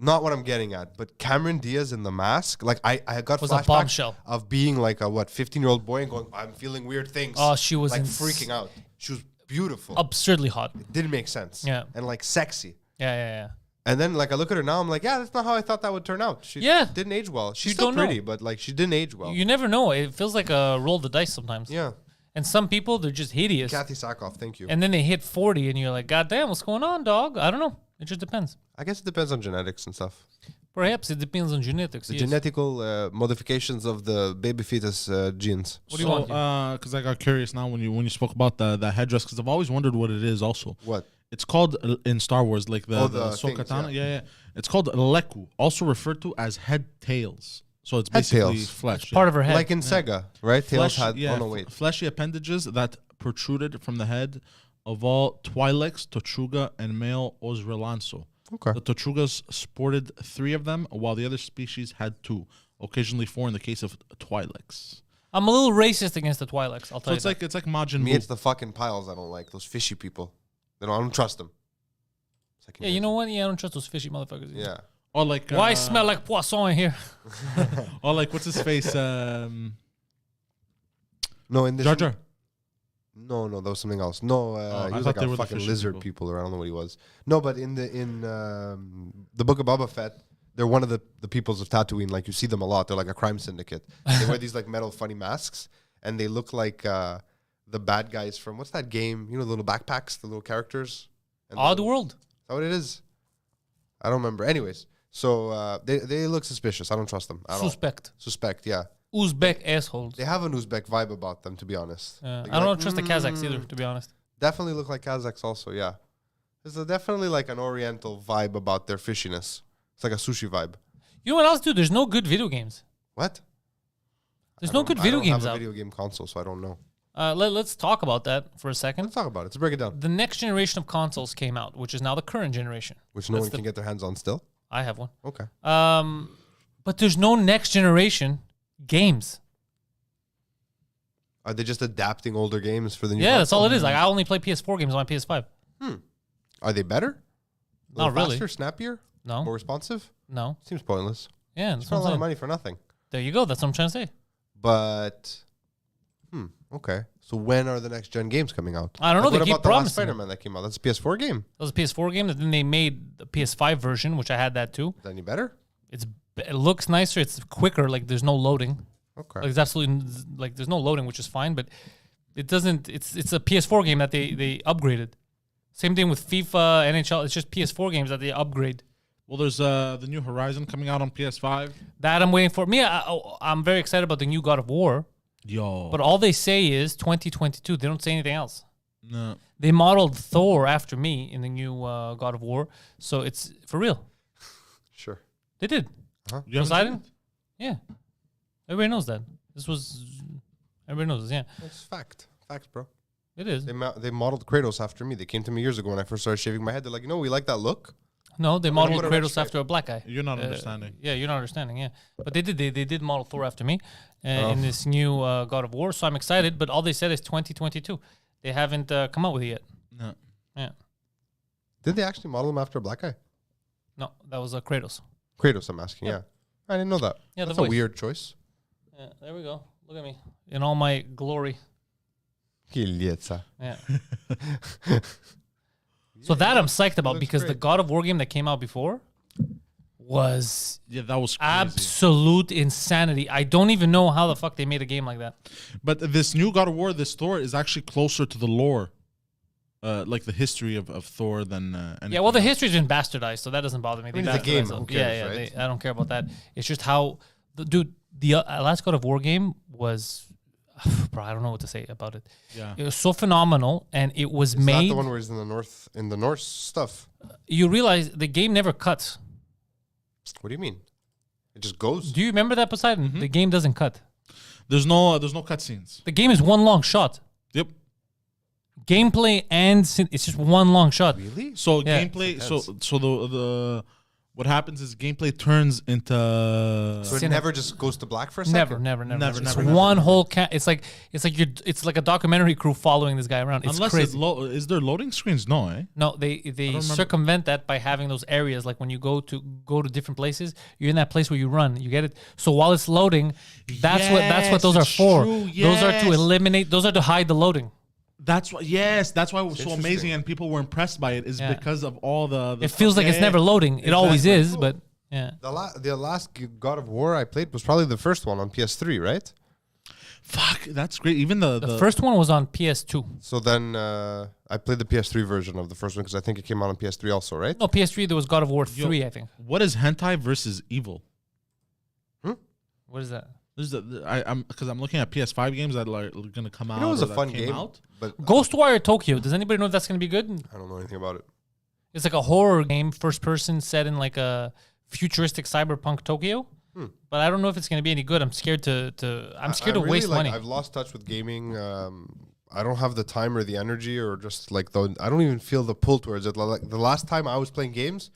Not what I'm getting at, but Cameron Diaz in The Mask, like I got Was a flashbacks bombshell. of being like a 15-year-old boy and going, I'm feeling weird things. Oh, she was like ins- freaking out. She was beautiful. Absurdly hot. It didn't make sense. Yeah. And like sexy. Yeah. And then like I look at her now, I'm like, yeah, that's not how I thought that would turn out. She Yeah. didn't age well. She's You still don't know. pretty, but like she didn't age well. You never know. It feels like a roll of the dice sometimes. Yeah. And some people, they're just hideous. Kathy Sackhoff, thank you. And then they hit 40 and you're like, God damn, what's going on, dog? I don't know. It just depends. I guess it depends on genetics and stuff. Perhaps it depends on genetics. The yes. genetical modifications of the baby fetus genes. What do you want? Because I got curious now when you spoke about the headdress, because I've always wondered what it is also. What? It's called in Star Wars, like the things, Ahsoka-tana. Yeah. It's called leku, also referred to as head tails. So it's Head basically tails. flesh. Part of her head. Like in Sega, right? Tails Flesh- had. yeah, Oh no, wait. fleshy appendages that protruded from the head of all Twi'leks, Tortuga, and male Osrelanso. Okay. The Tortugas sported 3 of them, while the other species had 2, occasionally 4 in the case of Twi'leks. I'm a little racist against the Twi'leks. I'll So tell it's you. like Majin Me, Buu. it's the fucking piles I don't like. Those fishy people. I don't trust them. It's like, Yeah, you know what? Yeah, I don't trust those fishy motherfuckers. Yeah. Or like Why smell like poisson in here? or like what's his face? No, in this. Jar Jar. No, that was something else. No, I he was thought like they a were the fucking fishy lizard people, or I don't know what he was. No, but in the Book of Boba Fett, they're one of the peoples of Tatooine. Like you see them a lot. They're like a crime syndicate. They wear these like metal funny masks, and they look like the bad guys from what's that game? You know, the little backpacks, the little characters. And Odd World. Is that what it is? I don't remember. Anyways, so they look suspicious. I don't trust them at all. Suspect, yeah. Uzbek assholes. They have an Uzbek vibe about them, to be honest. I Like, don't trust the Kazakhs either, to be honest. Definitely look like Kazakhs also, yeah. There's definitely like an oriental vibe about their fishiness. It's like a sushi vibe. You know what else, dude? There's no good video games. What? There's no good video I games don't have out. a video game console, so I don't know. Let's talk about that for a second. Let's talk about it. Let's break it down. The next generation of consoles came out, which is now the current generation. Which no one can get their hands on still. I have one. Okay. But there's no next generation games. Are they just adapting older games for the new? Yeah, that's all console? it is. Like I only play PS4 games on my PS5. Are they better? A Not little really. faster, snappier, No, more responsive? no. Seems pointless. Yeah, that's Spend what a lot I'm of saying. money for nothing. There you go. That's what I'm trying to say. But, okay. So when are the next gen games coming out? I don't know. They What keep about the last promising. Spider-Man that came out? That's a PS4 game. That was a PS4 game. And then they made the PS5 version, which I had that too. Is that any better? It looks nicer. It's quicker. Like there's no loading. Okay. Like, there's absolutely like there's no loading, which is fine. But it doesn't. It's a PS4 game that they upgraded. Same thing with FIFA, NHL. It's just PS4 games that they upgrade. Well, there's the new Horizon coming out on PS5. That I'm waiting for. Me, I'm very excited about the new God of War. Yo. But all they say is 2022. They don't say anything else. No. They modeled Thor after me in the new God of War, so it's for real. Sure. They did. You haven't Poseidon? seen it? Yeah. Everybody knows that. Everybody knows this, yeah. It's fact. Facts, bro. It is. They modeled Kratos after me. They came to me years ago when I first started shaving my head. They're like, we like that look. No, they gonna modeled put a red Kratos stripe. after a black guy. You're not understanding. Yeah, you're not understanding, yeah. But they did. They did model Thor after me in this new God of War, so I'm excited. But all they said is 2022. They haven't come out with it yet. No. Yeah. Did they actually model him after a black guy? No, that was Kratos. Kratos, I'm asking. Yeah. I didn't know that. Yeah, the That's a voice. weird choice. Yeah, there we go. Look at me in all my glory. Kilietsa. Yeah. So that I'm psyched about looks because the great. God of War game that came out before was Yeah, that was crazy. absolute insanity. I don't even know how the fuck they made a game like that. But this new God of War, this Thor, is actually closer to the lore, like the history of Thor than anything Yeah, well, the else. history's been bastardized, so that doesn't bother me. mean, They it's a game, bastardized who it. cares, Yeah, right? I don't care about that. It's just how, the last God of War game was, bro, I don't know what to say about it. Yeah. It was so phenomenal, and it was Is that made. the one where he's in the Norse stuff? You realize the game never cuts. What do you mean? It just goes. Do you remember that, Poseidon? Mm-hmm. The game doesn't cut. There's no cutscenes. The game is one long shot. Yep. Gameplay and it's just one long shot. Really? So Yeah. gameplay. Intense. So the what happens is gameplay turns into. So it Cine- never just goes to black for a second? Never. Never, It's never, one whole It's like it's like a documentary crew following this guy around. It's Unless crazy. is there loading screens? No, eh? No, they remember. circumvent that by having those areas. Like when you go to different places, you're in that place where you run. You get it. So while it's loading, that's what Yes, those are it's for. true, Those are to yes. eliminate. Those are to hide the loading. That's why. Yes, that's why it was so Interesting. amazing, and people were impressed by it. Is Yeah. because of all the It feels like it's yeah, never loading. It always exactly. is, but yeah. The last God of War I played was probably the first one on PS3, right? Fuck, that's great. Even the First one was on PS2. So then I played the PS3 version of the first one because I think it came out on PS3 also, right? No, PS3. There was God of War 3, I think. What is hentai versus evil? What is that? This is I'm because I'm looking at PS5 games that are gonna come out. You know, it was or a that fun came game, out. but Ghostwire Tokyo. Does anybody know if that's going to be good? I don't know anything about it. It's like a horror game, first person, set in like a futuristic cyberpunk Tokyo. But I don't know if it's going to be any good. I'm scared to I really, waste money. I've lost touch with gaming. I don't have the time or the energy or just like I don't even feel the pull towards it. Like the last time I was playing games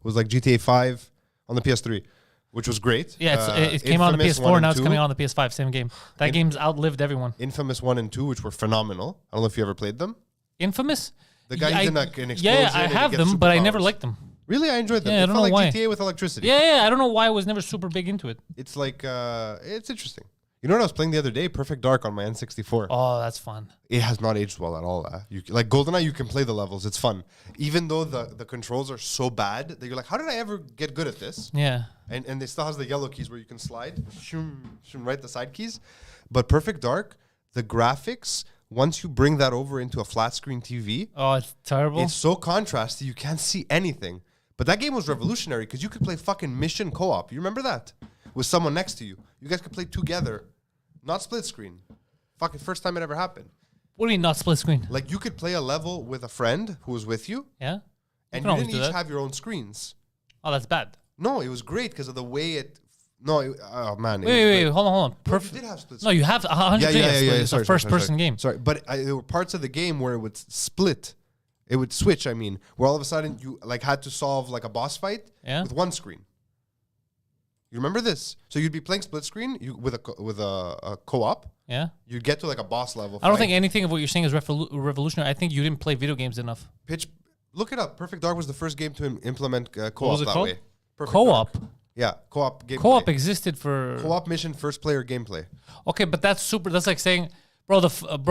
was like GTA 5 on the PS3, which was great. Yeah, it came out on the Infamous 1 PS4, and now it's 2. coming out on the PS5, same game. That game's outlived everyone. Infamous 1 and 2, which were phenomenal. I don't know if you ever played them. Infamous? The guy Yeah, in an explosion. Yeah, I and he have gets them, but I never superpowers. liked them. Really, I enjoyed them. Yeah, I It don't felt know like why. GTA with electricity. Yeah, I don't know why I was never super big into it. It's like it's interesting. You know what I was playing the other day? Perfect Dark on my N64. Oh, that's fun. It has not aged well at all. Like GoldenEye, you can play the levels. It's fun. Even though the controls are so bad that you're like, how did I ever get good at this? Yeah. And it still has the yellow keys where you can slide, right, the side keys. But Perfect Dark, the graphics, once you bring that over into a flat screen TV, Oh, it's terrible. it's so contrasty, you can't see anything. But that game was revolutionary because you could play fucking mission co-op. You remember that? With someone next to you. You guys could play together, not split screen. Fucking first time it ever happened. What do you mean not split screen? Like you could play a level with a friend who was with you, Yeah? and can you always didn't do each that. have your own screens. Oh, that's bad. No, it was great because of the way it. No, oh man. Wait, hold on. Perfect. You did have split No, you have 100. It's a first-person game. Sorry, but there were parts of the game where it would split. It would switch. I mean, where all of a sudden you like had to solve like a boss fight with one screen. You remember this? So you'd be playing split screen with a co-op. Yeah. You'd get to like a boss level. I don't think anything of what you're saying is revolutionary. I think you didn't play video games enough. Look it up. Perfect Dark was the first game to implement co-op was it that called? way. Perfect Co-op. Dark. Yeah, co-op gameplay. Co-op existed for Co-op mission first player gameplay. Okay, but that's super. That's like saying, bro,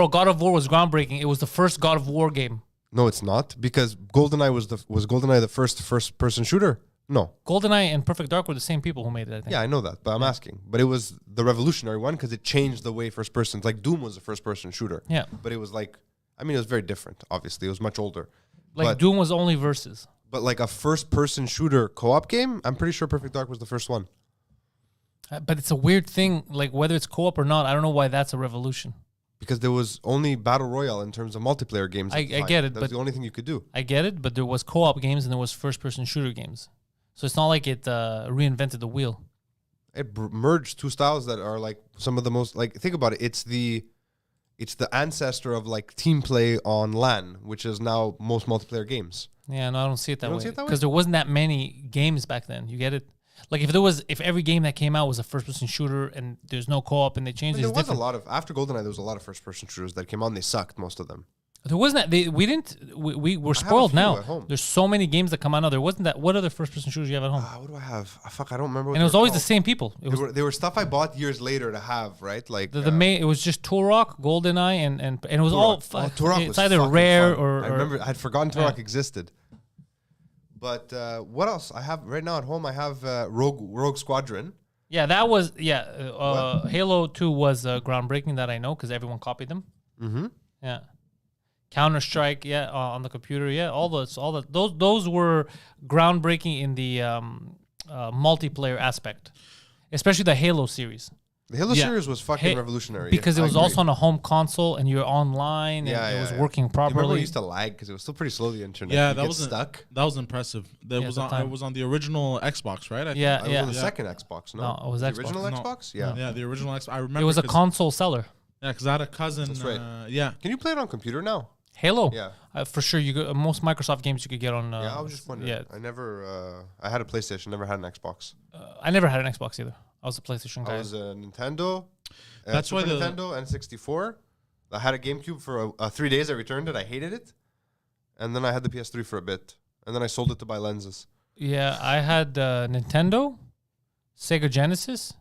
God of War was groundbreaking. It was the first God of War game. No, it's not, because GoldenEye was GoldenEye the first person shooter? No. GoldenEye and Perfect Dark were the same people who made it, I think. Yeah, I know that, but I'm asking. But it was the revolutionary one because it changed the way first person. Like Doom was a first person shooter. Yeah. But it was like, I mean, it was very different. Obviously, it was much older. Like Doom was only versus. But like a first person shooter co-op game, I'm pretty sure Perfect Dark was the first one. But it's a weird thing, like whether it's co-op or not. I don't know why that's a revolution. Because there was only battle royale in terms of multiplayer games. I get it, That's but the only thing you could do. I get it, but there was co-op games and there was first-person shooter games. So it's not like it reinvented the wheel. It merged two styles that are like some of the most like. Think about it. It's the ancestor of like team play on LAN, which is now most multiplayer games. Yeah, no, I don't see it that You don't way. see it that way? Because there wasn't that many games back then. You get it? Like if every game that came out was a first-person shooter and there's no co-op and they changed it. There was a lot of after GoldenEye. There was a lot of first-person shooters that came out and they sucked, most of them. There wasn't that. We were a spoiled few now. at home. There's so many games that come out now. There wasn't that. What other first-person shooters you have at home? What do I have? Fuck, I don't remember. What And it was they were always the called. same people. It was They were stuff I bought years later to have, right? Like the main. It was just Turok, GoldenEye, and it was all. Turok It's was either fucking rare fun. or. I remember I had forgotten Turok Yeah. existed. But what else? I have right now at home. I have Rogue Squadron. Yeah, that was Halo 2 was groundbreaking that I know because everyone copied them. Mm-hmm. Yeah. Counter-Strike, on the computer, those were groundbreaking in the multiplayer aspect, especially the Halo series. The Halo series was fucking revolutionary because it I was agree. also on a home console and you're online and it was working You remember properly. it used to lag because it was still pretty slow, the internet. Yeah, You that get was stuck. That was impressive. That was at the on. It time. was on the original Xbox, right? I think. Yeah, It yeah. was the second Xbox, no? No, it was the Xbox. original No. Xbox? Yeah. Yeah, the original Xbox. I remember It was a 'cause- console seller. Yeah, because I had a cousin. That's right. Yeah. Can you play it on computer now? Halo, Yeah. for sure. You could, most Microsoft games you could get on. Yeah, I was just wondering. Yeah, I never. I had a PlayStation, never had an Xbox. I never had an Xbox either. I was a PlayStation guy. I was a Nintendo. That's why Super the- Nintendo N64. I had a GameCube for 3 days. I returned it. I hated it, and then I had the PS3 for a bit, and then I sold it to buy lenses. Yeah, I had Nintendo, Sega Genesis,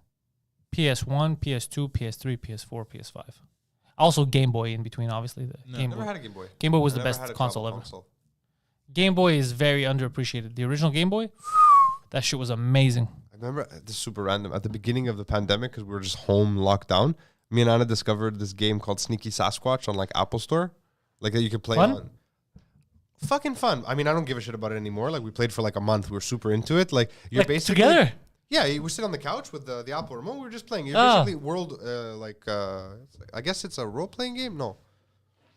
PS1, PS2, PS3, PS4, PS5. Also Game Boy in between, obviously. The Game Never Boy. had a Game Boy. Game Boy was I the never best had a console travel ever. console. Game Boy is very underappreciated. The original Game Boy, that shit was amazing. I remember this is super random. At the beginning of the pandemic, because we were just home locked down, me and Anna discovered this game called Sneaky Sasquatch on like Apple Store, like that you could play Fun? on. Fucking fun. I mean, I don't give a shit about it anymore. Like we played for like a month. We were super into it. Like you're Like, basically together. Yeah, we sit on the couch with the Apple remote. We were just playing. You're Ah. basically I guess it's a role playing game. No,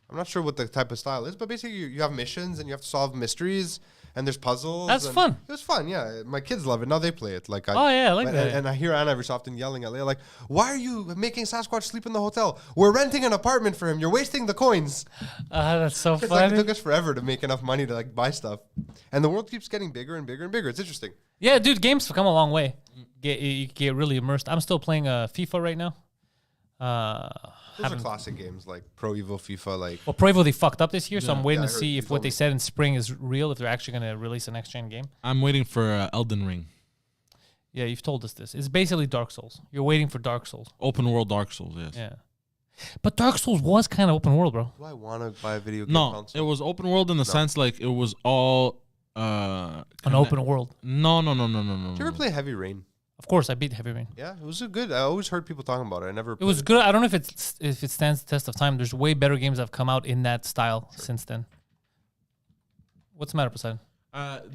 I'm not sure what the type of style is, but basically you have missions and you have to solve mysteries and there's puzzles. That's and fun. It was fun. Yeah, my kids love it. Now they play it. Like I like that. And I hear Anna every so often yelling at Leia like, "Why are you making Sasquatch sleep in the hotel? We're renting an apartment for him. You're wasting the coins." That's so It's like it funny. took us forever to make enough money to like buy stuff, and the world keeps getting bigger and bigger and bigger. It's interesting. Yeah, dude, games have come a long way. You get really immersed. I'm still playing FIFA right now. Those are classic games like Pro Evo, FIFA. Like Well, Pro Evo, they fucked up this year, so I'm waiting Yeah, to I heard. see You if told what they me. said in spring is real, if they're actually going to release a next-gen game. I'm waiting for Elden Ring, Yeah, you've told us this. It's basically Dark Souls. You're waiting for Dark Souls. open world Dark Souls. Yes. Yeah. But Dark Souls was kind of open world, bro. do I want to buy a video game No, console? it was open world in the sense like it was all. An open world. No. Did you ever play Heavy Rain? Of course, I beat Heavy Rain. Yeah, it was a good. I always heard people talking about it. I never. It was good. I don't know if it stands the test of time. There's way better games that have come out in that style since then. What's the matter, Poseidon?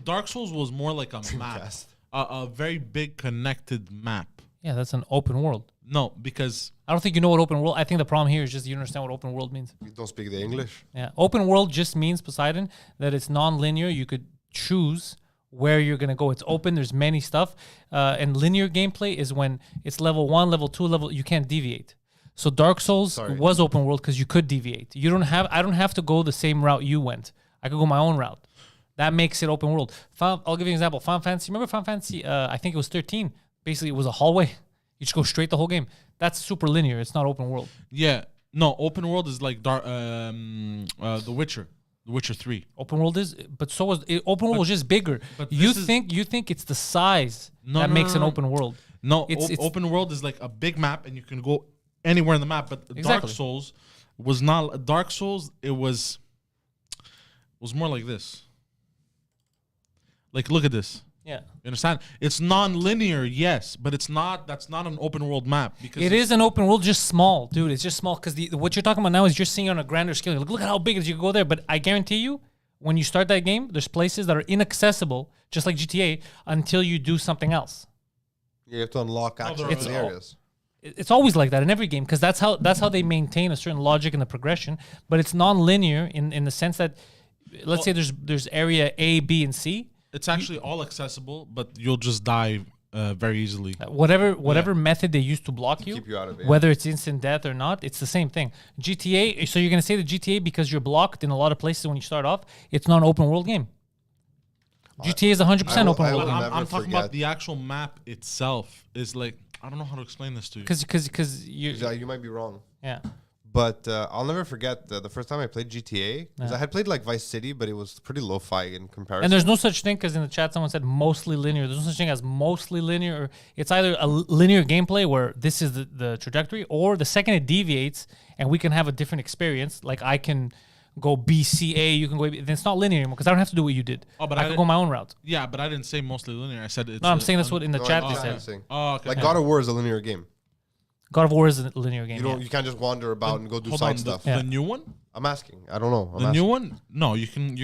Dark Souls was more like a map, Cast. a very big connected map. Yeah, that's an open world. No, because I don't think you know what open world. I think the problem here is just you understand what open world means. You don't speak the English. Yeah, open world just means, Poseidon, that it's non-linear. You could choose where you're gonna go. It's open. There's many stuff, and linear gameplay is when it's level 1, level 2, you can't deviate. So Dark Souls was open world because you could deviate. I don't have to go the same route you went. I could go my own route. That makes it open world. I'll give you an example. Final Fantasy. Remember Final Fantasy? I think it was 13. Basically, it was a hallway. You just go straight the whole game. That's super linear. It's not open world. Yeah. No, open world is like The Witcher. The Witcher 3. Open world is, but so was open world was just bigger. But you think it's the size that makes an open world. No, open world is like a big map and you can go anywhere in the map. But Dark Souls was not Dark Souls. It was more like this. Like, look at this. Yeah. You understand? It's non-linear, yes, but it's not. That's not an open world map because it is an open world, just small, dude. It's just small because what you're talking about now is you're seeing it on a grander scale. Look at how big it is. You can go there, but I guarantee you, when you start that game, there's places that are inaccessible, just like GTA, until you do something else. You have to unlock access to the areas. It's always like that in every game because that's how they maintain a certain logic in the progression. But it's non-linear in the sense that, let's say there's area A, B, and C. It's actually all accessible, but you'll just die very easily. Whatever method they use to block you, keep you out of it, whether it's instant death or not, it's the same thing. GTA, so you're going to say the GTA because you're blocked in a lot of places when you start off, it's not an open world game. GTA is 100% open world. I'm talking about the actual map itself. Is like, I don't know how to explain this to you. Because you might be wrong. Yeah. But I'll never forget the first time I played GTA, because I had played like Vice City, but it was pretty lo-fi in comparison. And there's no such thing, because in the chat someone said mostly linear. There's no such thing as mostly linear. Or it's either a linear gameplay where this is the trajectory, or the second it deviates and we can have a different experience, like I can go BCA, you can go, then it's not linear anymore, because I don't have to do what you did. Oh, but I can go my own route. Yeah, but I didn't say mostly linear. I said it's... No, I'm saying that's what in the chat they said. Oh, okay. Like God of War is a linear game. God of War is a linear game. You can't just wander about and go do side stuff. The new one? I'm asking. I don't know. The new one? No, you can.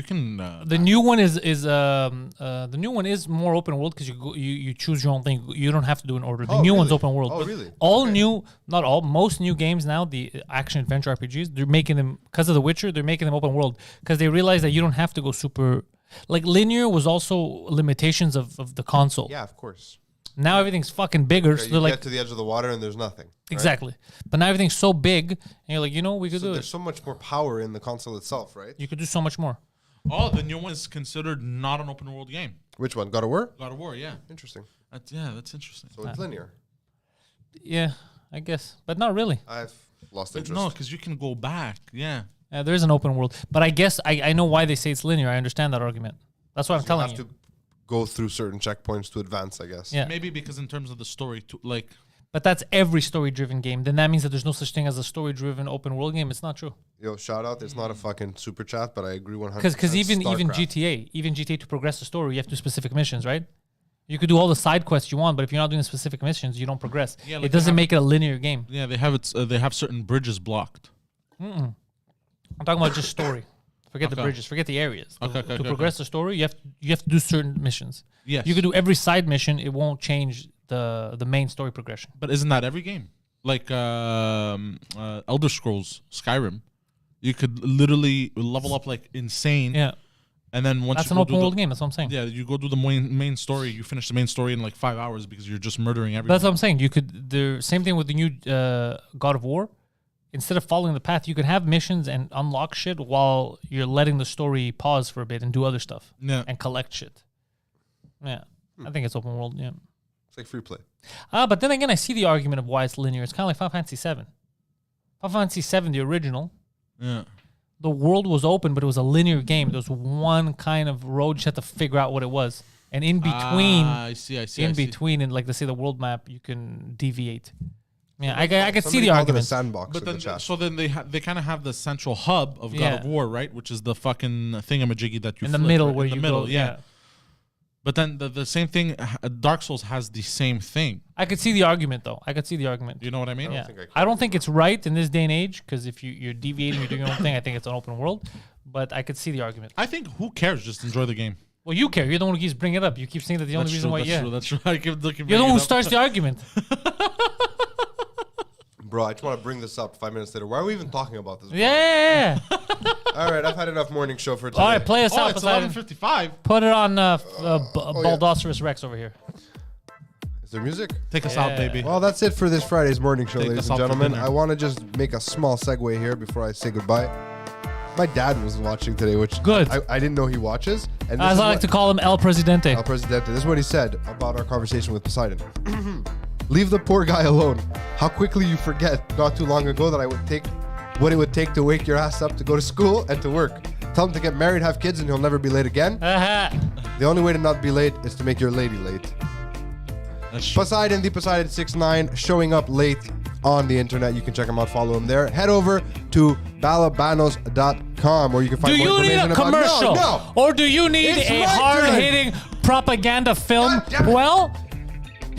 The new one is the new one is more open world because you choose your own thing. You don't have to do an order. The new one's open world. Oh, really? Most new games now, the action adventure RPGs, they're making them because of The Witcher. They're making them open world because they realize that you don't have to go super. Like linear was also limitations of the console. Yeah, of course. Now everything's fucking bigger. Okay, so they're you get to the edge of the water and there's nothing. Right? Exactly. But now everything's so big, and you're like, we could do it. There's so much more power in the console itself, right? You could do so much more. Oh, the new one is considered not an open world game. Which one? God of War? God of War, yeah. Interesting. That's interesting. So it's linear. Yeah, I guess. But not really. I've lost interest. No, because you can go back. Yeah. There is an open world. But I guess I know why they say it's linear. I understand that argument. That's what I'm telling you. You have to go through certain checkpoints to advance, I guess. Yeah. Maybe because in terms of the story, But that's every story-driven game. Then that means that there's no such thing as a story-driven open world game. It's not true. Yo, shout out. It's not a fucking super chat, but I agree 100%. Because even GTA to progress the story, you have to do specific missions, right? You could do all the side quests you want, but if you're not doing the specific missions, you don't progress. Yeah, like it doesn't make it a linear game. Yeah, they have they have certain bridges blocked. I'm talking about just story. Forget the bridges. Forget the areas. To progress the story, you have to do certain missions. Yes. You could do every side mission. It won't change the main story progression. But isn't that every game? Like Elder Scrolls, Skyrim, you could literally level up like insane. Yeah. And then once that's an open world game. That's what I'm saying. Yeah, you go do the main story. You finish the main story in like 5 hours because you're just murdering everyone. That's what I'm saying. You could the same thing with the new God of War. Instead of following the path, you could have missions and unlock shit while you're letting the story pause for a bit and do other stuff. Yeah. And collect shit. Yeah. I think it's open world, yeah. It's like free play. But then again, I see the argument of why it's linear. It's kind of like Final Fantasy VII. Final Fantasy VII, the original. Yeah. The world was open, but it was a linear game. There was one kind of road you had to figure out what it was. And in between, between, and like let's say the world map, you can deviate. Yeah, I could see the argument. A sandbox but then they kind of have the central hub of God of War, right? Which is the fucking thingamajiggy that you in the middle where you go. Yeah. But then the same thing, Dark Souls has the same thing. I could see the argument, though. You know what I mean? I don't think it's right in this day and age, because if you're deviating, you're doing your own thing, I think it's an open world. But I could see the argument. I think who cares? Just enjoy the game. Well, you care. You're the one who keeps bringing it up. You keep saying that the only reason why, That's true. I keep looking. You're the one who starts the argument. Bro, I just want to bring this up 5 minutes later. Why are we even talking about this? Bro? Yeah. All right, I've had enough morning show for today. All right, play us Oh, out. it's Poseidon. 11:55. Put it on yeah. Baldocerus Rex over here. Is there music? Take us Yeah. out, baby. Well, that's it for this Friday's morning show, Take ladies us and out for gentlemen. dinner. I want to just make a small segue here before I say goodbye. My dad was watching today, which Good. I didn't know he watches. And this As is I like what- to call him, El Presidente. El Presidente. This is what he said about our conversation with Poseidon. Leave the poor guy alone. How quickly you forget not too long ago that what it would take to wake your ass up to go to school and to work. Tell him to get married, have kids, and he'll never be late again. The only way to not be late is to make your lady late. Poseidon, the Poseidon69, showing up late on the internet. You can check him out, follow him there. Head over to balabanos.com where you can find Do more you need information a about... commercial? No. Or do you need It's a my hard-hitting propaganda film? God damn it. Well,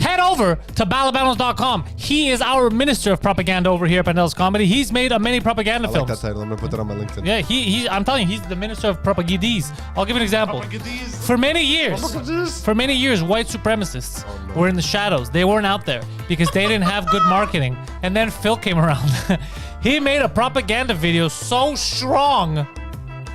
head over to balabanos.com. He is our minister of propaganda over here at Pantelis Comedy. He's made many propaganda I like films. that title. I'm going to put that on my LinkedIn. Yeah, I'm telling you, he's the minister of propagandis. I'll give you an example. Propagandis. For many years, white supremacists were in the shadows. They weren't out there because they didn't have good marketing. And then Phil came around. He made a propaganda video so strong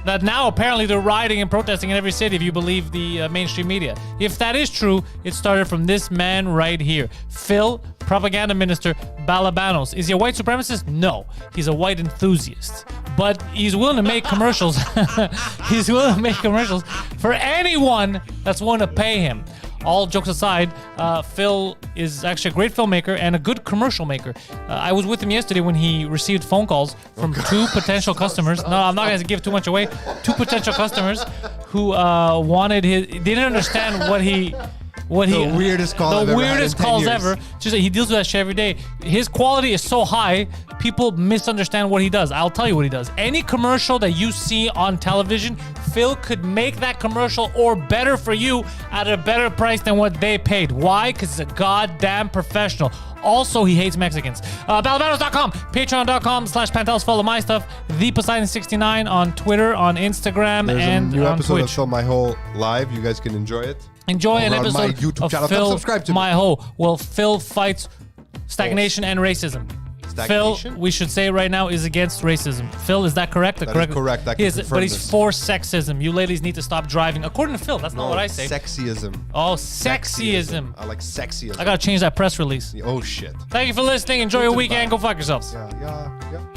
that now apparently they're rioting and protesting in every city if you believe the mainstream media. If that is true, it started from this man right here. Phil, propaganda minister, Balabanos. Is he a white supremacist? No. He's a white enthusiast. But he's willing to make commercials. He's willing to make commercials for anyone that's willing to pay him. All jokes aside, Phil is actually a great filmmaker and a good commercial maker. I was with him yesterday when he received phone calls from two potential customers. No, I'm not going to give too much away. Two potential customers who wanted his... They didn't understand what he... The weirdest call I've The ever had weirdest in 10 calls years. ever. Just he deals with that shit every day. His quality is so high, people misunderstand what he does. I'll tell you what he does. Any commercial that you see on television, Phil could make that commercial or better for you at a better price than what they paid. Why? Because he's a goddamn professional. Also, he hates Mexicans. Balabanos.com, patreon.com/Pantelis. Follow my stuff. The Poseidon69 on Twitter, on Instagram, There's and a new on episode of Twitch. Film My Whole live. You guys can enjoy it. Enjoy an over on my episode YouTube of channel. Come Phil subscribe to me. My Ho. Well, Phil fights stagnation and racism. Stagnation? Phil, we should say right now, is against racism. Phil, is that correct? That is correct. I can He is, confirm but he's this. for sexism. You ladies need to stop driving. According to Phil, that's not what I say. Sexyism. Oh, sexyism. I like sexyism. I gotta change that press release. Oh, shit. Thank you for listening. Enjoy your weekend. Go fuck yourselves. Yeah.